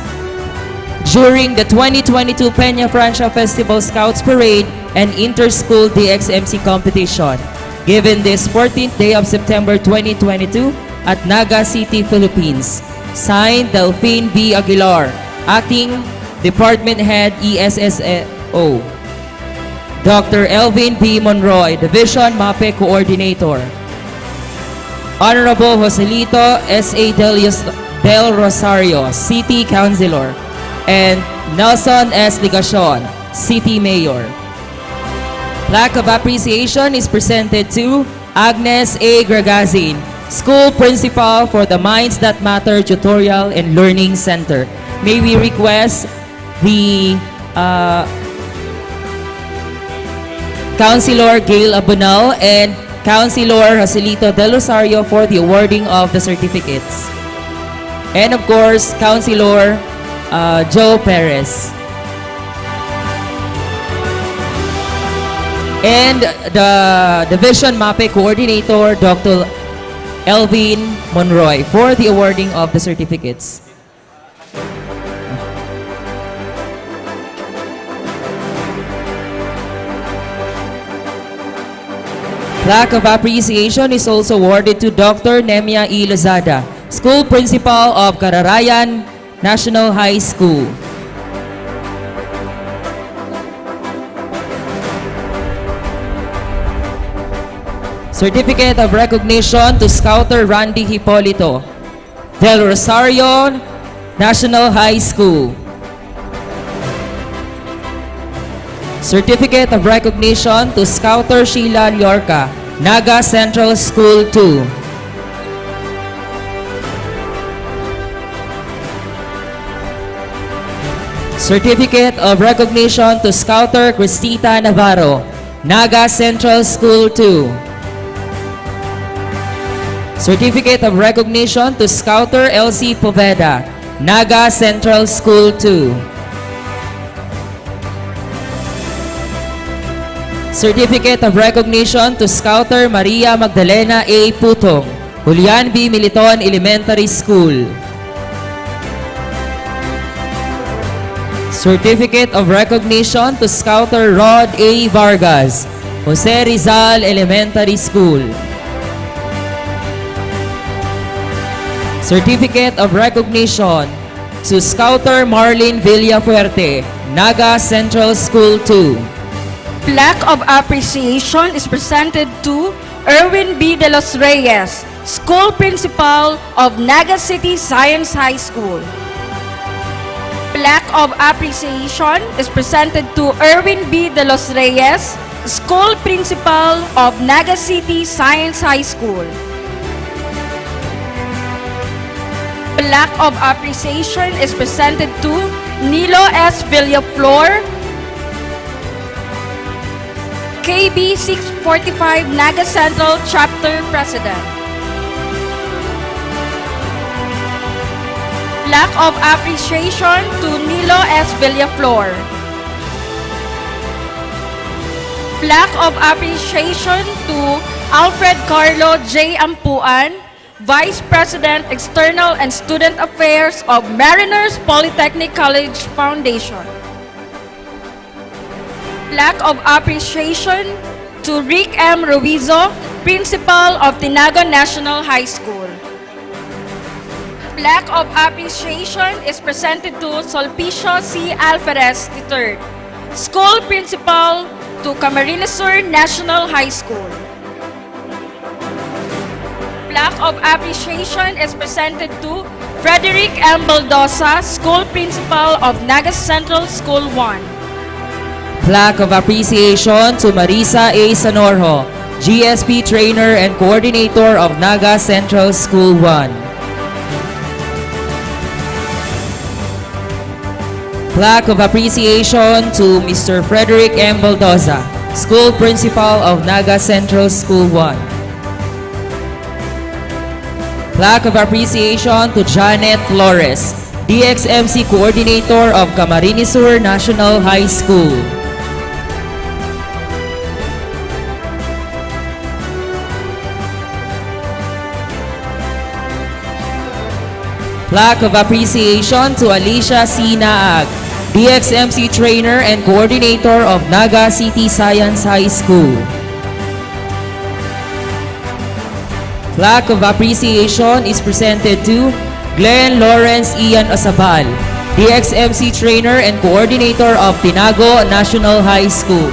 Speaker 3: during the 2022 Peña Francia Festival Scouts Parade and Inter-School DXMC competition, given this 14th day of September 2022 at Naga City, Philippines. Signed, Delphine B. Aguilar, Acting Department Head, ESSO. Dr. Elvin B. Monroy, Division MAPE Coordinator. Honorable Joselito S.A. Del Rosario, City Councilor. And Nelson S. Ligacion, City Mayor. Plaque of appreciation is presented to Agnes A. Gregazin, School Principal for the Minds That Matter Tutorial and Learning Center. May we request the Councilor Gail Abunal and Councilor Joselito Del Rosario for the awarding of the certificates. And of course, Councilor Joe Perez. And the Division MAPE Coordinator, Dr. Elvin Monroy, for the awarding of the certificates. Plaque of appreciation is also awarded to Dr. Nemia E. Lozada, School Principal of Cararayan National High School. Certificate of recognition to Scouter Randy Hipolito, Del Rosario National High School. Certificate of recognition to Scouter Sheila Llorca, Naga Central School 2. Certificate of recognition to Scouter Cristita Navarro, Naga Central School 2. Certificate of recognition to Scouter LC Poveda, Naga Central School 2. Certificate of recognition to Scouter Maria Magdalena A. Putong, Julian B. Militon Elementary School. Certificate of recognition to Scouter Rod A. Vargas, Jose Rizal Elementary School. Certificate of recognition to Scouter Marlene Villafuerte, Naga Central School 2.
Speaker 4: Plaque of appreciation is presented to Erwin B. De Los Reyes, School Principal of Naga City Science High School. Plaque of appreciation is presented to Erwin B. De Los Reyes, School Principal of Naga City Science High School. Plaque of appreciation is presented to Nilo S. Villaflor, KB 645 Naga Central Chapter President. Plaque of appreciation to Nilo S. Villaflor. Plaque of appreciation to Alfred Carlo J. Ampuan, Vice President, External and Student Affairs of Mariners Polytechnic College Foundation. Plaque of appreciation to Rick M. Ruizo, Principal of Tinaga National High School. Plaque of appreciation is presented to Solpicio C. Alvarez III, School Principal to Camarines Sur National High School. Plaque of appreciation is presented to Frederick M. Baldosa, School Principal of Naga Central School 1.
Speaker 3: Plaque of appreciation to Marisa A. Sanorjo, GSP Trainer and Coordinator of Naga Central School 1. Plaque of appreciation to Mr. Frederick M. Baldosa, School Principal of Naga Central School 1. Plaque of appreciation to Janet Flores, DXMC Coordinator of Camarines Sur National High School. Plaque of appreciation to Alicia C. Naag, DXMC trainer and coordinator of Naga City Science High School. Plaque of appreciation is presented to Glenn Lawrence Ian Osabal, DXMC trainer and coordinator of Tinago National High School.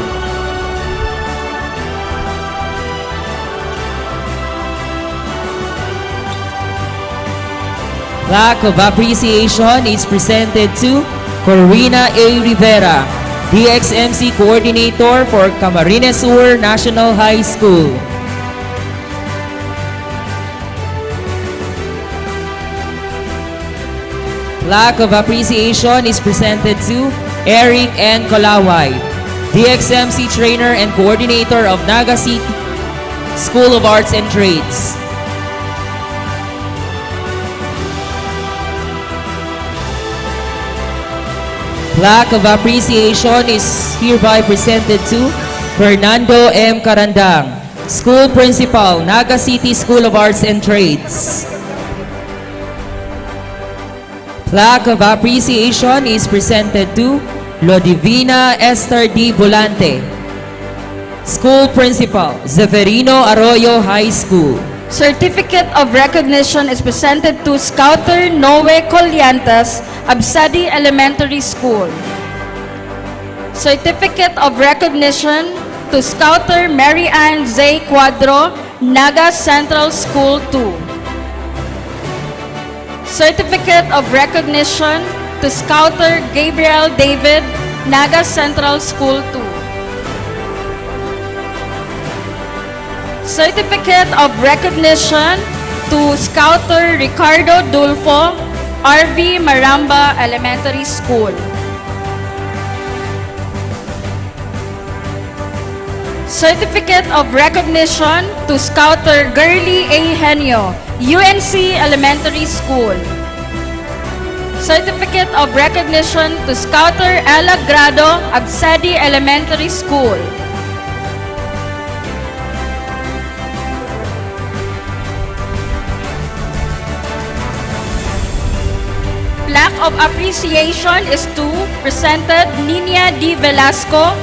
Speaker 3: Plaque of appreciation is presented to Corina A. Rivera, DXMC coordinator for Camarines Sur National High School. Plaque of appreciation is presented to Eric N. Colaway, DXMC trainer and coordinator of Naga City School of Arts and Trades. Plaque of appreciation is hereby presented to Fernando M. Carandang, School Principal, Naga City School of Arts and Trades. Plaque of appreciation is presented to Lodivina Esther D. Volante, School Principal, Zeferino Arroyo High School.
Speaker 4: Certificate of recognition is presented to Scouter Noe Colliantes, Absadi Elementary School. Certificate of recognition to Scouter Mary Ann Zay Cuadro, Naga Central School 2. Certificate of recognition to Scouter Gabriel David, Naga Central School 2. Certificate of recognition to Scouter Ricardo Dulfo, RV Maramba Elementary School. Certificate of recognition to Scouter Girly A. Henyo, UNC Elementary School. Certificate of recognition to Scouter Ella Grado, Absadi Elementary School. Plaque of appreciation is to presented Nina D. Velasco,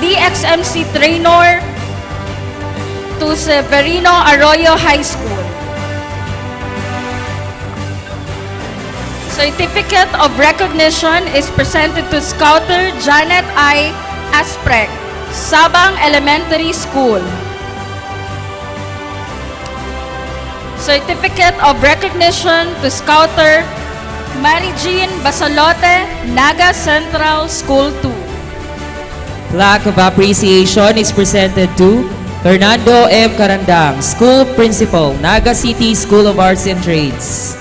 Speaker 4: DXMC trainer to Severino Arroyo High School. Certificate of recognition is presented to Scouter Janet I. Asprek, Sabang Elementary School. Certificate of recognition to Scouter Mary Jean Basalote, Naga Central School 2.
Speaker 3: Plaque of appreciation is presented to Fernando M. Carandang, School Principal, Naga City School of Arts and Trades.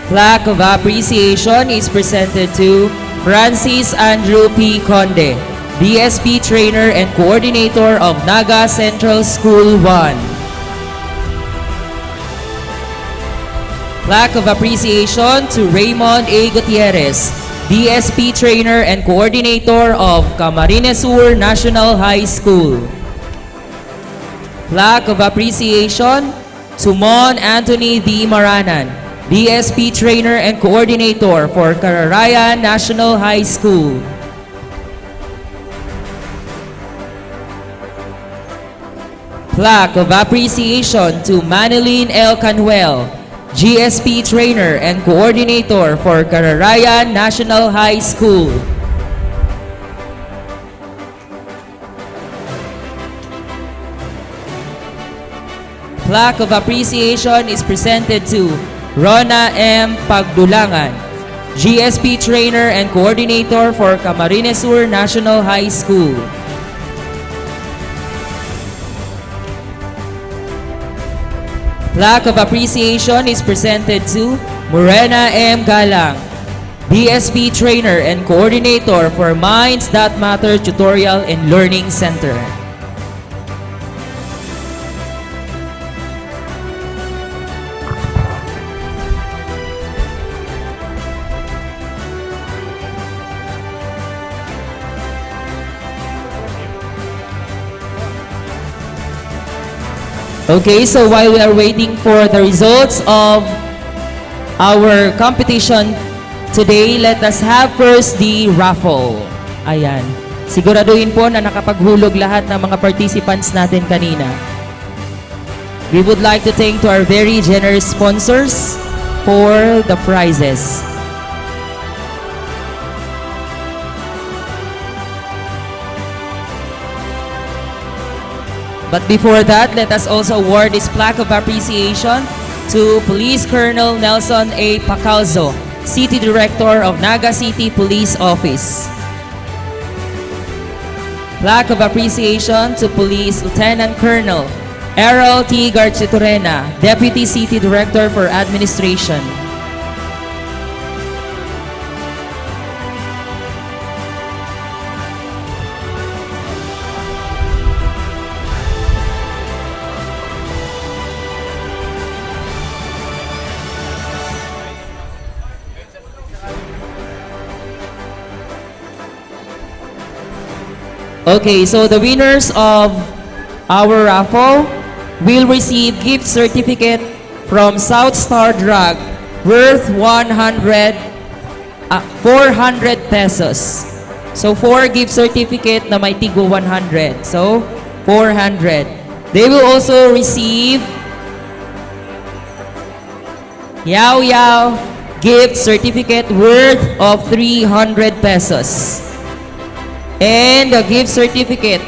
Speaker 3: Plaque of appreciation is presented to Francis Andrew P. Conde, DSP trainer and coordinator of Naga Central School 1. Plaque of appreciation to Raymond A. Gutierrez, DSP trainer and coordinator of Camarines Sur National High School. Plaque of appreciation to Mon Anthony D. Maranan, DSP trainer and coordinator for Cararayan National High School. Plaque of appreciation to Manilyn L. Canuel, GSP trainer and coordinator for Cararayan National High School. Plaque of appreciation is presented to Rona M. Pagdulangan, GSP trainer and coordinator for Camarines Sur National High School. Plaque of appreciation is presented to Morena M. Galang, DSP trainer and coordinator for Minds That Matter Tutorial and Learning Center. Okay, so while we are waiting for the results of our competition today, let us have first the raffle. Ayan. Siguraduhin po na nakapaghulog lahat ng mga participants natin kanina. We would like to thank to our very generous sponsors for the prizes. But before that, let us also award this plaque of appreciation to Police Colonel Nelson A. Pacalzo, City Director of Naga City Police Office. Plaque of appreciation to Police Lieutenant Colonel Errol T. Garchitorena, Deputy City Director for Administration. Okay, so the winners of our raffle will receive gift certificate from South Star Drug worth 400 pesos. So 4 gift certificate na may tigo 100. So 400. They will also receive Yao Yao gift certificate worth of 300 pesos. And a gift certificate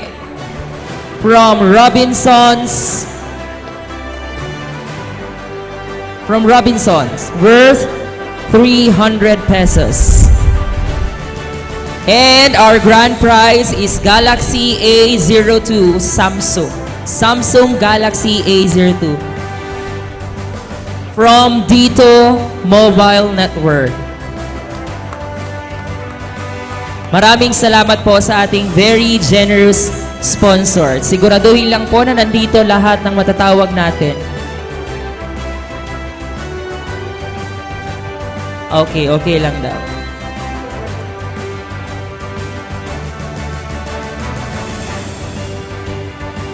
Speaker 3: from Robinson's worth 300 pesos. And our grand prize is Galaxy A02 Samsung Galaxy A02 from Dito Mobile Network. Maraming salamat po sa ating very generous sponsor. Siguraduhin lang po na nandito lahat ng matatawag natin. Okay lang daw.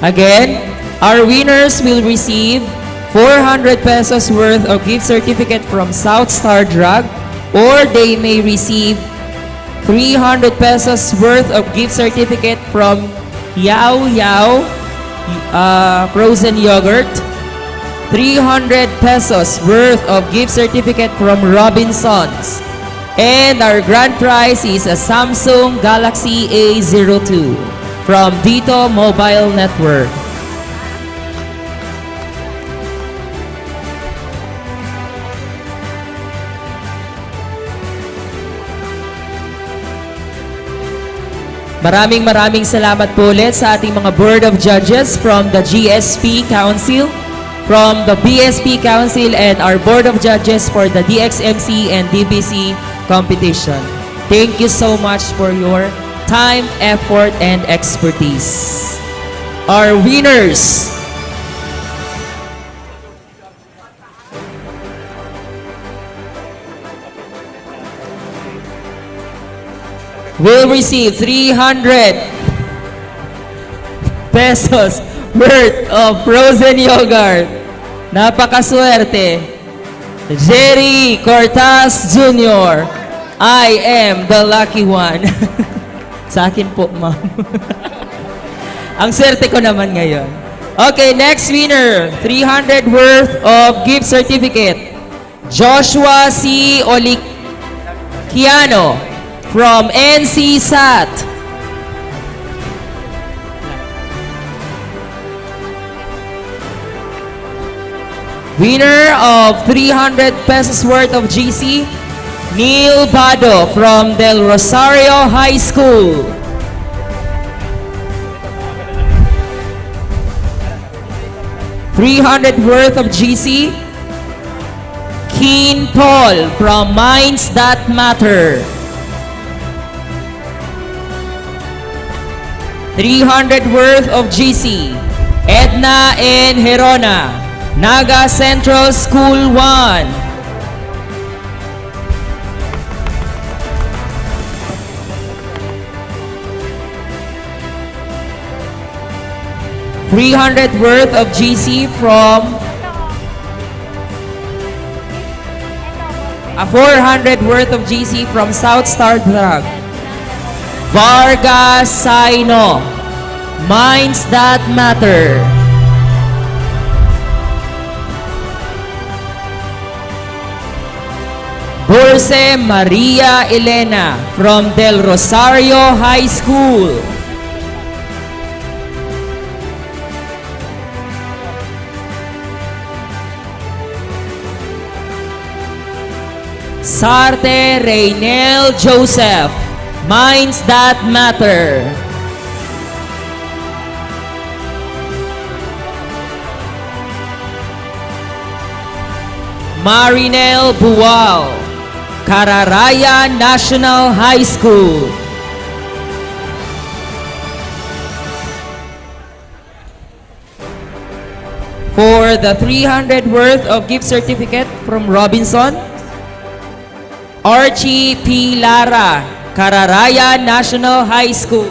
Speaker 3: Again, our winners will receive 400 pesos worth of gift certificate from South Star Drug, or they may receive 300 pesos worth of gift certificate from Yao Yao frozen yogurt, 300 pesos worth of gift certificate from Robinson's, and our grand prize is a Samsung Galaxy A02 from Dito Mobile Network. Maraming salamat po ulit sa ating mga Board of Judges from the GSP Council, from the BSP Council, and our Board of Judges for the DXMC and DBC competition. Thank you so much for your time, effort, and expertise. Our winners will receive 300 pesos worth of frozen yogurt. Napakaswerte. Jerry Cortaz Jr. I am the lucky one. Sa akin po, ma'am. Ang swerte ko naman ngayon. Okay, next winner. 300 worth of gift certificate. Joshua C. Olikiano from NCSAT. Winner of 300 pesos worth of GC, Neil Bado from Del Rosario High School. $300 worth of GC, Keen Paul from Minds That Matter. 300 worth of GC, Edna and Herona, Naga Central School 1. $300 worth of GC from a 400 worth of GC from South Star Drug. Vargas Saino, Minds That Matter. Burse Maria Elena from Del Rosario High School. Sarte Reynel Joseph, Minds That Matter. Marinel Buwal, Cararaya National High School. For the 300 worth of gift certificate from Robinson, Archie P. Lara, Cararaya National High School.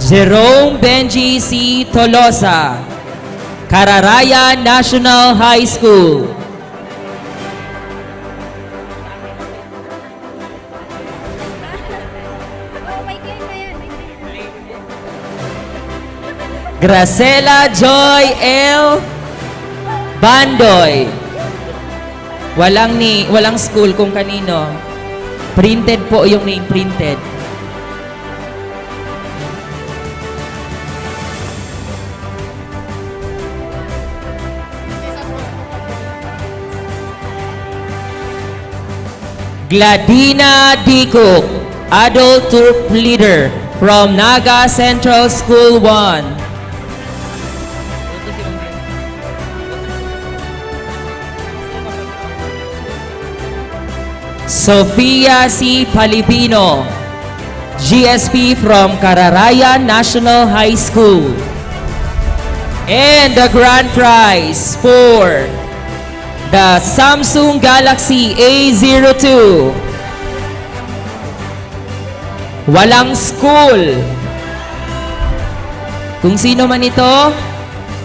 Speaker 3: Jerome Benji C. Tolosa, Cararaya National High School. Gracela Joy L. Bandoy. Walang school kung kanino. Printed po yung name, printed. Gladina Dikuk, Adult Troop Leader from Naga Central School 1. Sofia C. Palipino, GSP from Cararaya National High School. And the grand prize for the Samsung Galaxy A02. Walang school. Kung sino man ito,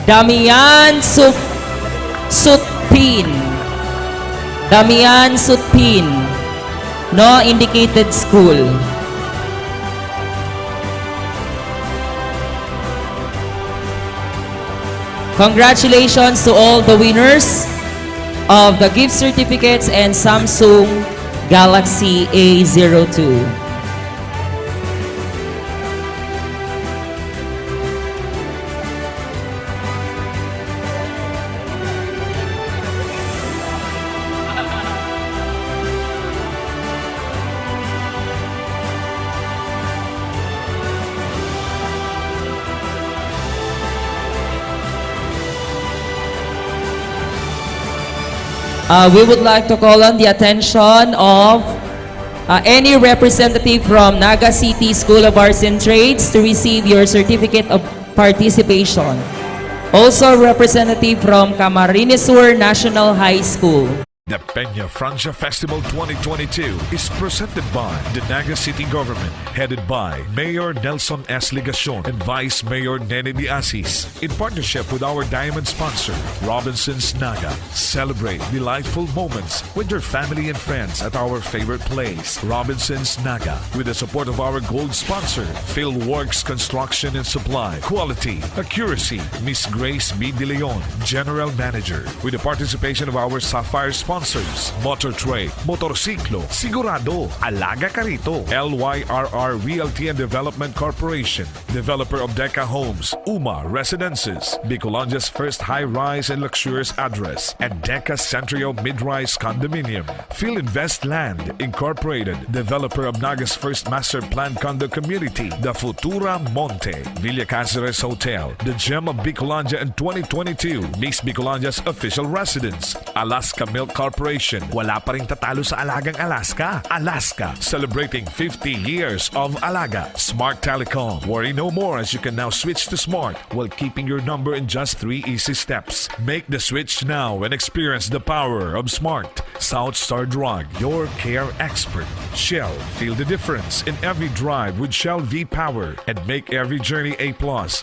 Speaker 3: Damian Sutpin. Damian Sutpin. No indicated school. Congratulations to all the winners of the gift certificates and Samsung Galaxy A02. We would like to call on the attention of any representative from Naga City School of Arts and Trades to receive your certificate of participation. Also, representative from Camarines Sur National High School.
Speaker 1: The Peña Francia Festival 2022 is presented by the Naga City Government, headed by Mayor Nelson S. Ligacion and Vice Mayor Nene Diasis, in partnership with our diamond sponsor, Robinson's Naga. Celebrate delightful moments with your family and friends at our favorite place, Robinson's Naga, with the support of our gold sponsor, Philworks Construction and Supply, Quality, Accuracy, Miss Grace B. De Leon, General Manager, with the participation of our Sapphire sponsors, Motor Trade, Motorsiklo, Sigurado, Alaga Carito, LYRR Realty and Development Corporation, developer of Deca Homes, Uma Residences, Bicolandia's first high-rise and luxurious address, and Deca Centrio Mid-Rise Condominium, Philinvest Land Incorporated, developer of Naga's first master plan condo community, the Futura Monte, Villa Cáceres Hotel, the Gem of Bicolandia in 2022, Miss Bicolandia's official residence, Alaska Milk Corporation. Wala pa ring tatalo sa Alagang Alaska. Alaska, celebrating 50 years of Alaga. Smart Telecom. Worry no more as you can now switch to Smart while keeping your number in just 3 easy steps. Make the switch now and experience the power of Smart. South Star Drug, your care expert. Shell, feel the difference in every drive with Shell V-Power and make every journey A+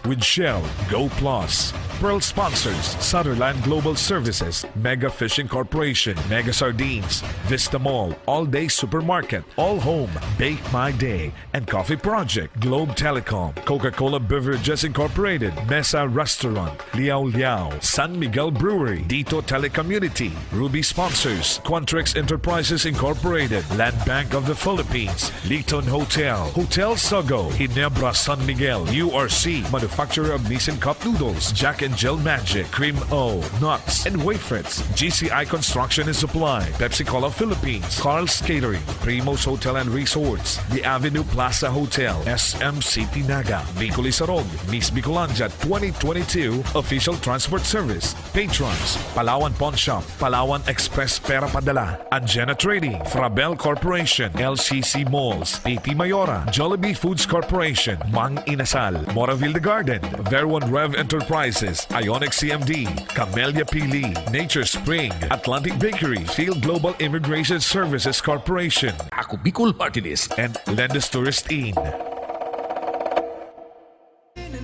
Speaker 1: with Shell Go Plus. Pearl sponsors Sutherland Global Services, Mega Fishing Corporation, Mega Sardines, Vista Mall, All Day Supermarket, All Home, Bake My Day, and Coffee Project, Globe Telecom, Coca-Cola Beverages Incorporated, Mesa Restaurant, Liao Liao, San Miguel Brewery, Dito Telecommunity, Ruby sponsors Quantrix Enterprises Incorporated, Land Bank of the Philippines, Liton Hotel, Hotel Sogo, Ginebra San Miguel, URC, manufacturer of Nissan Cup Noodles, Jack and Jill Magic, Cream O, Nuts, and Wafrits, GCI Construction and Supply, Pepsi Cola Philippines, Carl's Catering, Primo's Hotel and Resorts, The Avenue Plaza Hotel, SM City Naga, Bicol Isarog, Miss Bicolanja 2022 Official Transport Service, Patrons, Palawan Pawn Shop, Palawan Express Pera Padala, Anjena Trading, Frabel Corporation, LCC Malls, PT Mayora, Jollibee Foods Corporation, Mang Inasal, Moraville The Garden, Verwan Rev Enterprises, Ionic CMD, Camellia Pili, Nature Spring, Atlantic Bakery, Field Global Immigration Services Corporation,
Speaker 15: Ako Bicol Party List,
Speaker 1: and Lendes Tourist Inn.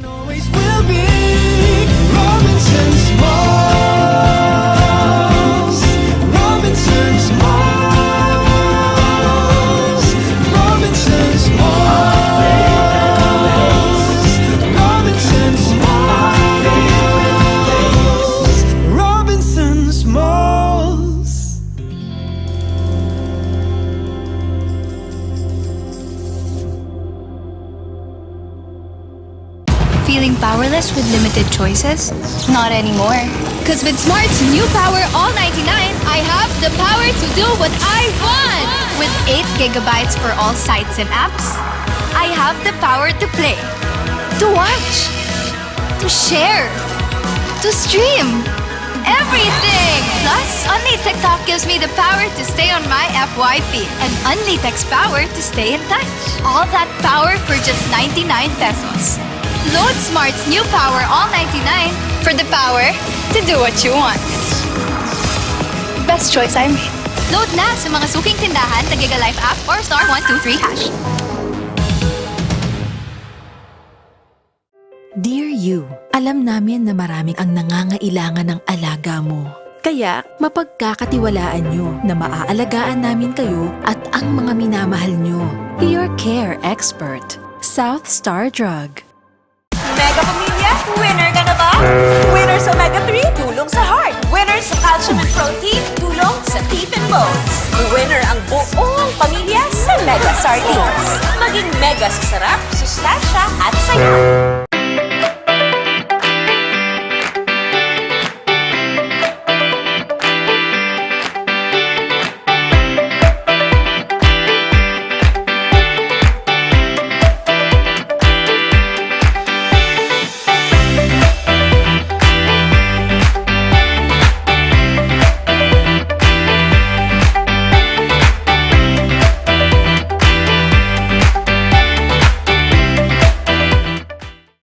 Speaker 8: Always will be Robinson's Malls. Robinson's Malls. Robinson's Malls. Robinson's Malls. Robinson's Malls.
Speaker 10: Feeling powerless with limited choices? Not anymore. Because with Smart's new Power All 99, I have the power to do what I want! With 8 gigabytes for all sites and apps, I have the power to play, to watch, to share, to stream. Everything! Plus, Only TikTok gives me the power to stay on my FY feed and Only Text power to stay in touch. All that power for just 99 pesos. Load Smart's new Power All 99 for the power to do what you want. Best choice I made. Load na sa mga suking tindahan sa Giga Life app or star 123#.
Speaker 17: Dear you, alam namin na maraming ang nangangailangan ng alaga mo. Kaya mapagkakatiwalaan nyo na maaalagaan namin kayo at ang mga minamahal nyo. Your care expert, South Star Drug.
Speaker 12: Mega Pamilya, winner ka na ba? Winner sa Omega 3, tulong sa heart. Winner sa calcium and protein, tulong sa teeth and bones. Winner ang buong pamilya sa Mega Sardines. Maging mega sa sarap, sustansya at saya.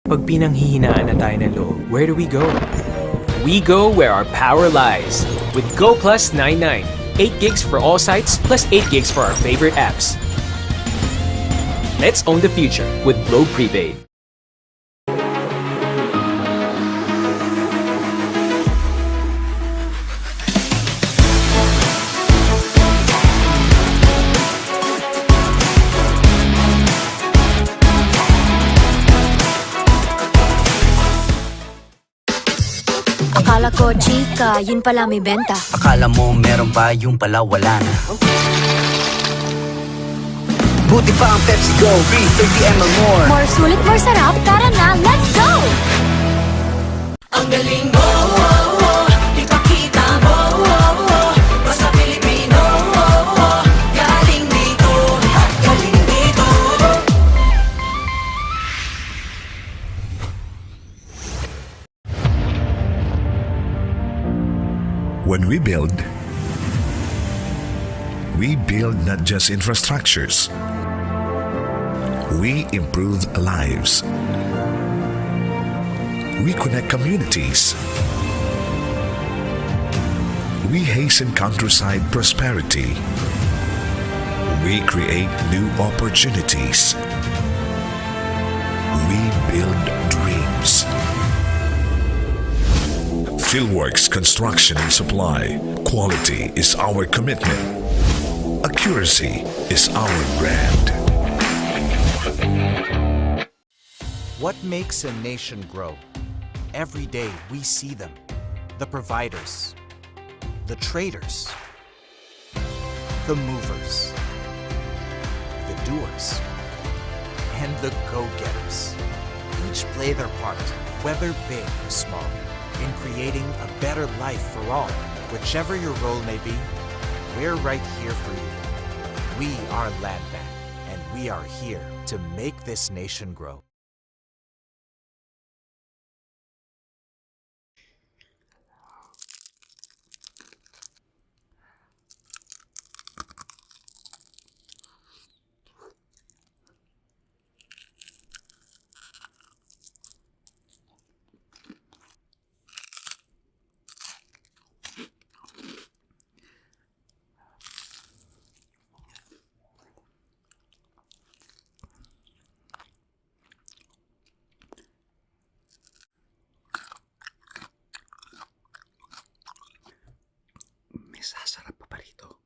Speaker 13: Pag pinanghihinaan na tayo ng loob, where do we go? We go where our power lies. With Go Plus 99, 8 gigs for all sites plus 8 gigs for our favorite apps. Let's own the future with Globe Prepaid.
Speaker 18: Akala ko, chika, yun pala may benta.
Speaker 19: Akala mo meron pa, yung pala wala na. Buti pa ang Pepsi Go, free 30 ml more.
Speaker 18: More sulit, more sarap, tara na, let's go!
Speaker 8: Ang galing mo, ipakita mo, basta Pilipino, galing dito, galing dito.
Speaker 1: When we build not just infrastructures. We improve lives. We connect communities. We hasten countryside prosperity. We create new opportunities. We build dreams. Fieldworks Construction and Supply. Quality is our commitment. Accuracy is our brand.
Speaker 11: What makes a nation grow? Every day we see them. The providers, the traders, the movers, the doers, and the go-getters. Each play their part, whether big or small, in creating a better life for all. Whichever your role may be, we're right here for you. We are Land Bank, and we are here to make this nation grow.
Speaker 19: Sasarap pa ba rito?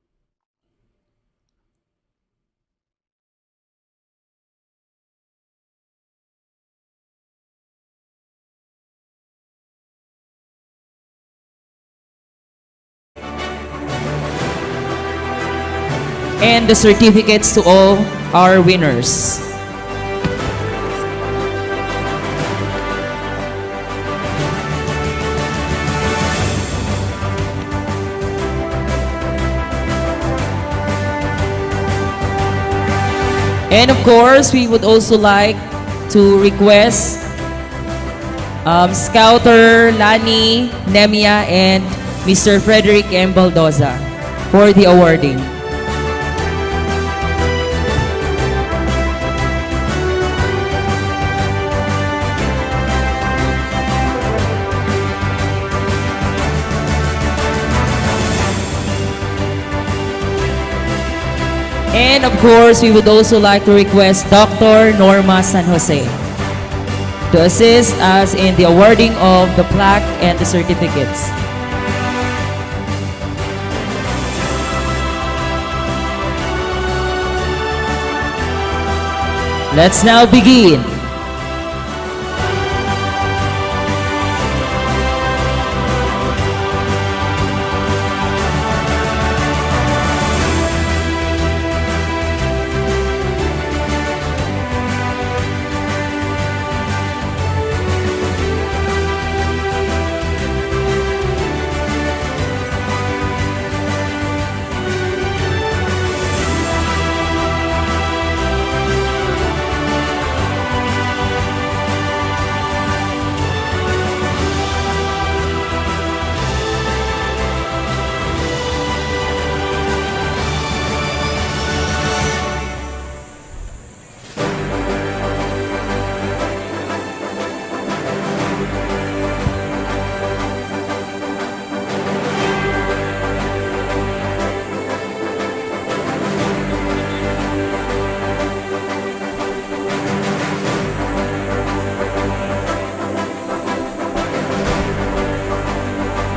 Speaker 3: And the certificates to all our winners. And of course, we would also like to request Scouter Lani Nemia and Mr. Frederick M. Baldoza for the awarding. And of course, we would also like to request Dr. Norma San Jose to assist us in the awarding of the plaque and the certificates. Let's now begin.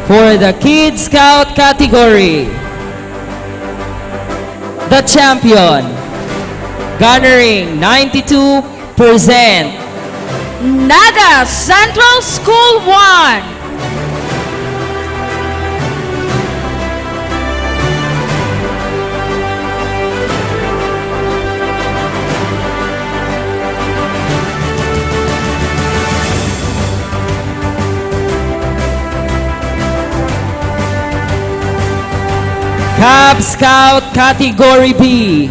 Speaker 3: For the Kid Scout category, the champion, garnering 92%,
Speaker 4: Naga Central School 1.
Speaker 3: Cub Scout category B,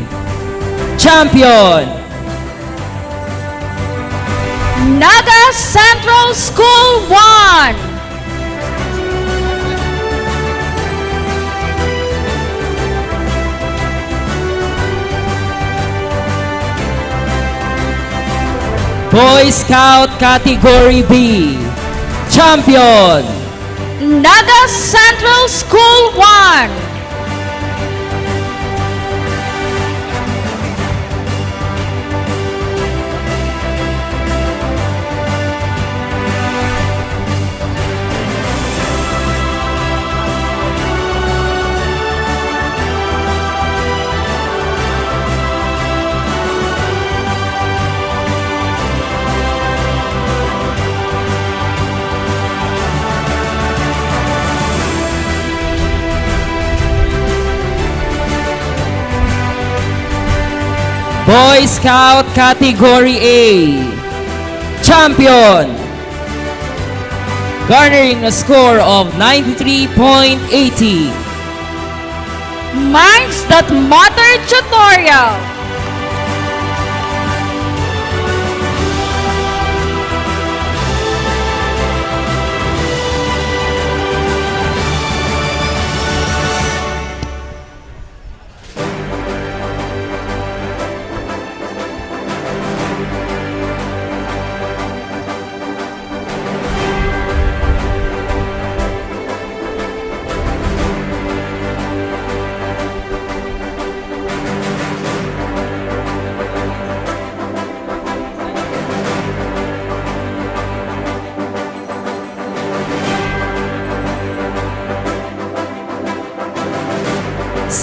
Speaker 3: champion,
Speaker 4: Naga Central School 1.
Speaker 3: Boy Scout category B, champion,
Speaker 4: Naga Central School 1.
Speaker 3: Boy Scout Category A. Champion. Garnering a score of 93.80.
Speaker 4: Minds That Matter tutorial.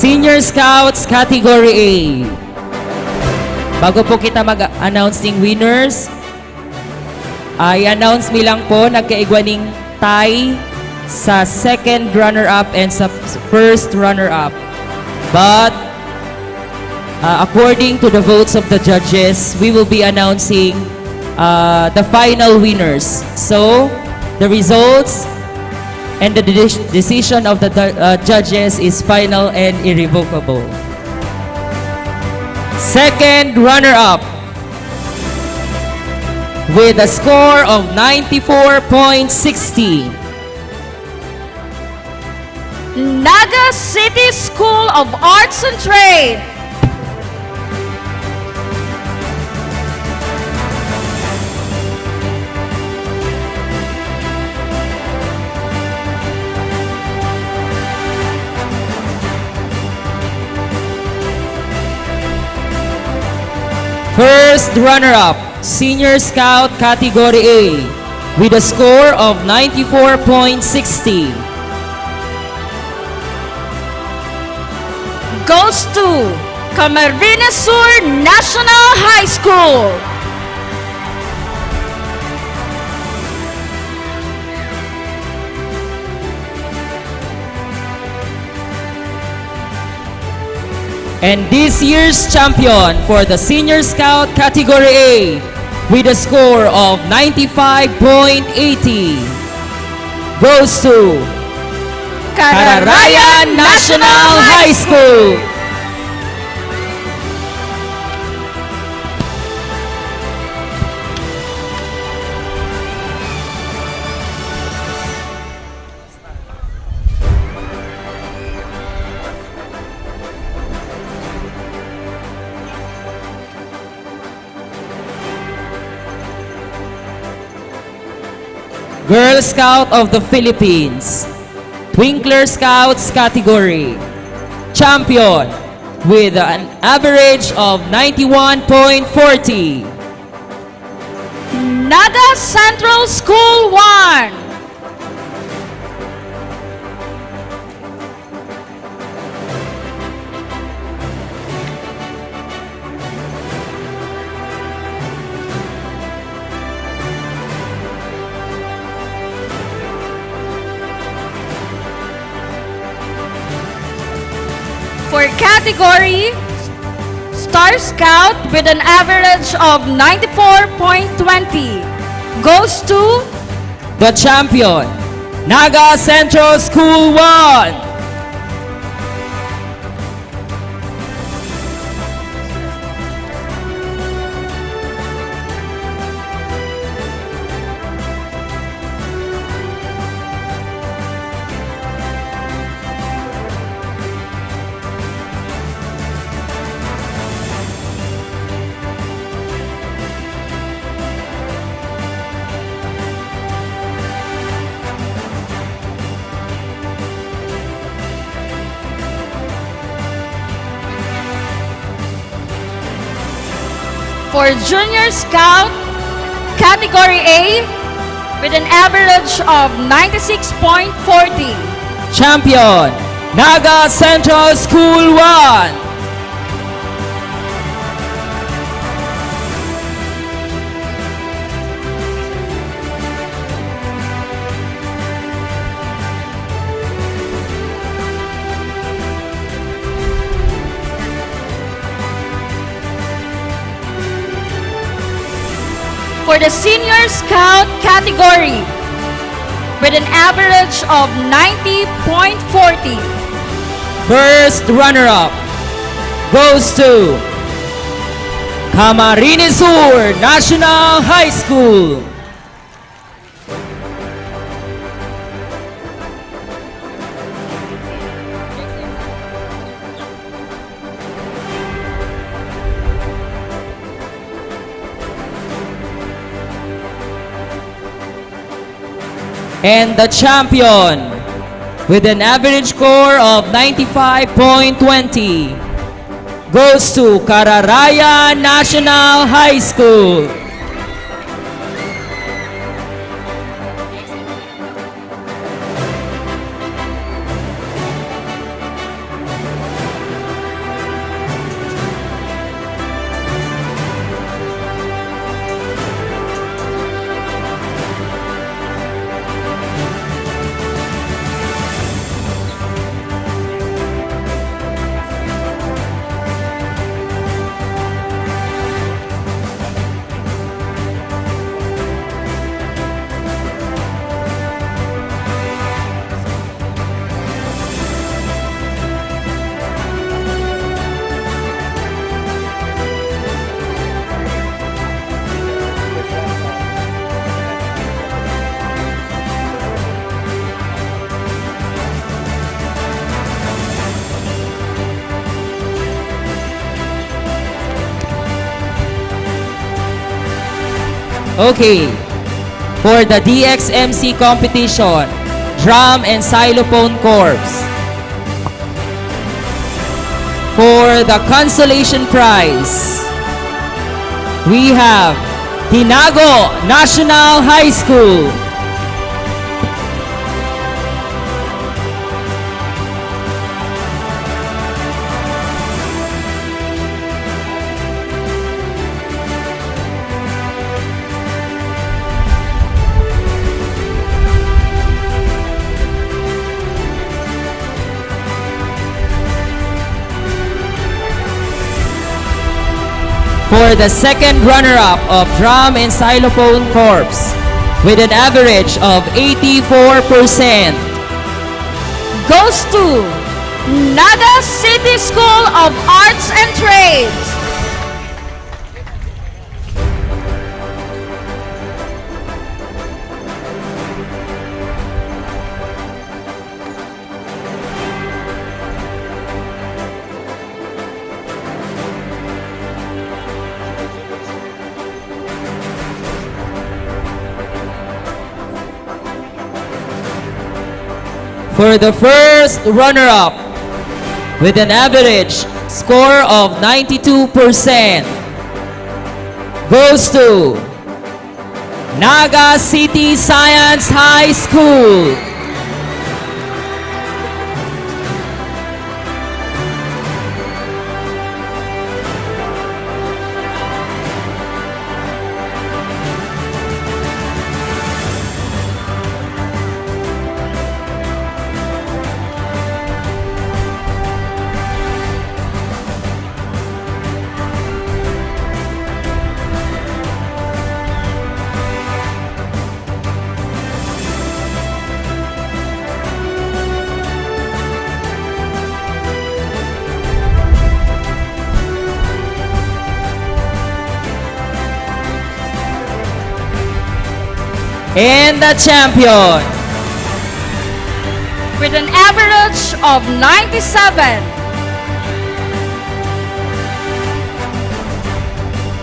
Speaker 3: Senior Scouts Category A. Bago po kita mag-announce ng winners, i-announce mi lang po nagkaigwaning tie sa second runner-up and sa first runner-up. But according to the votes of the judges, we will be announcing the final winners. So, the results and the decision of the judges is final and irrevocable. Second runner-up with a score of 94.60.
Speaker 4: Naga City School of Arts and Trade.
Speaker 3: First runner-up, Senior Scout Category A with a score of 94.60.
Speaker 4: Goes to Camarines Sur National High School.
Speaker 3: And this year's champion for the Senior Scout Category A with a score of 95.80 goes to Cararayan National High School. Girl Scout of the Philippines, Twinkler Scouts Category, champion with an average of 91.40.
Speaker 4: Naga Central School 1. For category Star Scout with an average of 94.20 goes to
Speaker 3: The champion, Naga Central School 1.
Speaker 4: For Junior Scout, Category A, with an average of 96.40.
Speaker 3: Champion, Naga Central School 1.
Speaker 4: for the Senior Scout category with an average of 90.40.
Speaker 3: First runner-up goes to Camarines Sur National High School. And the champion with an average score of 95.20 goes to Cararaya National High School. Okay, for the DXMC competition, Drum and Xylophone Corps. For the consolation prize, we have Tinago National High School. For the second runner-up of Drum and Xylophone Corps with an average of 84%,
Speaker 4: goes to Naga City School of Arts and Trades.
Speaker 3: For the first runner-up with an average score of 92% goes to Naga City Science High School. And the champion
Speaker 4: with an average of 97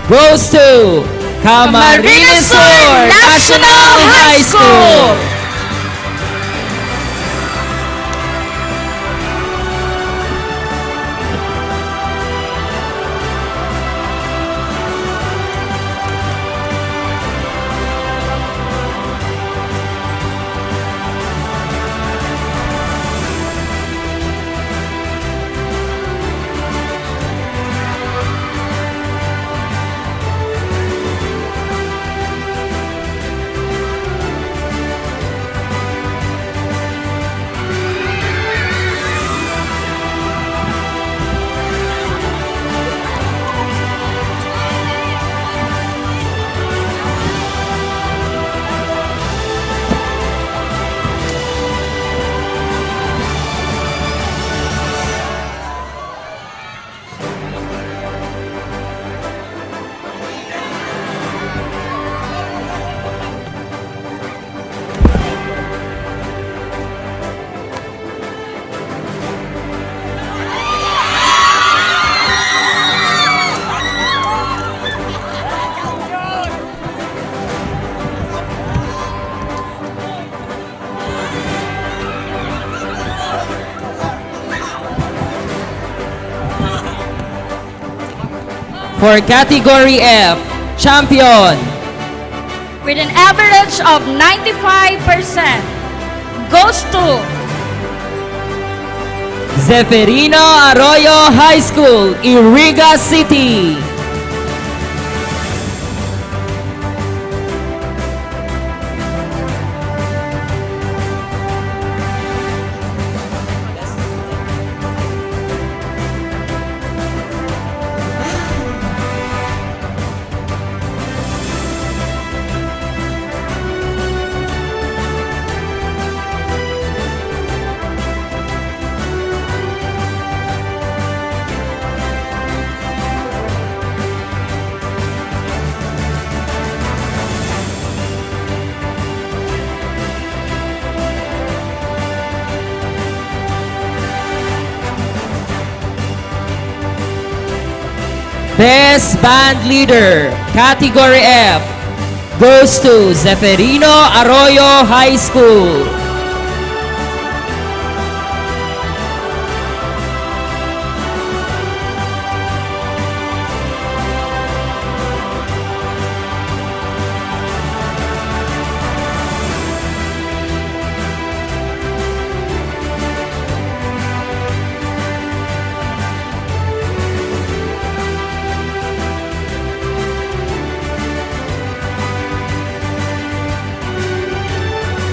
Speaker 3: goes to Camarines Sur National High School. For Category F, champion,
Speaker 4: with an average of 95%, goes to
Speaker 3: Zeferino Arroyo High School, Iriga City. Best Band Leader, Category F, goes to Zeferino Arroyo High School.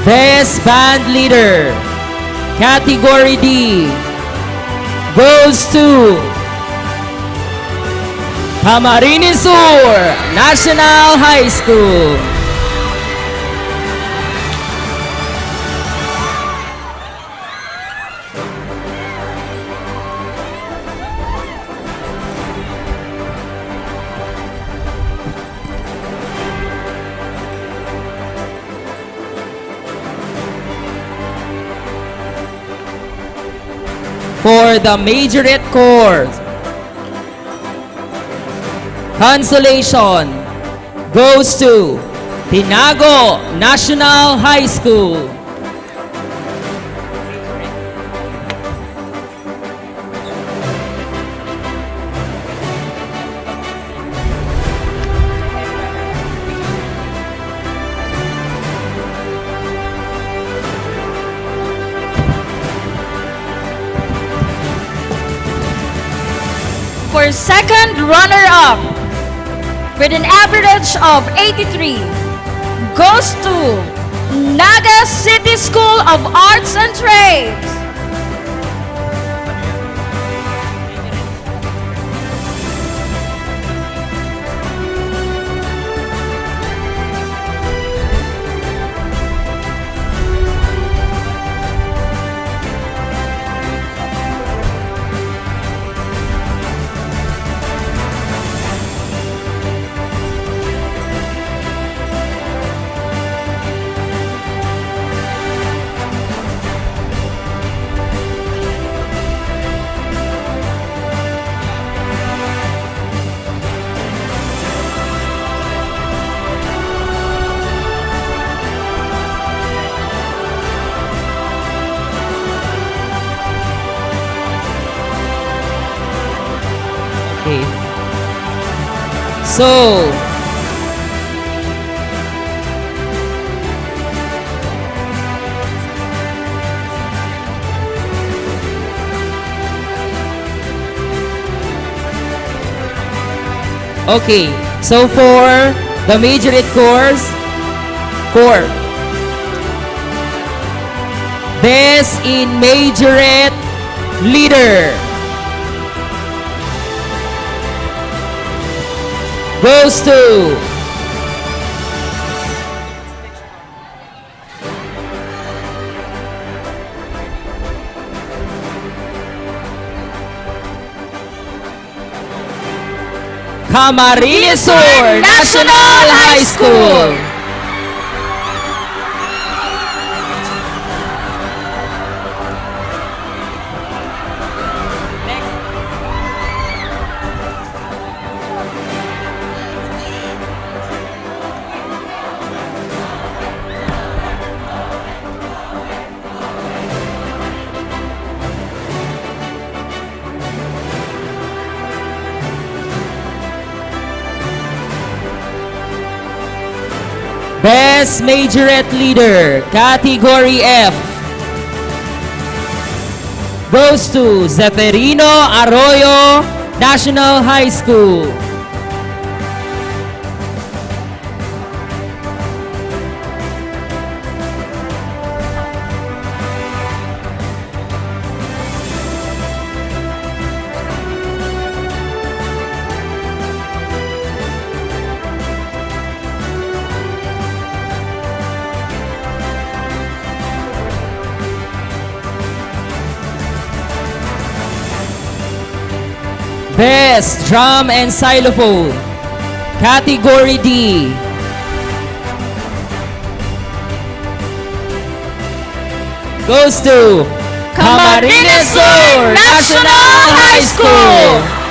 Speaker 3: Best Band Leader, Category D, goes to Camarines Sur National High School. For the majorette course, consolation goes to Tinago National High School.
Speaker 4: for second runner-up with an average of 83 goes to Naga City School of Arts and Trades.
Speaker 3: Okay. So, okay. So for the majorette course, Best in Majorette Leader goes to Camarines Sur National High School. Best Majorette Leader, Category F, goes to Zeferino Arroyo National High School. Best Drum and Xylophone, Category D, goes to Camarines Sur National High School.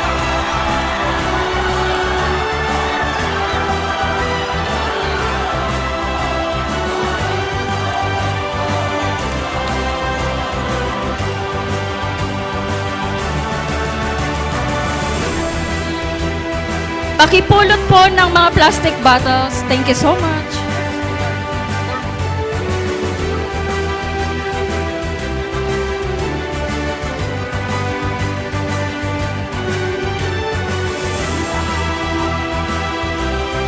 Speaker 4: Pakipulot po ng mga plastic bottles. Thank you so much.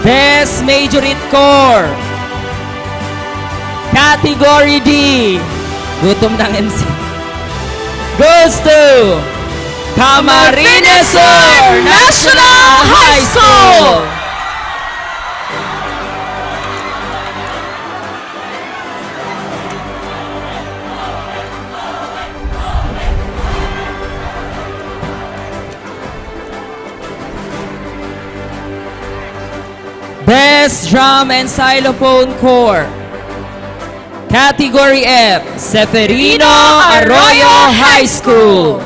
Speaker 3: Best Majorette Corps, Category D, gutom ng MC, goes to Camarines Sur National High School. Best Drum and Xylophone Corps, Category F, Zeferino Arroyo High School.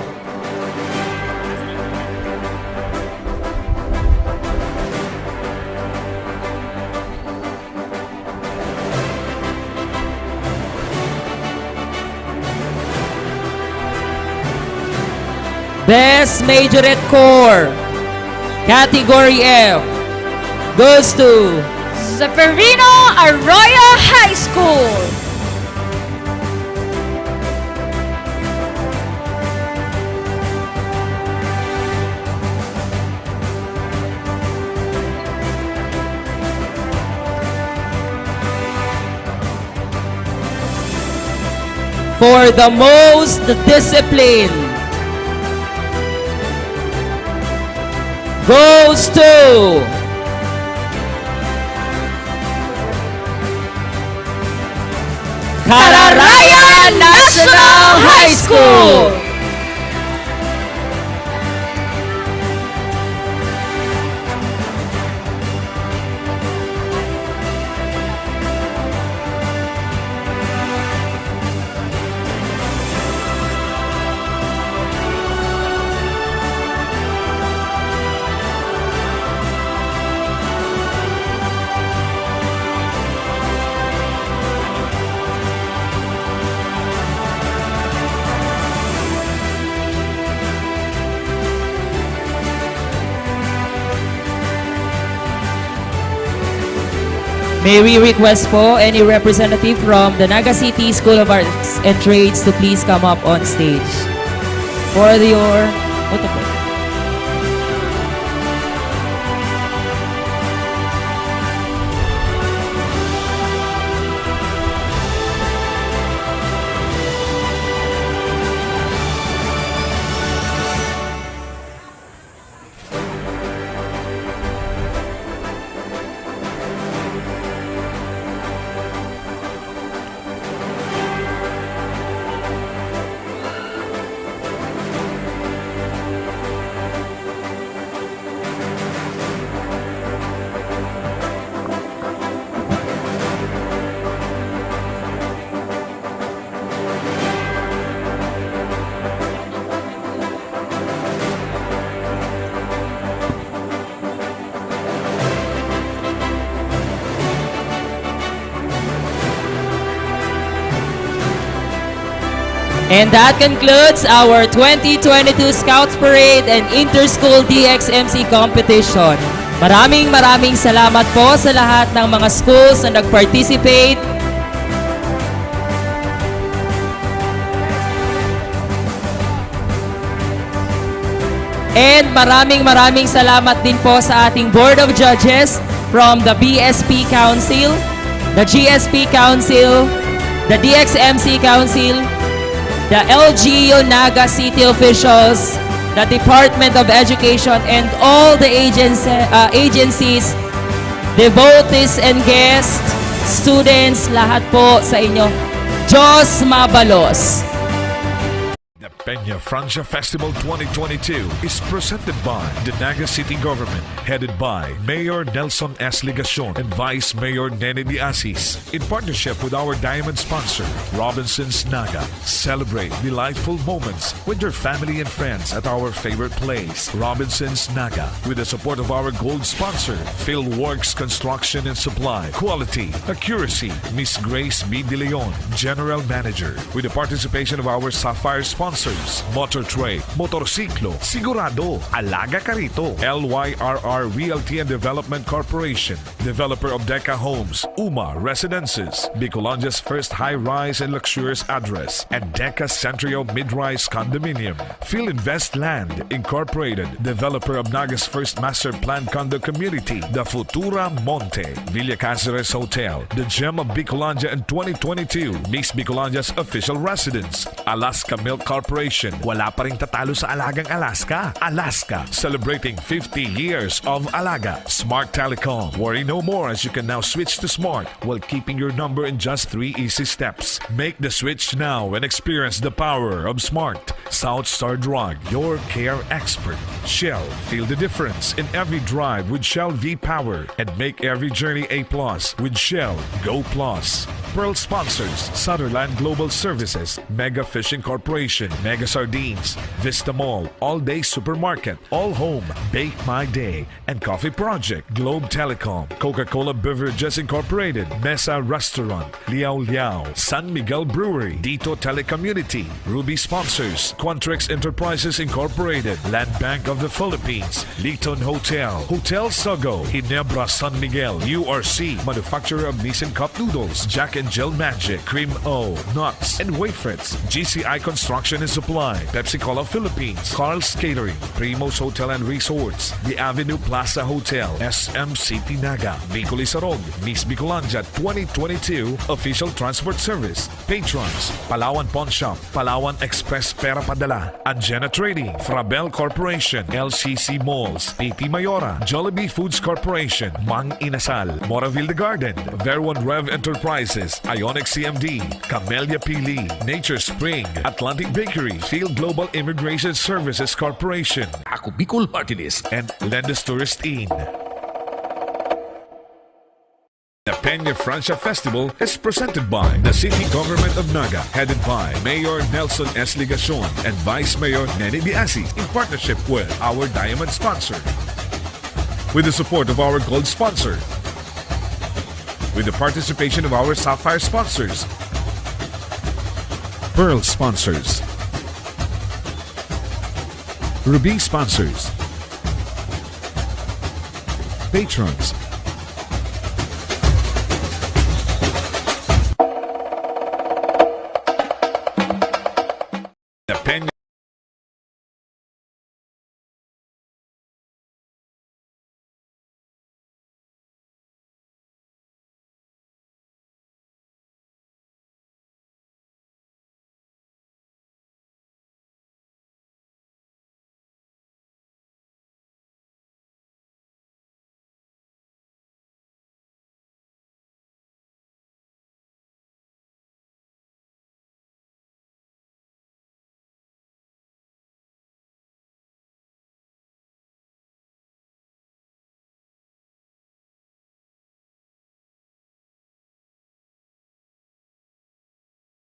Speaker 3: Best Majorette Corps, Category F, goes to
Speaker 4: Zeferino Arroyo High School.
Speaker 3: For the most discipline, goes to Cararayan National High School. May we request po any representative from the Naga City School of Arts and Trades to please come up on stage for your protocol. And that concludes our 2022 Scouts Parade and Inter-School DXMC competition. Maraming salamat po sa lahat ng mga schools na nag-participate. And maraming salamat din po sa ating Board of Judges from the BSP Council, the GSP Council, the DXMC Council, the LGU Naga City officials, the Department of Education, and all the agencies, devotees and guests, students, lahat po sa inyo. Diyos mabalos.
Speaker 1: The Peña Francia Festival 2022 is presented by the Naga City Government, headed by Mayor Nelson S. Ligacion and Vice Mayor Nene Diasis, in partnership with our diamond sponsor, Robinson's Naga. Celebrate delightful moments with your family and friends at our favorite place, Robinson's Naga, with the support of our gold sponsor, Philworks Construction and Supply, Quality, Accuracy, Miss Grace B. De Leon, General Manager, with the participation of our Sapphire sponsors, Motor Trade, Motorsiklo, Sigurado, Alaga Carito, LYRR Realty and Development Corporation, developer of Deca Homes, Uma Residences, Bicolandia's first high-rise and luxurious address, and Deca Centrio Mid-Rise Condominium, Phil Invest Land Incorporated, developer of Naga's first master plan condo community, the Futura Monte, Villa Cáceres Hotel, the Gem of Bicolandia in 2022, Miss Bicolandia's official residence, Alaska Milk Corporation. Wala pa ring tatalo sa Alagang Alaska. Alaska, celebrating 50 years of Alaga. Smart Telecom. Worry no more as you can now switch to Smart while keeping your number in just 3 easy steps. Make the switch now and experience the power of Smart. South Star Drug, your care expert. Shell, feel the difference in every drive with Shell V-Power and make every journey A+ with Shell Go Plus. Pearl sponsors, Sutherland Global Services, Mega Fishing Corporation, Mega Sardines, Vista Mall, All Day Supermarket, All Home, Bake My Day, and Coffee Project, Globe Telecom, Coca-Cola Beverages Incorporated, Mesa Restaurant, Liao Liao, San Miguel Brewery, Dito Telecommunity, Ruby sponsors, Quantrix Enterprises Incorporated, Land Bank of the Philippines, Liton Hotel, Hotel Sogo, Ginebra San Miguel, URC, manufacturer of Nissan Cup Noodles, Jack and Jill Magic, Cream O, Nuts, and Wafrits, GCI Construction and Supply, Pepsi Cola Philippines, Carl's Catering, Primo's Hotel and Resorts, The Avenue Plaza Hotel, SM City Naga, Bicol Isarog, Miss Bicolandia 2022 Official Transport Service, Patrons, Palawan Pawn Shop, Palawan Express Pera Padala, Angena Trading, Frabel Corporation, LCC Malls, PT Mayora, Jollibee Foods Corporation, Mang Inasal, Moraville The Garden, Verwan Rev Enterprises, Ionic CMD, Camellia Pili, Nature Spring, Atlantic Bakery, Field Global Immigration Services Corporation, Ako Bicol Party List, and Lendes Tourist Inn. The Peña Francia Festival is presented by the City Government of Naga, headed by Mayor Nelson S. Ligacion and Vice Mayor Nene Diasis, in partnership with our diamond sponsor, with the support of our gold sponsor, with the participation of our Sapphire sponsors, Pearl sponsors, Ruby sponsors, patrons,